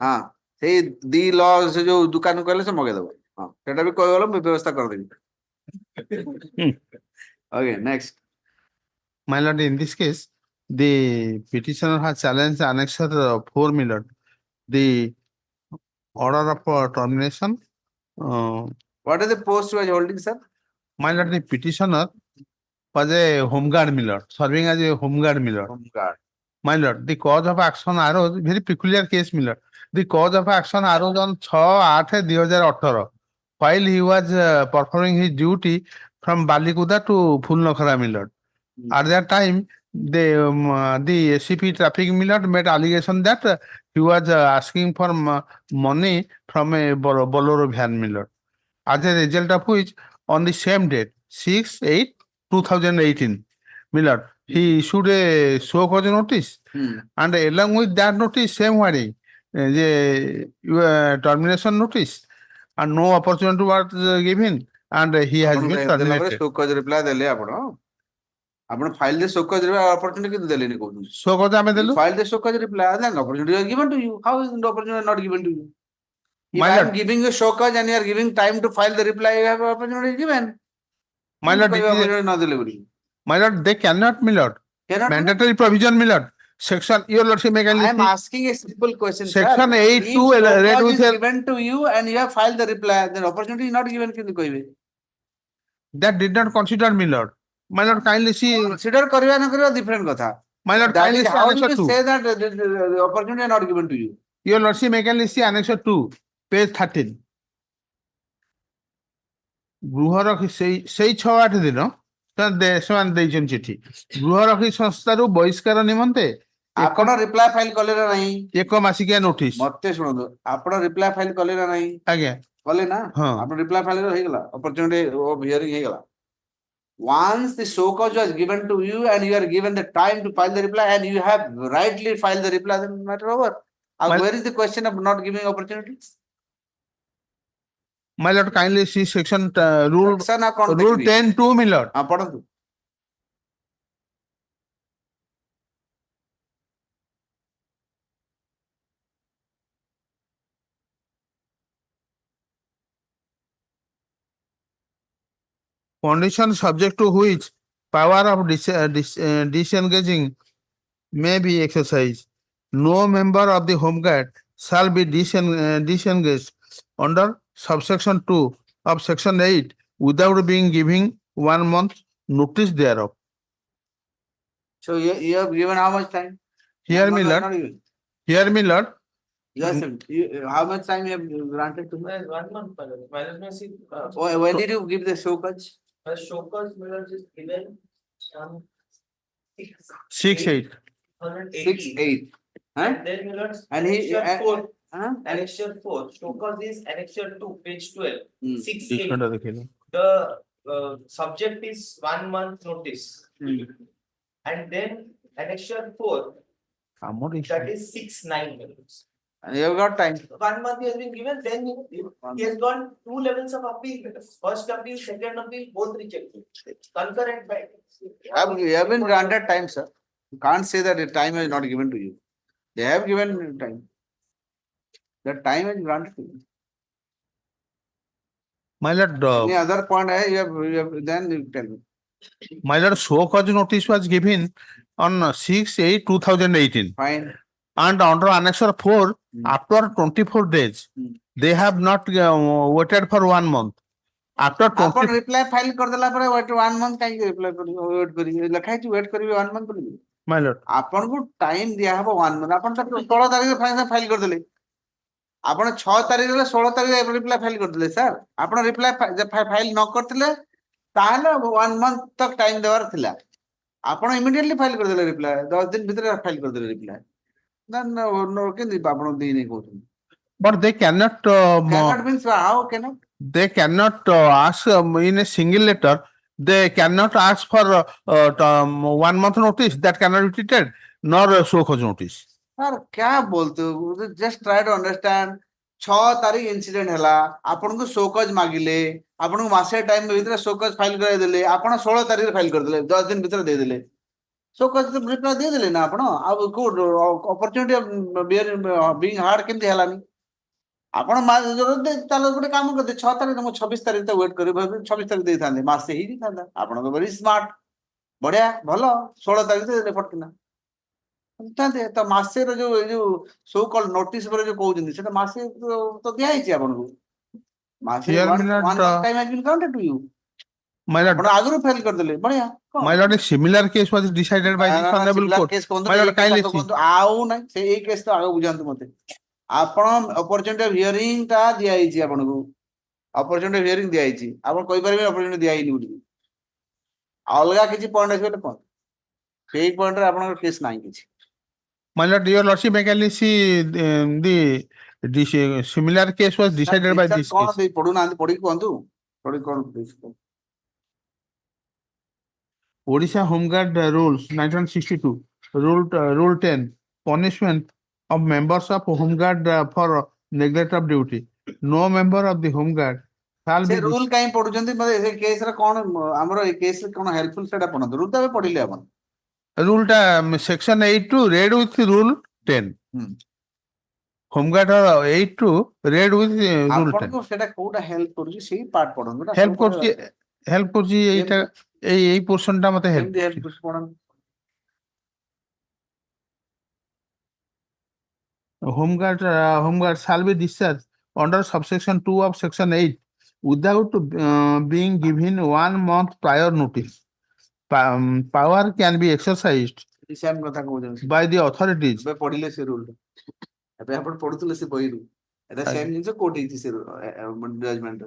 ହଁ ସେଇ ଦି ଲ ସେ ଯୋଉ ଦୋକାନ କହିଲେ ସେ ମଗେଇଦବ ହଁ ସେଟା ବି କହିଗଲ ମୁଁ ବ୍ୟବସ୍ଥା କରିଦେବି। Okay, next. my lord, in this case, the petitioner has challenged annexure 4, my lord. The order of termination. What is the post you are holding, sir? My lord, the petitioner was a home guard, my lord, serving as a home guard, my lord. Home guard. My lord, the cause of action arose, very peculiar case, my lord. The cause of action arose on 6/8/2018 while he was performing his duty from Balikuda to Phulnakhara, my lord. At that time, the SCP traffic, my lord, made allegation that he was asking for money from a Bolero van, my lord. As a result of which, on the same date, 6/8/2018, my lord, he issued a show cause notice, and along with that notice, same wording, the termination notice, and no opportunity was given, and he has been terminated. show cause reply ଦେଲେ ଆପଣ file ରେ show cause reply opportunity କିନ୍ତୁ ଦେଲେନି କହୁଛନ୍ତି। Show cause ଆମେ ଦେଲୁ। File ରେ show cause reply then opportunity was given to you. How is the opportunity not given to you? If My I am lord. giving you show cause and you are giving time to file the reply, you have opportunity given. My lord, opportunity not ଦେଲେ ବୋଲି। my lord, they cannot, my lord. Cannot. Mandatory provision, my lord. Section, your lordship, may I am asking a simple question, Section sir. 8 If to show read cause with is a- given to you and you have filed the reply, then opportunity is not given କିନ୍ତୁ କହିବେ। that did not consider, my lord. My lord, kindly see. Consider କରିବା ନ କରିବା different କଥା। My lord, That kindly is see how annexure you 2. say that the opportunity is not given to you. Your lordship, may kindly see annexure 2, page 13. ଗୃହରକ୍ଷୀ ସେଇ 6/8 ଦିନ ସେମାନେ ଦେଇଛନ୍ତି ଚିଠି ଗୃହରକ୍ଷୀ ସଂସ୍ଥାରୁ ବହିଷ୍କାର ନିମନ୍ତେ ଆପଣ ରିପ୍ଲାଏ ଫାଇଲ କଲେ ନା ନାହିଁ? 1 ମାସିକିଆ ନୋଟିସ। ମତେ ଶୁଣନ୍ତୁ ଆପଣ ରିପ୍ଲାଏ ଫାଇଲ କଲେ ନା ନାହିଁ? ଆଜ୍ଞା କଲେ ନା ହଁ। ଆପଣ ରିପ୍ଲାଏ ଫାଇଲ ହେଇଗଲା opportunity of hearing ହେଇଗଲା। Once the show cause was given to you and you are given the time to file the reply and you have rightly filed the reply, then matter over. Where is the question of not giving opportunity? My lord, kindly see section rule 10(2), my lord. ପଢନ୍ତୁ। Condition subject to which power of disengaging may be exercised. No member of the Home Guard shall be disengaged under subsection 2 of section 8 without being given 1 month notice thereof. So you have given how much time? Hear me, lord. Hear me, lord. Yes, how much time you have granted to me? 1 month. When did you give the show cause? The show cause is given on 6/8. 6/8. And then And he annexure 4. Show cause is annexure 2, page 12. 6/8. The subject is 1 month notice. And then annexure 4, that is 6/9. You have got time. 1 month he has been given, then he has gone 2 levels of appeal. First appeal, second appeal, both rejected. Concurrent by. You have been granted time, sir. You can't say that the time is not given to you. They have given time. The time is granted to you. My lord, any other point you have then you tell me. My lord, show cause notice was given on 6/8/2018. Fine. And under Annexure 4, after 24 days, they have not waited for 1 month. After आपण 20, reply file କରିଦେଲା ପରେ wait 1 month କାହିଁକି reply କରିବି wait କରିବି ଲେଖା ହେଇଛି wait କରିବି 1 month କରିବି my lord, ଆପଣଙ୍କୁ time ଦିଆହବ 1 month ଆପଣ ତ 16 ତାରିଖରେ ଫାଇଲ କରିଦେଲେ ଆପଣ 6 ତାରିଖରେ 16 ତାରିଖରେ ରିପ୍ଲାଏ ଫାଇଲ କରିଦେଲେ ସାର୍ ଆପଣ ରିପ୍ଲାଏ ଫାଇଲ ନ କରିଥିଲେ ତାହେଲେ 1 month ତକ ଟାଇମ ଦେବାର ଥିଲା ଆପଣ ଇମିଡିଏଟଲି ଫାଇଲ କରିଦେଲେ ରିପ୍ଲାଏ 10 ଦିନ ଭିତରେ ଫାଇଲ କରିଦେଲେ ରିପ୍ଲାଏ କେମିତି ଆପଣ ଦେଇନି କହୁଛନ୍ତି but they cannot, cannot means how cannot they cannot ask in a single letter. They cannot ask for 1 month notice. That cannot be treated, nor show cause notice. Sir क्या बोलते हो just try to understand 6 तारीख incident हैला आपन को शोकज मागिले आपन को मासे टाइम भीतर शोकज फाइल कराई देले आपन 16 तारीख फाइल कर देले 10 दिन भीतर दे देले शोकज रिप्लाई दे देले ना आपन अब को अपॉर्चुनिटी बीइंग हार्ड केमती हैलानी आपन मा जरूरत दे ताले गोटे काम कर दे 6 तारीख मु 26 तारीख तक वेट करी 26 तारीख दे थांदे मासे ही थांदा आपन को वेरी स्मार्ट बढ़िया भलो 16 तारीख दे रिपोर्ट किना तो मासे जो सो कॉल नोटिस पर जो कहउजनी सेटा मासे तो दिया हिची आपन को मासे Here one will not, time has been counted to you my lord, आपण आगुरु फेल कर देले बढ़िया my lord, a similar case was decided by the Honorable Court. Case cone My lord, kindly see. आउ नै से ए केस तो आगु बुझांतु मते आपण अपॉर्चुनिटी ऑफ हियरिंग ता दिया हिची आपन को अपॉर्चुनिटी ऑफ हियरिंग दिया हिची आपण कहि परबे अपॉर्चुनिटी दिया हिनी बुझी अलगा किछि पॉइंट अछि तो कोन सेही पॉइंट रे आपण केस नाही किछि My lord, your lordship, I can see the similar case was decided by this कौन case. दे पढु ना पढि कोंतु पढि कोन Odisha Home Guard rules 1962, rule 10, punishment of members of Home Guard for neglect of duty. No member of the Home Guard shall से be rule काई पढुचंती मते से case रे कोन हमरो ए केस रे कोन हेल्पफुल सेटा पढु रूल तबे पढिले अपन rule section 8 read with rule 10. Home Guard 8 read with rule आपन 10. को सेटा कोटा हेल्प करूची सेही पार्ट पढन ना हेल्प करची एटा এই পোরশনটা মতে হেল্প केमदी हेल्प पढन Home Guard shall be discharged under subsection 2 of section 8 without being given 1 month prior notice. Power can be exercised same कथा कहउजन by the authorities. बे पढिले से रूल एबे आपण पढुतले से बहिरु एटा सेम जिंस कोट हिची से जजमेंट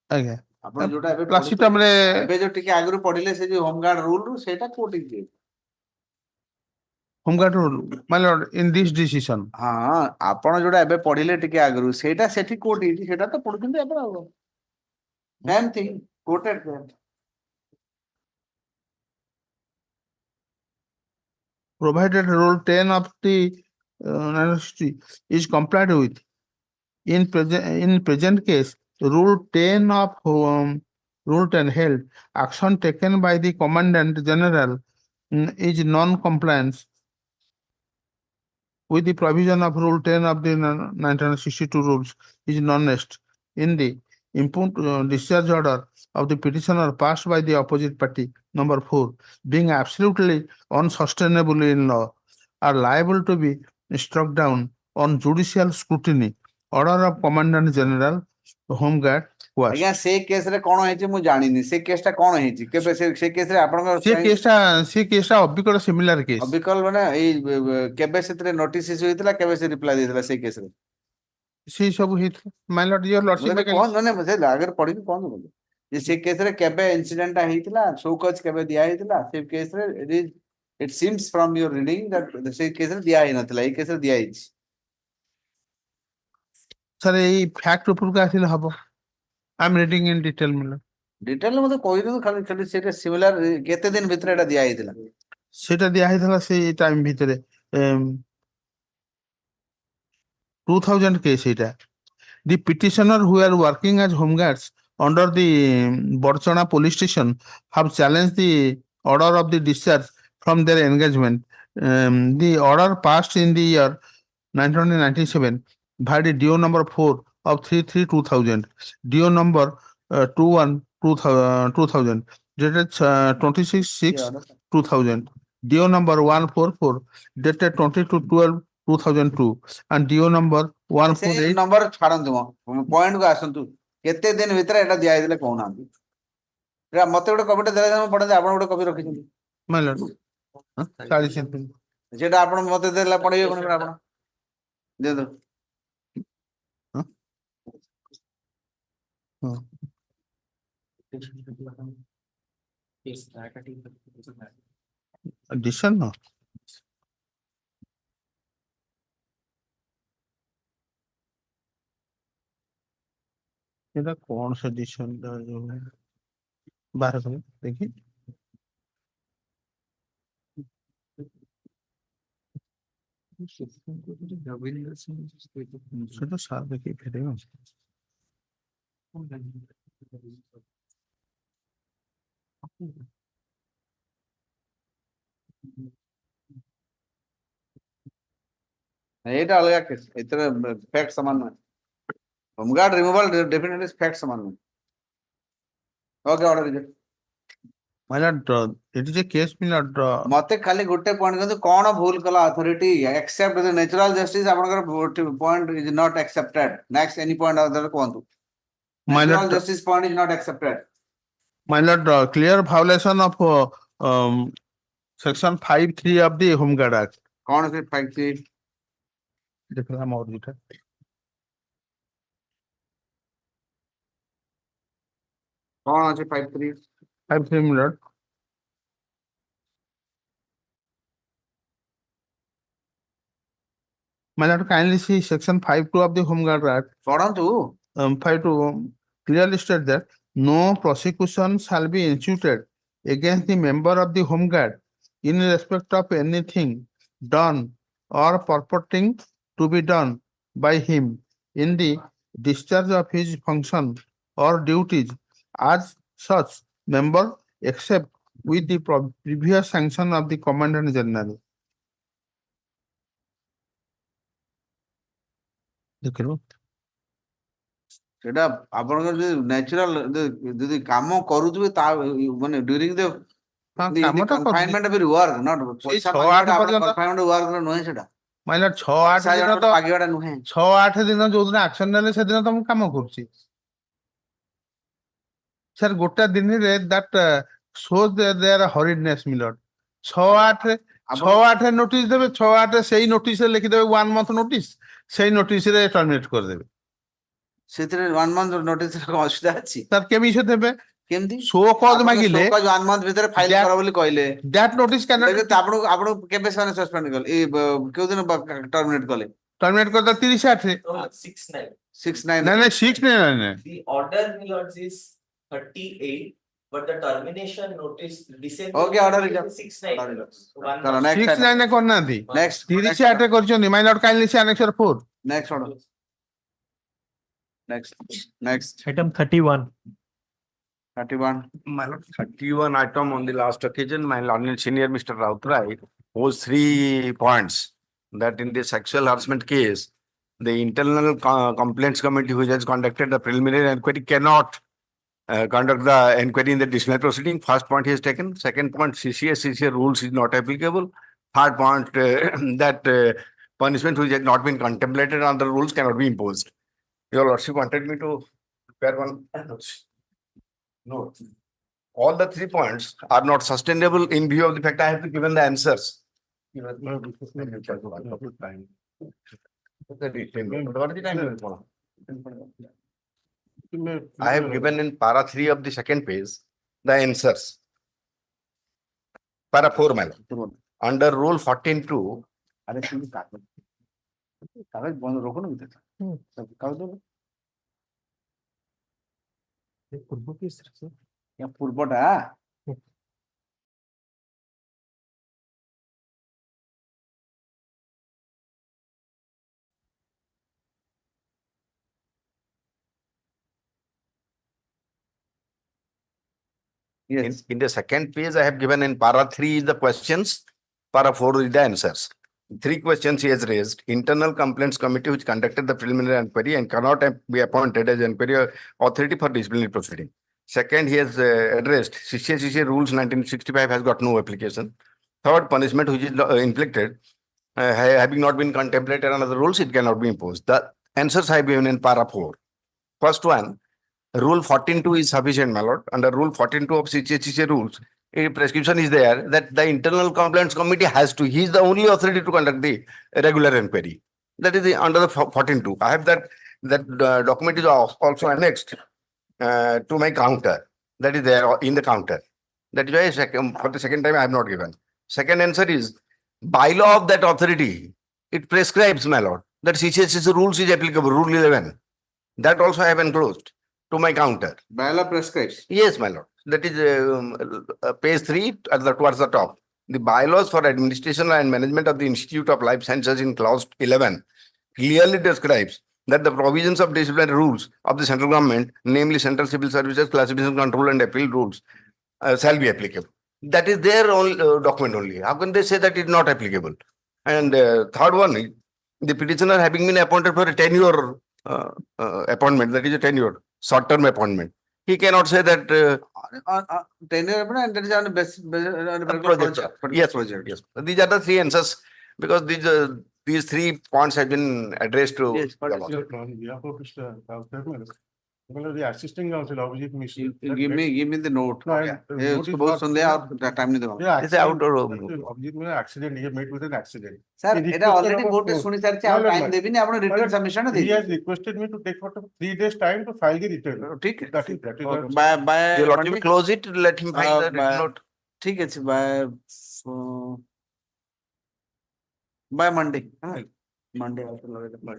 आज्ञा आपण जोटा एबे प्लस सिस्टम रे एबे जो टिके आगरु पढिले से जो होम गार्ड रूल सेटा कोट हिची Home Guard rule, my lord, in this decision. हां आपण जोटा एबे पढिले टिके आगरु सेटा सेठी कोट हिची सेटा तो पढुचंती आपण same thing quoted there Provided rule 10 of the university is complied with. In present case, rule 10 of rule 10 held action taken by the commandant general is non-compliance with the provision of rule 10 of the 1962 rules is non-nest in the impugned discharge order of the petitioner passed by the opposite party, number 4, being absolutely unsustainable in law, are liable to be struck down on judicial scrutiny. Order of Commandant General, Home Guard was. आज्ञा से case रे कोन हेची मु जानिनी से केसटा कोन हेची केबे से case रे आपण से केसटा अबिकल सिमिलर केस अबिकल माने ए केबे सेतरे नोटिस इशू हितला केबे से रिप्लाई देतला से केस रे से सब हित माय लॉर्ड योर लॉर्डशिप कोन नने मसे अगर पढि कोन बोले जे से केस रे केबे इंसिडेंट हितला शोकज केबे दिया हितला से केस रे it seems from your reading that से केस रे दिया हि नथला ए केस रे दिया हिच सर ए फैक्ट ऊपर का आसिल हबो I am reading in detail मतलब डिटेल मते कोइ न खाली खाली सेटा सिमिलर केते दिन भीतर एटा दिया हितला सेटा दिया हितला से टाइम भीतर 2000 case eta. The petitioner who are working as home guards under the Borchana police station have challenged the order of the discharge from their engagement. The order passed in the year 1997 by the DO number 4 of 33/2000, DO number 21/2000, dated 26/6/2000. DO number 144 dated 22/12/2002 and DO number ସେ 148. Number ଛାଡନ୍ତୁ point କୁ ଆସନ୍ତୁ କେତେ ଦିନ ଭିତରେ ଏଟା ଦିଆଯାଇଥିଲେ କହୁନାହାନ୍ତି ଏଟା ମତେ ଗୋଟେ କପିଟା ଦେଲେ ମୁଁ ପଢନ୍ତି ଆପଣ ଗୋଟେ କପି ରଖିଛନ୍ତି My lord. 40 MP. ସେଟା ଆପଣ ମତେ ଦେଲା ପଢେଇବେ କଣ ଆପଣ ଦିଅନ୍ତୁ Addition no. এটা কোন সেডিশন বারো করে দেখি সেটা সার দেখি ফেলে ଏଇଟା ଅଲଗା କେସ୍ ଏଥିରେ ଫ୍ୟାକ୍ଟ ସମାନ ନୁହେଁ ହୋମଗାର୍ଡ ରିମୁଭାଲ ଡେଫିନେଟଲି ଫ୍ୟାକ୍ଟ ସମାନ ନୁହେଁ okay order reject My lord, it is a case, my lord. ମତେ ଖାଲି ଗୋଟେ ପଏଣ୍ଟ କିନ୍ତୁ କଣ ଭୁଲ କଲା authority except the natural justice ଆପଣଙ୍କର point is not accepted next any point other କୁହନ୍ତୁ natural justice point is not accepted My lord, clear violation of section 5(3) of the Home Guard Act. କଣ ସେ 5(3) देखला मोर दिटा କଣ ଅଛି 5(3) 5(3) my lord. My lord, kindly see section 5(2) of the Home Guard Act. ପଢନ୍ତୁ 5(2) clearly state that no prosecution shall be instituted against the member of the Home Guard in respect of anything done or purporting to be done by him in the discharge of his function or duties as such member except with the previous sanction of the Commandant General. ଦେଖିଲୁ ସେଟା ଆପଣଙ୍କର ଯଦି natural ଯଦି କାମ କରୁଥିବେ ତା ମାନେ during the confinement of work not ପଇସା କନଫାଇନମେଣ୍ଟ ୱାର୍କ ନୁହେଁ ସେଟା ମାଇଲର 6-8 ଦିନ ତ ମାଗିବାଟା ନୁହେଁ 6-8 ଦିନ ଯୋଉଦିନ ଆକ୍ସନ ନେଲେ ସେଦିନ ତ ମୁଁ କାମ କରୁଛି ସାର୍ ଗୋଟେ ଦିନରେ that shows their hurriedness miller 6-8 notice ଦେବେ 6-8 ସେଇ ନୋଟିସରେ ଲେଖିଦେବେ 1 month ନୋଟିସ ସେଇ ନୋଟିସରେ ଟର୍ମିନେଟ କରିଦେବେ ସେଥିରେ 1 month ନୋଟିସରେ କଣ ଅସୁବିଧା ଅଛି ସାର୍ କେମିତି ଦେବେ କେମିତି ସୋ କଜ ମାଗିଲେ 1 month ଭିତରେ ଫାଇଲ କର ବୋଲି କହିଲେ that notice cannot ଆପଣ କେବେ ସେମାନେ ସସ୍ପେଣ୍ଡ କଲେ ଏ କେଉଁ ଦିନ ଟର୍ମିନେଟ କଲେ ଟର୍ମିନେଟ କରିଦେଲେ 30-8 6-9 ନାଇଁ 6-9 The order Milords is 38, but the termination notice December Okay, order is 6-9. 6-9 କରିନାହାନ୍ତି next 30-8 କରିଛନ୍ତି my lord kindly see annexure 4 next order next Item 31. 31 My lord, 31 item on the last occasion, my learned senior Mr. Rautrai posed 3 points that in the sexual harassment case, the internal complaints committee which has conducted the preliminary inquiry cannot conduct the inquiry in the disciplinary proceeding. First point he has taken. Second point, CCA rules is not applicable. Third point, that punishment which has not been contemplated under rules cannot be imposed. Your lordship wanted me to prepare one. No, all the 3 points are not sustainable in view of the fact I have to given the answers. I have given in para 3 of the second page the answers. Para 4, man. Under rule 14(2), কাগজ বন্ধ রখো না কাগজ দেবো ପୂର୍ବଟା yes. In the second page, I have given in para 3 is the questions, para 4 is the answers. 3 questions he has raised. Internal complaints committee which conducted the preliminary inquiry and cannot be appointed as inquiry authority for disciplinary proceeding. Second, he has addressed CCA rules 1965 has got no application. Third, punishment which is inflicted having not been contemplated under the rules, it cannot be imposed. The answers I have given in para 4. First one, Rule 14.2 is sufficient, my lord. Under Rule 14.2 of CCA rules, a prescription is there that the Internal Complaints Committee has to, he is the only authority to conduct the regular inquiry. That is under the 14.2. I have that document is also annexed to my counter. That is there in the counter. That is why for the second time I have not given. Second answer is, bylaw of that authority, it prescribes, my lord, that CCA rules is applicable, Rule 11. That also I have enclosed to my counter. Bylaw prescribes? Yes, my lord. That is page 3 towards the top. The bylaws for administration and management of the Institute of Life Sciences in clause 11 clearly describes that the provisions of disciplinary rules of the central government, namely Central Civil Services Classification Control and Appeal rules, shall be applicable. That is their own document only. How can they say that it is not applicable? And third one, the petitioner having been appointed for a tenure appointment, that is a tenure, short-term appointment. He cannot say that tenure appointment, that is on a project. Yes, project. Yes. These are the three answers because these 3 points have been addressed to. Yes, but the assisting counsel, Abhijit Mishra. Give me the note. Yeah, It's both Sunday or time नहीं दूँगा. Yeah, It's outdoor. Abhijit Mishra accident, he had met with an accident. Sir, এটা already court এ শুনি সারছে আর time দেবিনি আপনি written submission না He দিন. has requested me to take for 3 days time to file the return. ঠিক That is by You let him close it, let him file the written note. ঠিক আছে by Monday. Monday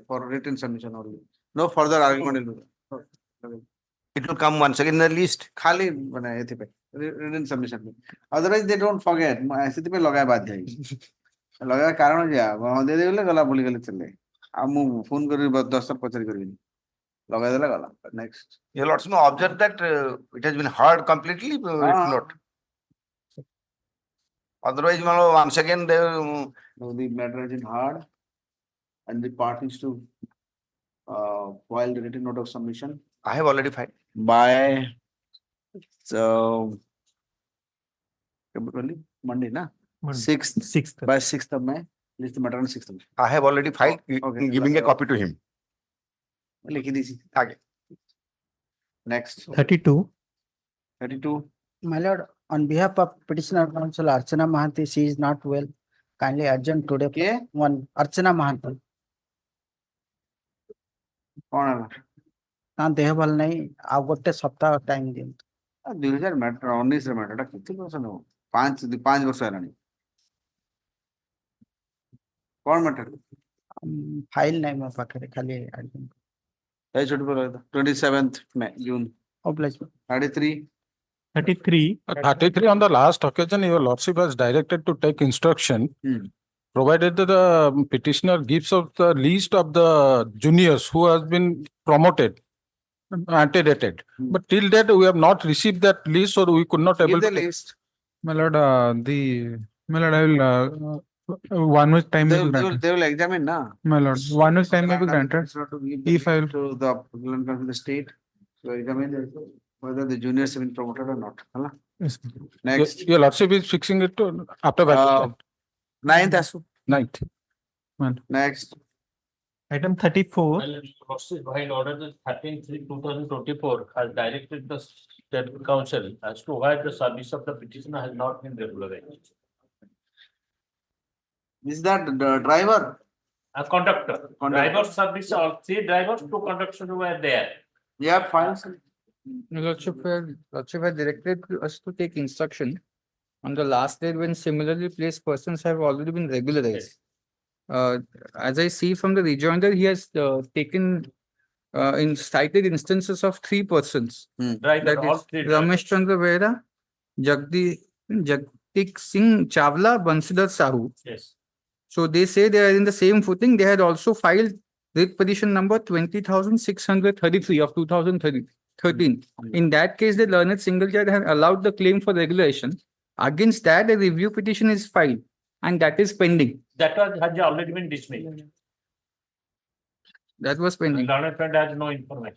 for written submission only. No further argument. It will come once again in the list. खाली बना ये थे पे written submission में. Otherwise they don't forget. ऐसे तो पे लगाए बात जाएगी. लगाए कारण हो जाए. वहाँ दे देंगे गला बोली गले चले. अब मु फोन करी बात 10 तक पचर करी. लगाए देला गला. Next. You'll also know observe that it has been heard completely. It's not. Otherwise, once again they the matter has been heard and the parties to file the written note of submission. I have already filed. By Monday, na? 6th. By 6th of May. List the matter on 6th of May. I have already filed, giving a copy to him. लिखी दी सी. आगे. Next. 32. My lord, on behalf of petitioner counsel Archana Mahanti, she is not well. Kindly urgent today. के? One Archana Mahanti. कौन है? हाँ देह बल नहीं आप गोटे सप्ताह टाइम दियंतु 2000 मैटर 19 रे मैटर कितने वर्ष नो 5 वर्ष हेलानी कौन मैटर फाइल नहीं ମୋ ପାଖରେ ଖାଲି ଆଡମିଟ୍ ए छोटी पर 27th May June oblige 33 on the last occasion your lordship has directed to take instruction provided that the petitioner gives of the list of the juniors who has been promoted antedated, but till that we have not received that list, so we could not able the to. list. My lord, I will 1 week time may be They granted. will examine na. My lord, 1 week time may be granted. If I will to the state to examine whether the juniors have been promoted or not. Hala? Yes. Next. Your lordship is fixing it to after vacation. 9th asu. 9th. Next. Item 34. While order 13/3/2024 has directed the State Council as to why the service of the petitioner has not been regularized. Is that the driver? A conductor. Driver service, all 3 drivers, 2 conductors were there. Yeah, fine. Lordship had directed us to take instruction on the last day when similarly placed persons have already been regularized. As I see from the rejoinder, he has taken cited instances of 3 persons. Right, That all is 3 Ramesh Chandra Vera, Jagdik Singh Chawla, Bansidhar Sahu. Yes. So they say they are in the same footing. They had also filed writ petition number 20,633 of 2013. In that case, the learned single judge had allowed the claim for regulation. Against that, a review petition is filed, and that is pending. That has already been dismissed. That was pending. Learned friend has no information.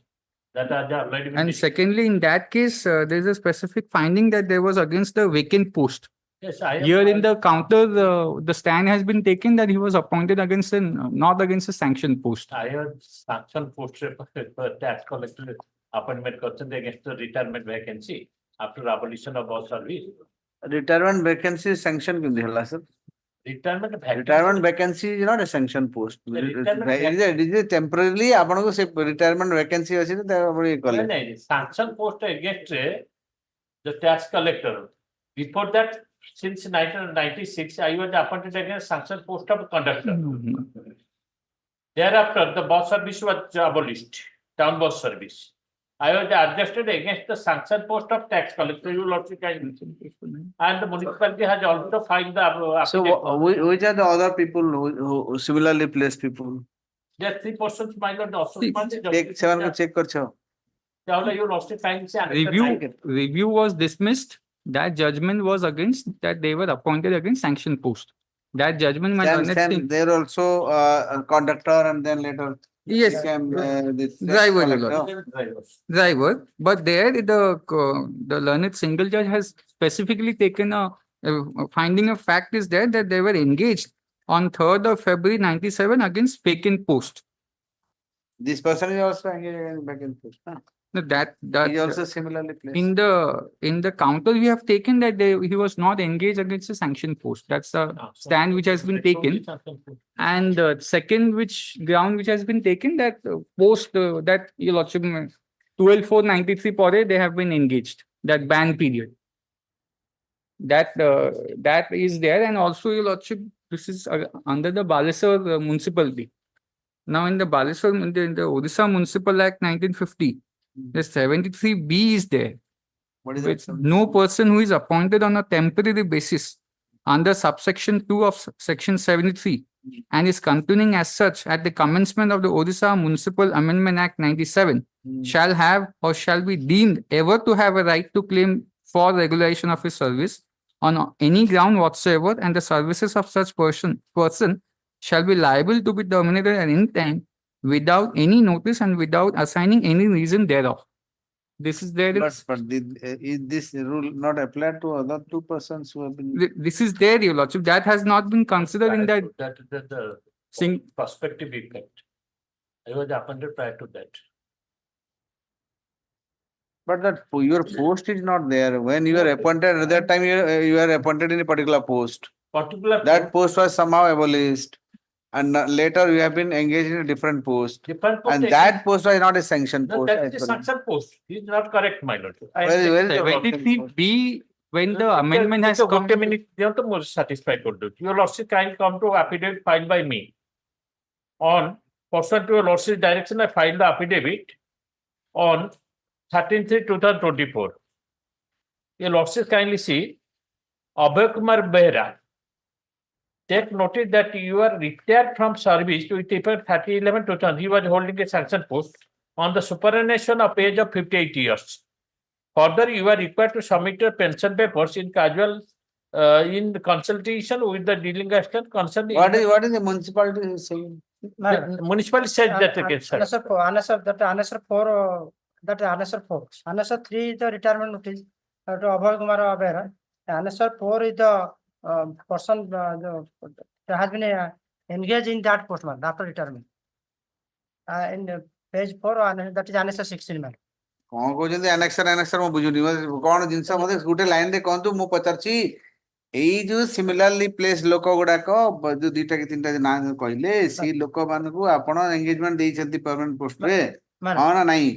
That are already been And discussed. secondly, in that case, there is a specific finding that there was against the vacant post. Yes, I have. Here in the counter, the stand has been taken that he was appointed against not against a sanctioned post. I have sanction post tax collector appointment question against the retirement vacancy after abolition of all service. Retirement vacancy is sanction kyun dihla sir? Retirement vacancy. Retirement vacancy is not a sanction post. It is temporarily ଆପଣଙ୍କୁ ସେ retirement vacancy ଅଛି ତ ଆପଣ ଇଏ କଲେ. No, sanction post against the tax collector. Before that, since 1996, I was appointed against sanction post of conductor. Thereafter, the bus service was abolished, town bus service. I was adjusted against the sanction post of tax collector. You will also can, and the municipality has also filed the. So which are the other people who similarly placed people? There are 3 persons minor also. Check check करछो. You will also find Review was dismissed. That judgment was against that they were appointed against sanction post. That judgment might they're also a conductor and then later yes became this driver. But there the learned single judge has specifically taken a finding of fact is there that they were engaged on 3rd of February 97 against vacant post. This person is also engaged against vacant post. Huh? No, that he also similarly placed. In the counter we have taken that he was not engaged against a sanction post. That's the stand which has been taken. And second ground which has been taken that post that your lordship 12/4/93 pore they have been engaged, that ban period. That is there, and also your lordship this is under the Balesar municipality. Now in the Balesar in the Odisha Municipal Act 1950. The 73B is there. What is which that? No person who is appointed on a temporary basis under subsection 2 of section 73 and is continuing as such at the commencement of the Odisha Municipal Amendment Act 97 shall have or shall be deemed ever to have a right to claim for regularization of his service on any ground whatsoever, and the services of such person shall be liable to be terminated at any time without any notice and without assigning any reason thereof. This is there. But is this rule not applied to other 2 persons who have been? This is there, your lordship. That has not been considered in that. The perspective effect. I was appointed prior to that. But that your post is not there. When you are appointed at that time, you are appointed in a particular post. That post was somehow abolished. And later you have been engaged in a different post. And that post was not a sanctioned post. That is a sanctioned post. It is not correct, my lord. Where is 73B, when the amendment has come. They are the more satisfied to do. Your lordship can come to affidavit filed by me. On pursuant to your lordship's direction, I filed the affidavit on 13/3/2024. Your lordship kindly see Abhay Kumar Behra. Take notice that you are retired from service with effect 30/11/2000. He was holding a sanction post on the superannuation of age of 58 years. Further, you are required to submit your pension papers in casual in consultation with the dealing assistant concerned. What is the municipality saying? The municipality said that again, sir. Answer 4. That answer 4. Answer 3 is the retirement notice to Abhay Kumar Behra. Answer 4 is the person that has been engaged in that post after retirement. In page 4, that is answer 16. कौन कहते annexer मैं बुझुनी कौन जिनसा मते गुटे line दे कहंतु मु पचारची एई जो similarly place लोक गुडाक जो 2टा कि 3टा ना कहले सी लोक मान को आपण एंगेजमेंट देई छथि परमानेंट पोस्ट रे हां ना नहीं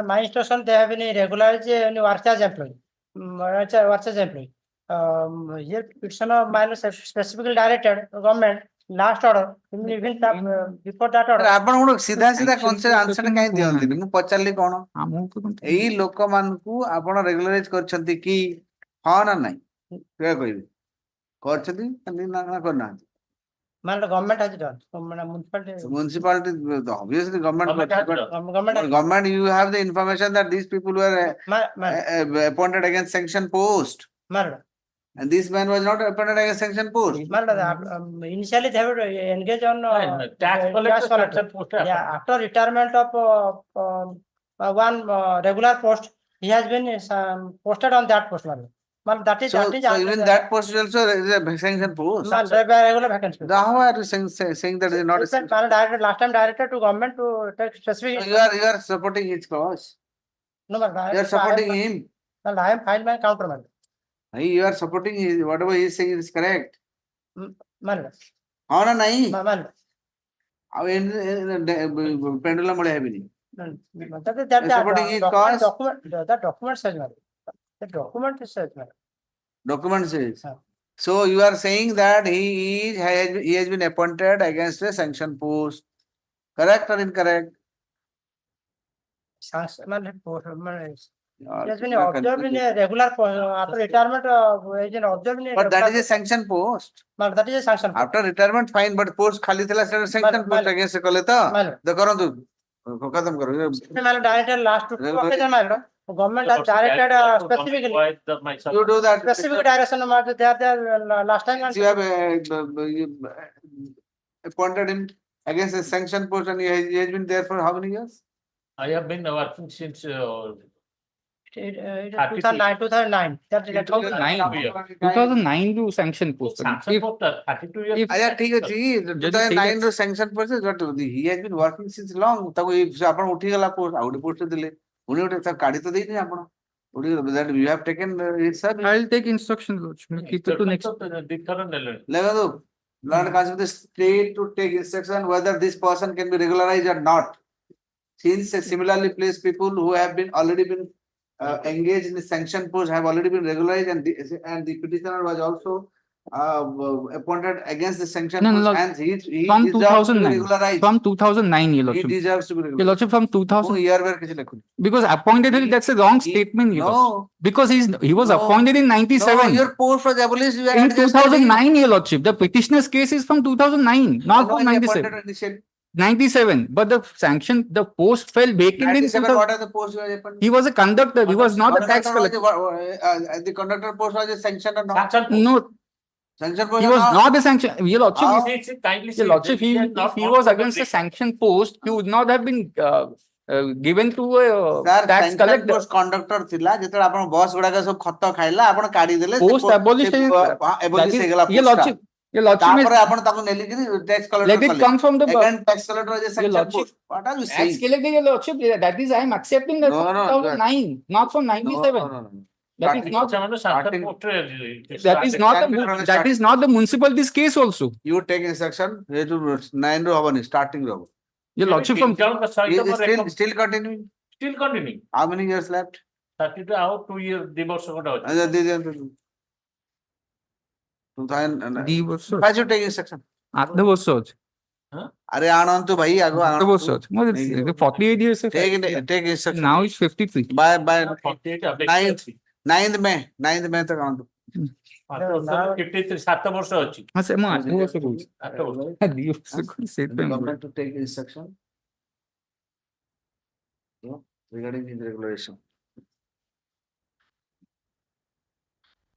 my instruction they have been regularized in work as employee. Work as employee. Here petitioner minus specifically directed government last order even before that order. आपण हुन सीधा सीधा कॉन्सेप्ट आंसर काई दियंती मु पचारली कोन एई लोक मान को आपण रेगुलराइज करछंती कि हां ना नहीं क्या कहबी करछंती ना करना government has done. Municipality, obviously government, you have the information that these people were appointed against sanction post. And this man was not appointed as a sanction post. Initially they would engage on Tax collector. Yeah, after retirement of one regular post, he has been posted on that post. That is So even that post is also is a sanction post. Regular vacancy. How are you saying that is not a sanction? Last time directed to government to take specific. So you are supporting his cause. No, You are supporting him. Well, I am filed my countermand. You are supporting his whatever he is saying is correct. Man. हाँ ना नहीं Man. अब pendulum बढ़े है भी नहीं. Supporting his cause. The document says man. The document says man. Document says. So you are saying that he has been appointed against a sanction post. Correct or incorrect? He has been observed in a regular post after retirement. But that is a sanction post. That is a sanction post. After retirement, fine, but post खाली थला sanction post against कले था. The करो तू खत्म करो. Directed last two occasion government has directed specifically. You do that. Specific direction there last time. You have appointed him against a sanction post and he has been there for how many years? I have been working since 2009. 2009. 2009 to sanction post. sanction post 32 years. अच्छा ठीक है जी 2009 रो sanction post but he has been working since long ताको आपण उठी गला post out post दिले उनी उठे सब काढी तो देई नहीं आपण उठी that you have taken it sir. I'll take instruction. Keep it to next. लगा दो learn concept the state to take instruction whether this person can be regularized or not. Since similarly placed people who have been already been engaged in the sanction post have already been regularized and the petitioner was also appointed against the sanction post and he from deserves to be 2009. regularized. From 2009, Your He Lordship. deserves to be Your regularized. Lordship, from 2000. year where किसी लिखो. Because appointed, that's a wrong statement. Your No. Lordship. Because he was No. appointed in 97. No, your post was abolished. You In had just studied. 2009, Your Lordship. The petitioner's case is from 2009, not from 97. 97. But the sanction, the post fell vacant in 97, 2000. what are the posts you are appointed? He was a conductor. He was not a tax collector. The conductor post was a sanction or not? No, Sanction post he or was not? not a sanction. Your Lordship, How? Your Lordship, if he was against a sanction post, he would not have been given to a Sir, tax sanction collector. post conductor थिला जेतरा आपण boss गुडा का सब खत्ता खाइला आपण काढी देले Post abolished. abolish हे गेला Your Lordship, Your Lordship, तापर आपण ताको नेली कि tax collector let it come from the again tax collector is a Your sanction Lordship, post. What are you tax saying? collector, Your Lordship. That is, I am accepting that No, from no, 2009, not from 97. No. That is not. Starting. That is not the municipality's case also. You take instruction. ये जो 9 रो हवनी starting row. Your Lordship, from Still continuing. Still continuing. How many years left? 32 out 2 years divorce got अच्छा दे दे 2000 the was so. Why you take instruction? The was so. अरे आनंद तो भाई आगो The was so. No, it's 48 years. take instruction. Now it's 53. By 9th May तक आनंद. 53 7 ବର୍ଷ ଅଛି. हाँ sir, मैं 8 वर्ष करूँगी. 8 वर्ष से Government to take instruction regarding his regulation.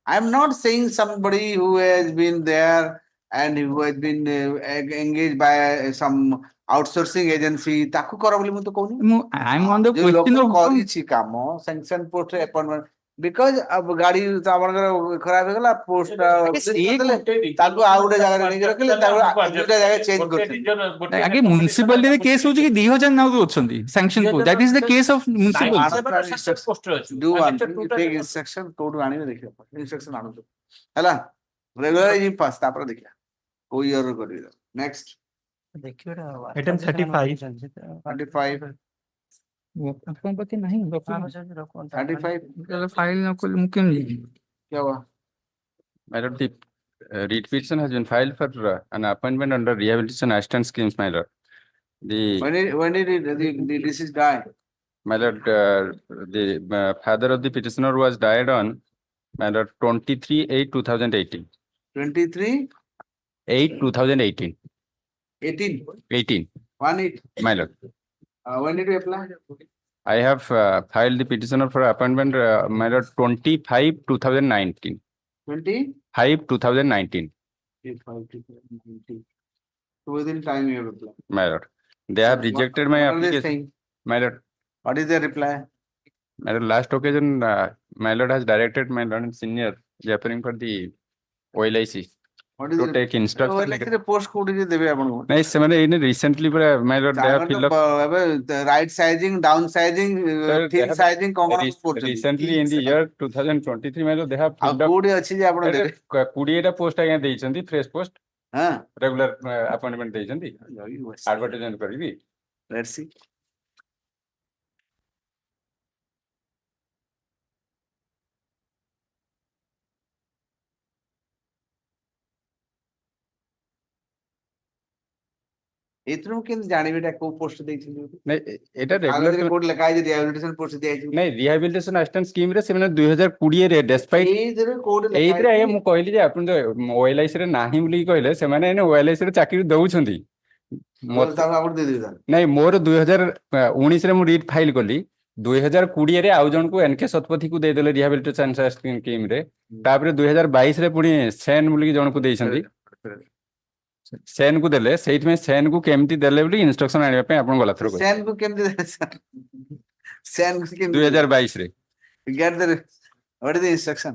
I am not saying somebody who has been there and who has been engaged by some outsourcing agency. ताकू करो बोली मुझे तो कहूँ I'm on the जो लोग question of करी छी कामो sanction post appointment because अब गाड़ी तो आपनकर खराब हो गला post ताकू आउटे जगह नहीं रखले ताकू दूसरा जगह change करते आगे municipality रे case होची कि 2009 रो अछंती sanction post. That is the case of municipality. Do one thing, you take instruction code आनी में देखिए instruction आनो तो हैला regularize first तापर देखिए कोई error कर दिया next Item 35. 35 आपको पता नहीं 35 फाइल ना कोई मुमकिन नहीं क्या हुआ My lord, the read petition has been filed for an appointment under rehabilitation assistance schemes, my lord. when did the deceased die? My lord, the father of the petitioner was died on, my lord, 23/8/2018. 23/8/2018 18. 18 My lord. When did you apply? I have filed the petitioner for appointment, my lord, 25/2019. 5, 2019. So within time you reply. My lord, they have rejected my What are they application. saying? My lord, What is their reply? my lord, last occasion, my lord has directed my lord and senior appearing for the OLIC What is to it? take instruction. Post code is the way upon. Nice, recently, my lord, they have filled up. The right sizing, downsizing, Sir, they thin have sizing, recently in the year 2023, my lord, they have filled up. 20 post again ଦେଇଛନ୍ତି fresh post. Regular appointment ଦେଇଛନ୍ତି. Advertisement କରିବି. Let's see. ଏଥିରୁ କେମିତି ଜାଣିବି ଏଟା କୋଉ post ଦେଇଛନ୍ତି? ନାଇଁ ଏଟା ରେଗୁଲାର କୋड ଲେଖା ହେଇଛି ରିହାବିଲିଟେସନ ପୋଷ୍ଟ ଦିଆଯାଇଛି। ନାଇଁ ରିହାବିଲିଟେସନ ଆସିଷ୍ଟାଣ୍ଟ ସ୍କିମ ରେ ସେମାନେ 2020 ରେ ଡେସ୍ପାଇଟ୍ ଏଇଥିରେ ଆଜ୍ଞା ମୁଁ କହିଲି ଯେ ଆପଣ ଓଏଲଆଇସି ରେ ନାହିଁ ବୋଲି କହିଲେ ସେମାନେ ଏଇନେ ଓଏଲଆଇସି ରେ ଚାକିରି ଦଉଛନ୍ତି। ନାଇଁ ମୋର 2019 ରେ ମୁଁ ରିଟ୍ ଫାଇଲ କଲି 2020 ରେ ଆଉ ଜଣକୁ ଏନକେ ଶତପଥୀ କୁ ଦେଇଦେଲେ ରିହାବିଲିଟେସନ ସ୍କିମ ରେ ତାପରେ 2022 ରେ ପୁଣି ସେନ ବୋଲି ଜଣକୁ ଦେଇଛନ୍ତି ସେନ କୁ ଦେଲେ ସେଇଥିପାଇଁ ସେନ କୁ କେମିତି ଦେଲେ ବୋଲି ଇନଷ୍ଟ୍ରକ୍ସନ ଆଣିବା ପାଇଁ ଆପଣ ଗଲା ଥର ସେନ କୁ କେମିତି ଦେଲେ ସେନ କୁ କେମିତି 2022 ରେ get the what is the instruction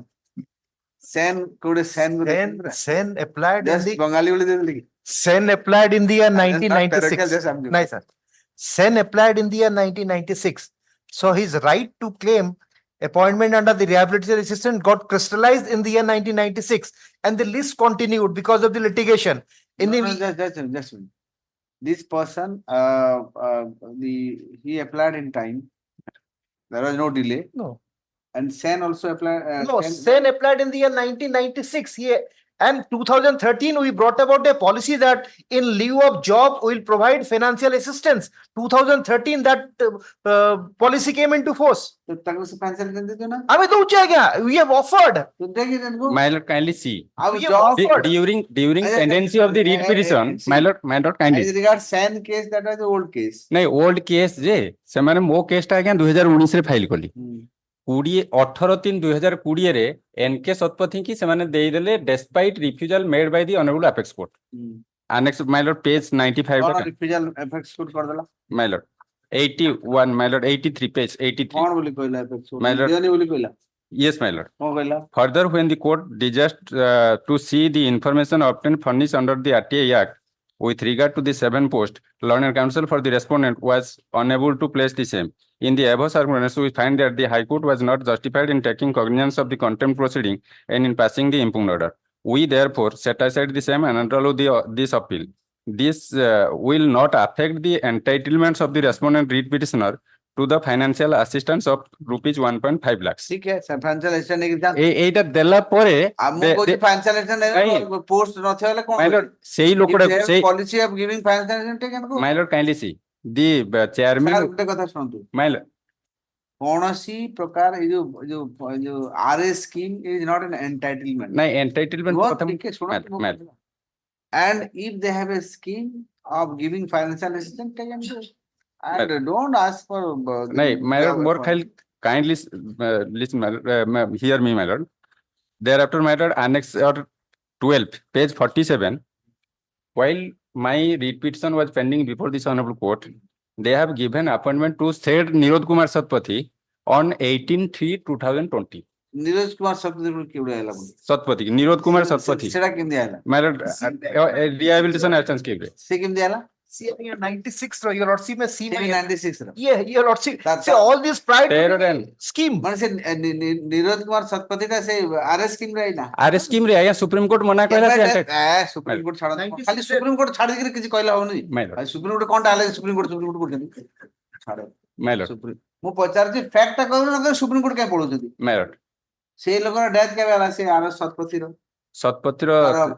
sen could sen applied in the bengali will do sen applied in the year 1996 nice sir sen applied in the year 1996 so his right to claim appointment under the rehabilitation assistant got crystallized in the year 1996 and the list continued because of the litigation in just this person he applied in time there was no delay and sen also applied sen applied in the year 1996 and 2013 we brought about a policy that in lieu of job we will provide financial assistance 2013 that policy came into force we have offered my lord kindly see during tendency of the read petition my lord kindly as regards sen case that was the old case nahi old case je semane mo case ta agya 2019 रे file कली 18/3/2020 रे N K Satpathy की सेमाने देई देले despite refusal made by the honourable apex court annex my Lord page 95 कौन refusal apex court कर देला my Lord 81 my Lord 83 page 83 कौन बोली कहला अपेक्स कोर्ट देनी बोली कहला yes my lord कौन कहला further when the court desires to see the information obtained furnished under the RTA act with regard to the 7 post learned counsel for the respondent was unable to place the same. In the above circumstances, we find that the High Court was not justified in taking cognizance of the contempt proceeding and in passing the impugned order. We therefore set aside the same and undergo this appeal. This will not affect the entitlements of the respondent read petitioner to the financial assistance of rupees 1.5 lakhs. ठीक है financial assistant exam एटा देला परे हमको कोई financial assistant post न थेले कोन my Lord सेही लोकडा से policy of giving financial assistant taken को my lord kindly see the chairman sir ଗୋଟେ କଥା ଶୁଣନ୍ତୁ माय लॉर्ड कौनसी प्रकार ये जो RS scheme is not an entitlement नहीं एंटाइटलमेंट प्रथम and if they have a scheme of giving financial assistance take and do and don't ask for नहीं my lord more kindly listen hear me my lord thereafter my lord annex or 12 page 47 while my read petition was pending before this honorable court they have given appointment to said Nirod Kumar Satpathy on 18/3/2020 Neeraj Kumar Satpathy केवड़े आला शतपथी निरोध कुमार शतपथी सेटा केमदे आला मेरा rehabilitation action scheme रे से केमदे आला see 96 your lordship may see 96 your lordship see all this prior scheme माने से नीरज कुमार शतपथी का से आरएस स्कीम रे आइला आरएस स्कीम रे आया सुप्रीम कोर्ट मना कहला से सुप्रीम कोर्ट छाड़ खाली सुप्रीम कोर्ट छाड़ के किछि कहला होनी सुप्रीम कोर्ट कोन डाले सुप्रीम कोर्ट करछन छाड़ मेलो सुप्रीम मु पचार जे फैक्ट ता कहू न सुप्रीम कोर्ट के पळो जदी मेलो से लोकर डेथ के वाला से आरएस शतपथी रो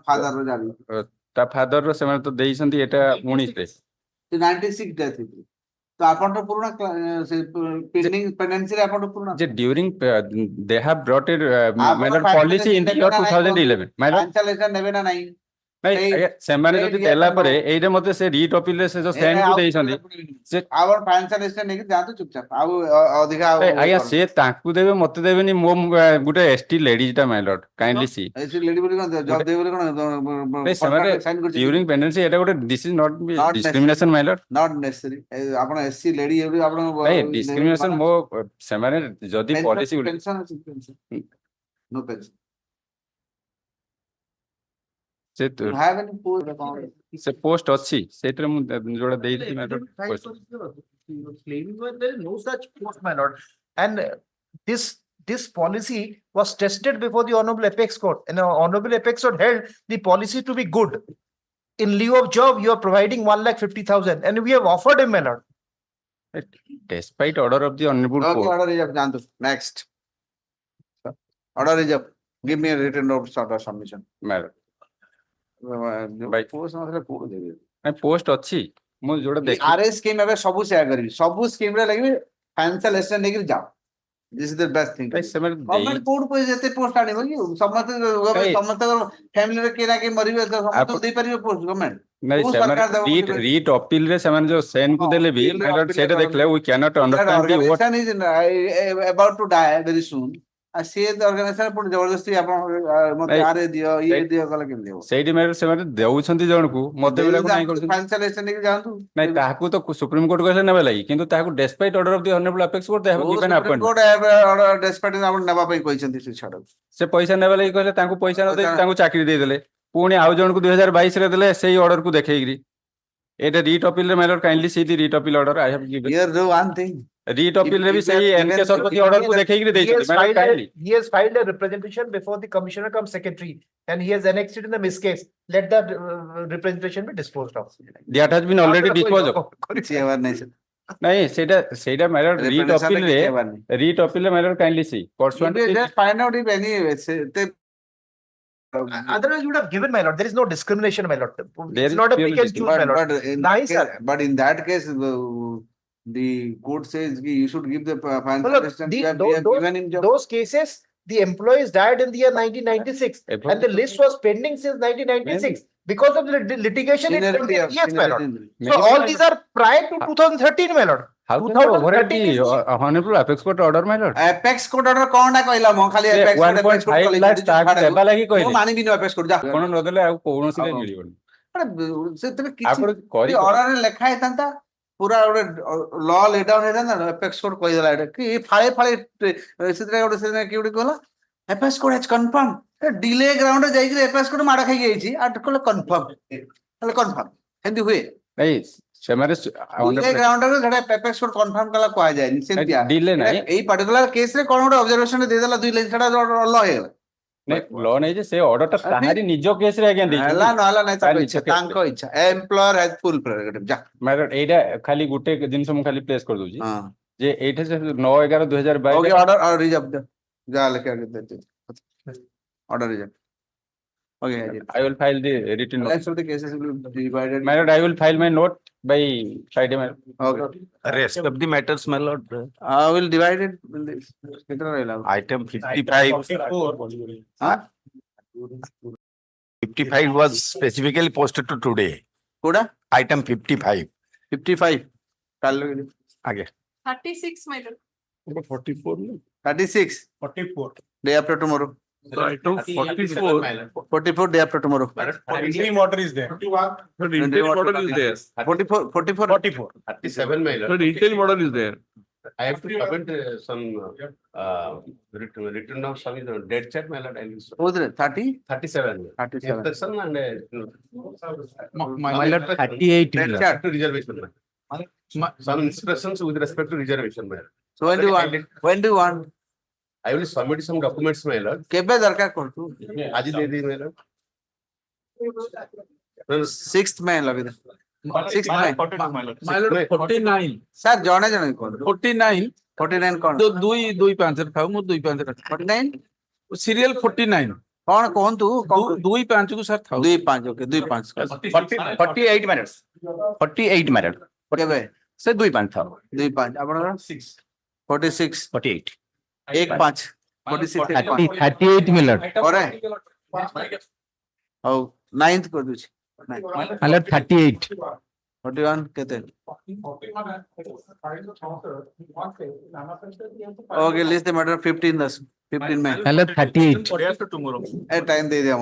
फादर रो जाबी ता फादर रो सेमान तो देइसंती एटा 19 रे 96 डेथ तो आपण तो पूर्ण से पेंडिंग पेंडेंसी रे आपण तो पूर्ण जे during they have brought it matter policy in the year 2011 matter financial नेबे ना नहीं ନାଇଁ ଆଜ୍ଞା ସେମାନେ ଯଦି ଦେଲା ପରେ ଏଇଟା ମତେ ସେ ରିଟ୍ ଅପିଲ ରେ ସେ ଯୋଉ ସେଣ୍ଡ କୁ ଦେଇଛନ୍ତି ସେ our financial assistant ନେଇକି ଯାଆନ୍ତୁ ଚୁପଚାପ ଆଉ ଅଧିକା ଆଜ୍ଞା ସେ ତାଙ୍କୁ ଦେବେ ମତେ ଦେବେନି ମୋ ଗୋଟେ ଏସଟି ଲେଡିଜ ଟା ମାଇ ଲର୍ଡ କାଇଣ୍ଡଲି ସି ଲେଡି ବୋଲି କଣ ଜବ ଦେବେ ବୋଲି କଣ ନାଇଁ ସେମାନେ ଡ୍ୟୁରିଂ ପ୍ରେଗନେନ୍ସି ଏଟା ଗୋଟେ this is not discrimination my lord not necessary ଆପଣ ଏସସି ଲେଡି ଆପଣ ନାଇଁ ଡିସ୍କ୍ରିମିନେସନ ମୋ ସେମାନେ ଯଦି ପଲିସି ପେନସନ ଅଛି नो पेंशन ସେ ସେ ପୋଷ୍ଟ ଅଛି ସେଇଥିରେ ମୁଁ ଯୋଉଟା ଦେଇଥିଲି There is no such post, my lord. And this policy was tested before the Honorable Apex Court, and the Honorable Apex Court held the policy to be good. In lieu of job, you are providing 1,50,000, and we have offered him, my lord. despite order of the honorable okay court. order is up jantu next order is up give me a written notice order submission madam post ନଥିଲେ କୋଉଠୁ ଦେବି ନାଇଁ post ଅଛି ମୁଁ ଯୋଉଟା ଦେଖି RA scheme ଏବେ ସବୁ ସେୟା କରିବି ସବୁ ସ୍କିମ୍ ରେ ଲାଗିବି ଫାଇନାନ୍ସିଆଲ ଏସିଷ୍ଟାଣ୍ଟ ନେଇକି ଯାଅ this is the best thing government କୋଉଠୁ ପଇସା ଏତେ ପୋଷ୍ଟ ଆଣିବ କି ସମସ୍ତେ ଫ୍ୟାମିଲିରେ କିଏ ନା କିଏ ମରିବେ ସମସ୍ତଙ୍କୁ ଦେଇପାରିବେ ପୋଷ୍ଟ ଗଭର୍ଣ୍ଣମେଣ୍ଟ ନାଇଁ ସେମାନେ ରିଟ୍ ଅପିଲ ରେ ସେମାନେ ଯୋଉ ସେନ୍ କୁ ଦେଲେ ବି ସେଇଟା ଦେଖିଲେ we cannot understand the what organization is about to die very soon ଆଉ ସିଏ ଅର୍ଗାନାଇଜେସନ ପୁଣି ଜବରଦସ୍ତି ଆପଣ ମତେ ଆରେ ଦିଅ ଇଏ ଦିଅ କଲେ କେମିତି ହବ ସେଇଠି ସେମାନେ ଦେଉଛନ୍ତି ଜଣକୁ ମତେ ବି ଲାଗୁ ନାହିଁ କରୁଛନ୍ତି ଫାଇନାନ୍ସିଆଲ ଏସିଷ୍ଟାଣ୍ଟ ନେଇକି ଯାଆନ୍ତୁ ନାଇଁ ତାହାକୁ ତ ସୁପ୍ରିମ କୋର୍ଟ କହିଲେ ନେବା ଲାଗି କିନ୍ତୁ ତାହାକୁ despite order of the honourable apex court they have given appointment court order despite ଆପଣ ନେବା ପାଇଁ କହିଛନ୍ତି ସେ ଛାଡ ସେ ପଇସା ନେବା ଲାଗି କହିଲେ ତାଙ୍କୁ ପଇସା ନ ଦେଇ ତାଙ୍କୁ ଚାକିରି ଦେଇଦେଲେ ପୁଣି ଆଉ ଜଣକୁ 2022 ରେ ଦେଲେ ସେଇ ଅର୍ଡରକୁ ଦେଖେଇକିରି এটা রিট অপিল রে my lord kindly see the writ appeal order I have given here the one thing writ appeal রে বি সেই এনকে সরপতি অর্ডর কো দেখাইকি দেইছନ୍ତି my lord kindly He has filed a representation before the commissioner cum secretary, and he has annexed it in the miss case. Let that representation be disposed of. That has been already dispose of নাই সেটা my lord writ appeal রে my lord kindly see pursuant just find out if any Otherwise, you would have given, my lord. There is no discrimination, my lord. It's not a pick and choose, my lord. But in that case, the court says you should give the financial assistance. Those cases, the employees died in the year 1996, and the list was pending since 1996. Because of the litigation, yes, my lord. So all these are prior to 2013, my lord. How can you override the Hon'Ble Apex Court order, my lord? Apex Court order कौन कहला मो खाली Apex Court 1.5 lakh start देबा लागि कहले मो मानि बिनो Apex Court जा कोन न देले आ कोनोसी रे मिलिबो अरे से तबे किछि ऑर्डर रे लिखा हेतंता पूरा law lay down हेतंता Apex Court कहि देला एटा कि फाळे फाळे सेतरे गोटे से कि गोटे कहला Apex Court has confirmed delay ground जाई कि Apex Court माडा खाई गेछि आर्टिकल कंफर्म हले कंफर्म हेंदी हुए नहीं ସେମାନେ डिले ग्राउंड रे जडा Apex Court कंफर्म कला कोआ जाय सेंतिया डिले नाही एई पर्टिकुलर केस रे कोन गोटे ऑब्जर्वेशन दे देला दुई लाइन छडा लॉ हे नहीं लॉ नहीं जे से ऑर्डर ता ताहारी निजो केस रे आगे देछि हला नहीं तांको इच्छा एम्प्लॉयर हैज फुल प्रेरोगेटिव जा मैडम एटा खाली गुटे दिन से मु खाली प्लेस कर दूची जे एठे से 9/11/2022 ओके ऑर्डर और रिजर्व जा लेके आगे दे order reserve okay I will file the written note. Rest of the cases will be divided. My lord, I will file my note by Friday. Okay. Rest of the matters, my lord. I will divide it. Item 55. 55 was specifically posted to today. Kuda? Item 55. 55. Again. 36, my lord. 44. 36. 44. Day after tomorrow. So item 44 day after tomorrow. Interim order is there. 21. So the interim order is there. 44. 37 mail. So the interim order is there. I have to comment some written of some dead check mail. Who's it? 30? 37. 37. And my lord 38 dead check to reservation. Some instructions with respect to reservation mail. So when do you want? When do you want? I will submit some documents, my lord. केबे दरकार करतु आज दे दी my lord. 6th में लगे 6th में my lord 49 sir जणे जणे कोन 49 कोन तो 2-5 रे खाऊ मु 2-5 रे 49 सीरियल 49 कोन कोन तू 2-5 को सर थाऊ 2-5 ओके 2-5 48 minutes. 48 minutes. केबे से 2-5 थाऊ 2-5 आपण 46 48. 1-5 46 38 मिनट और हो 9th कर दूची My lord, 38. 41 केते okay list the matter 15 10 15 में My lord, 38. ए टाइम दे दिया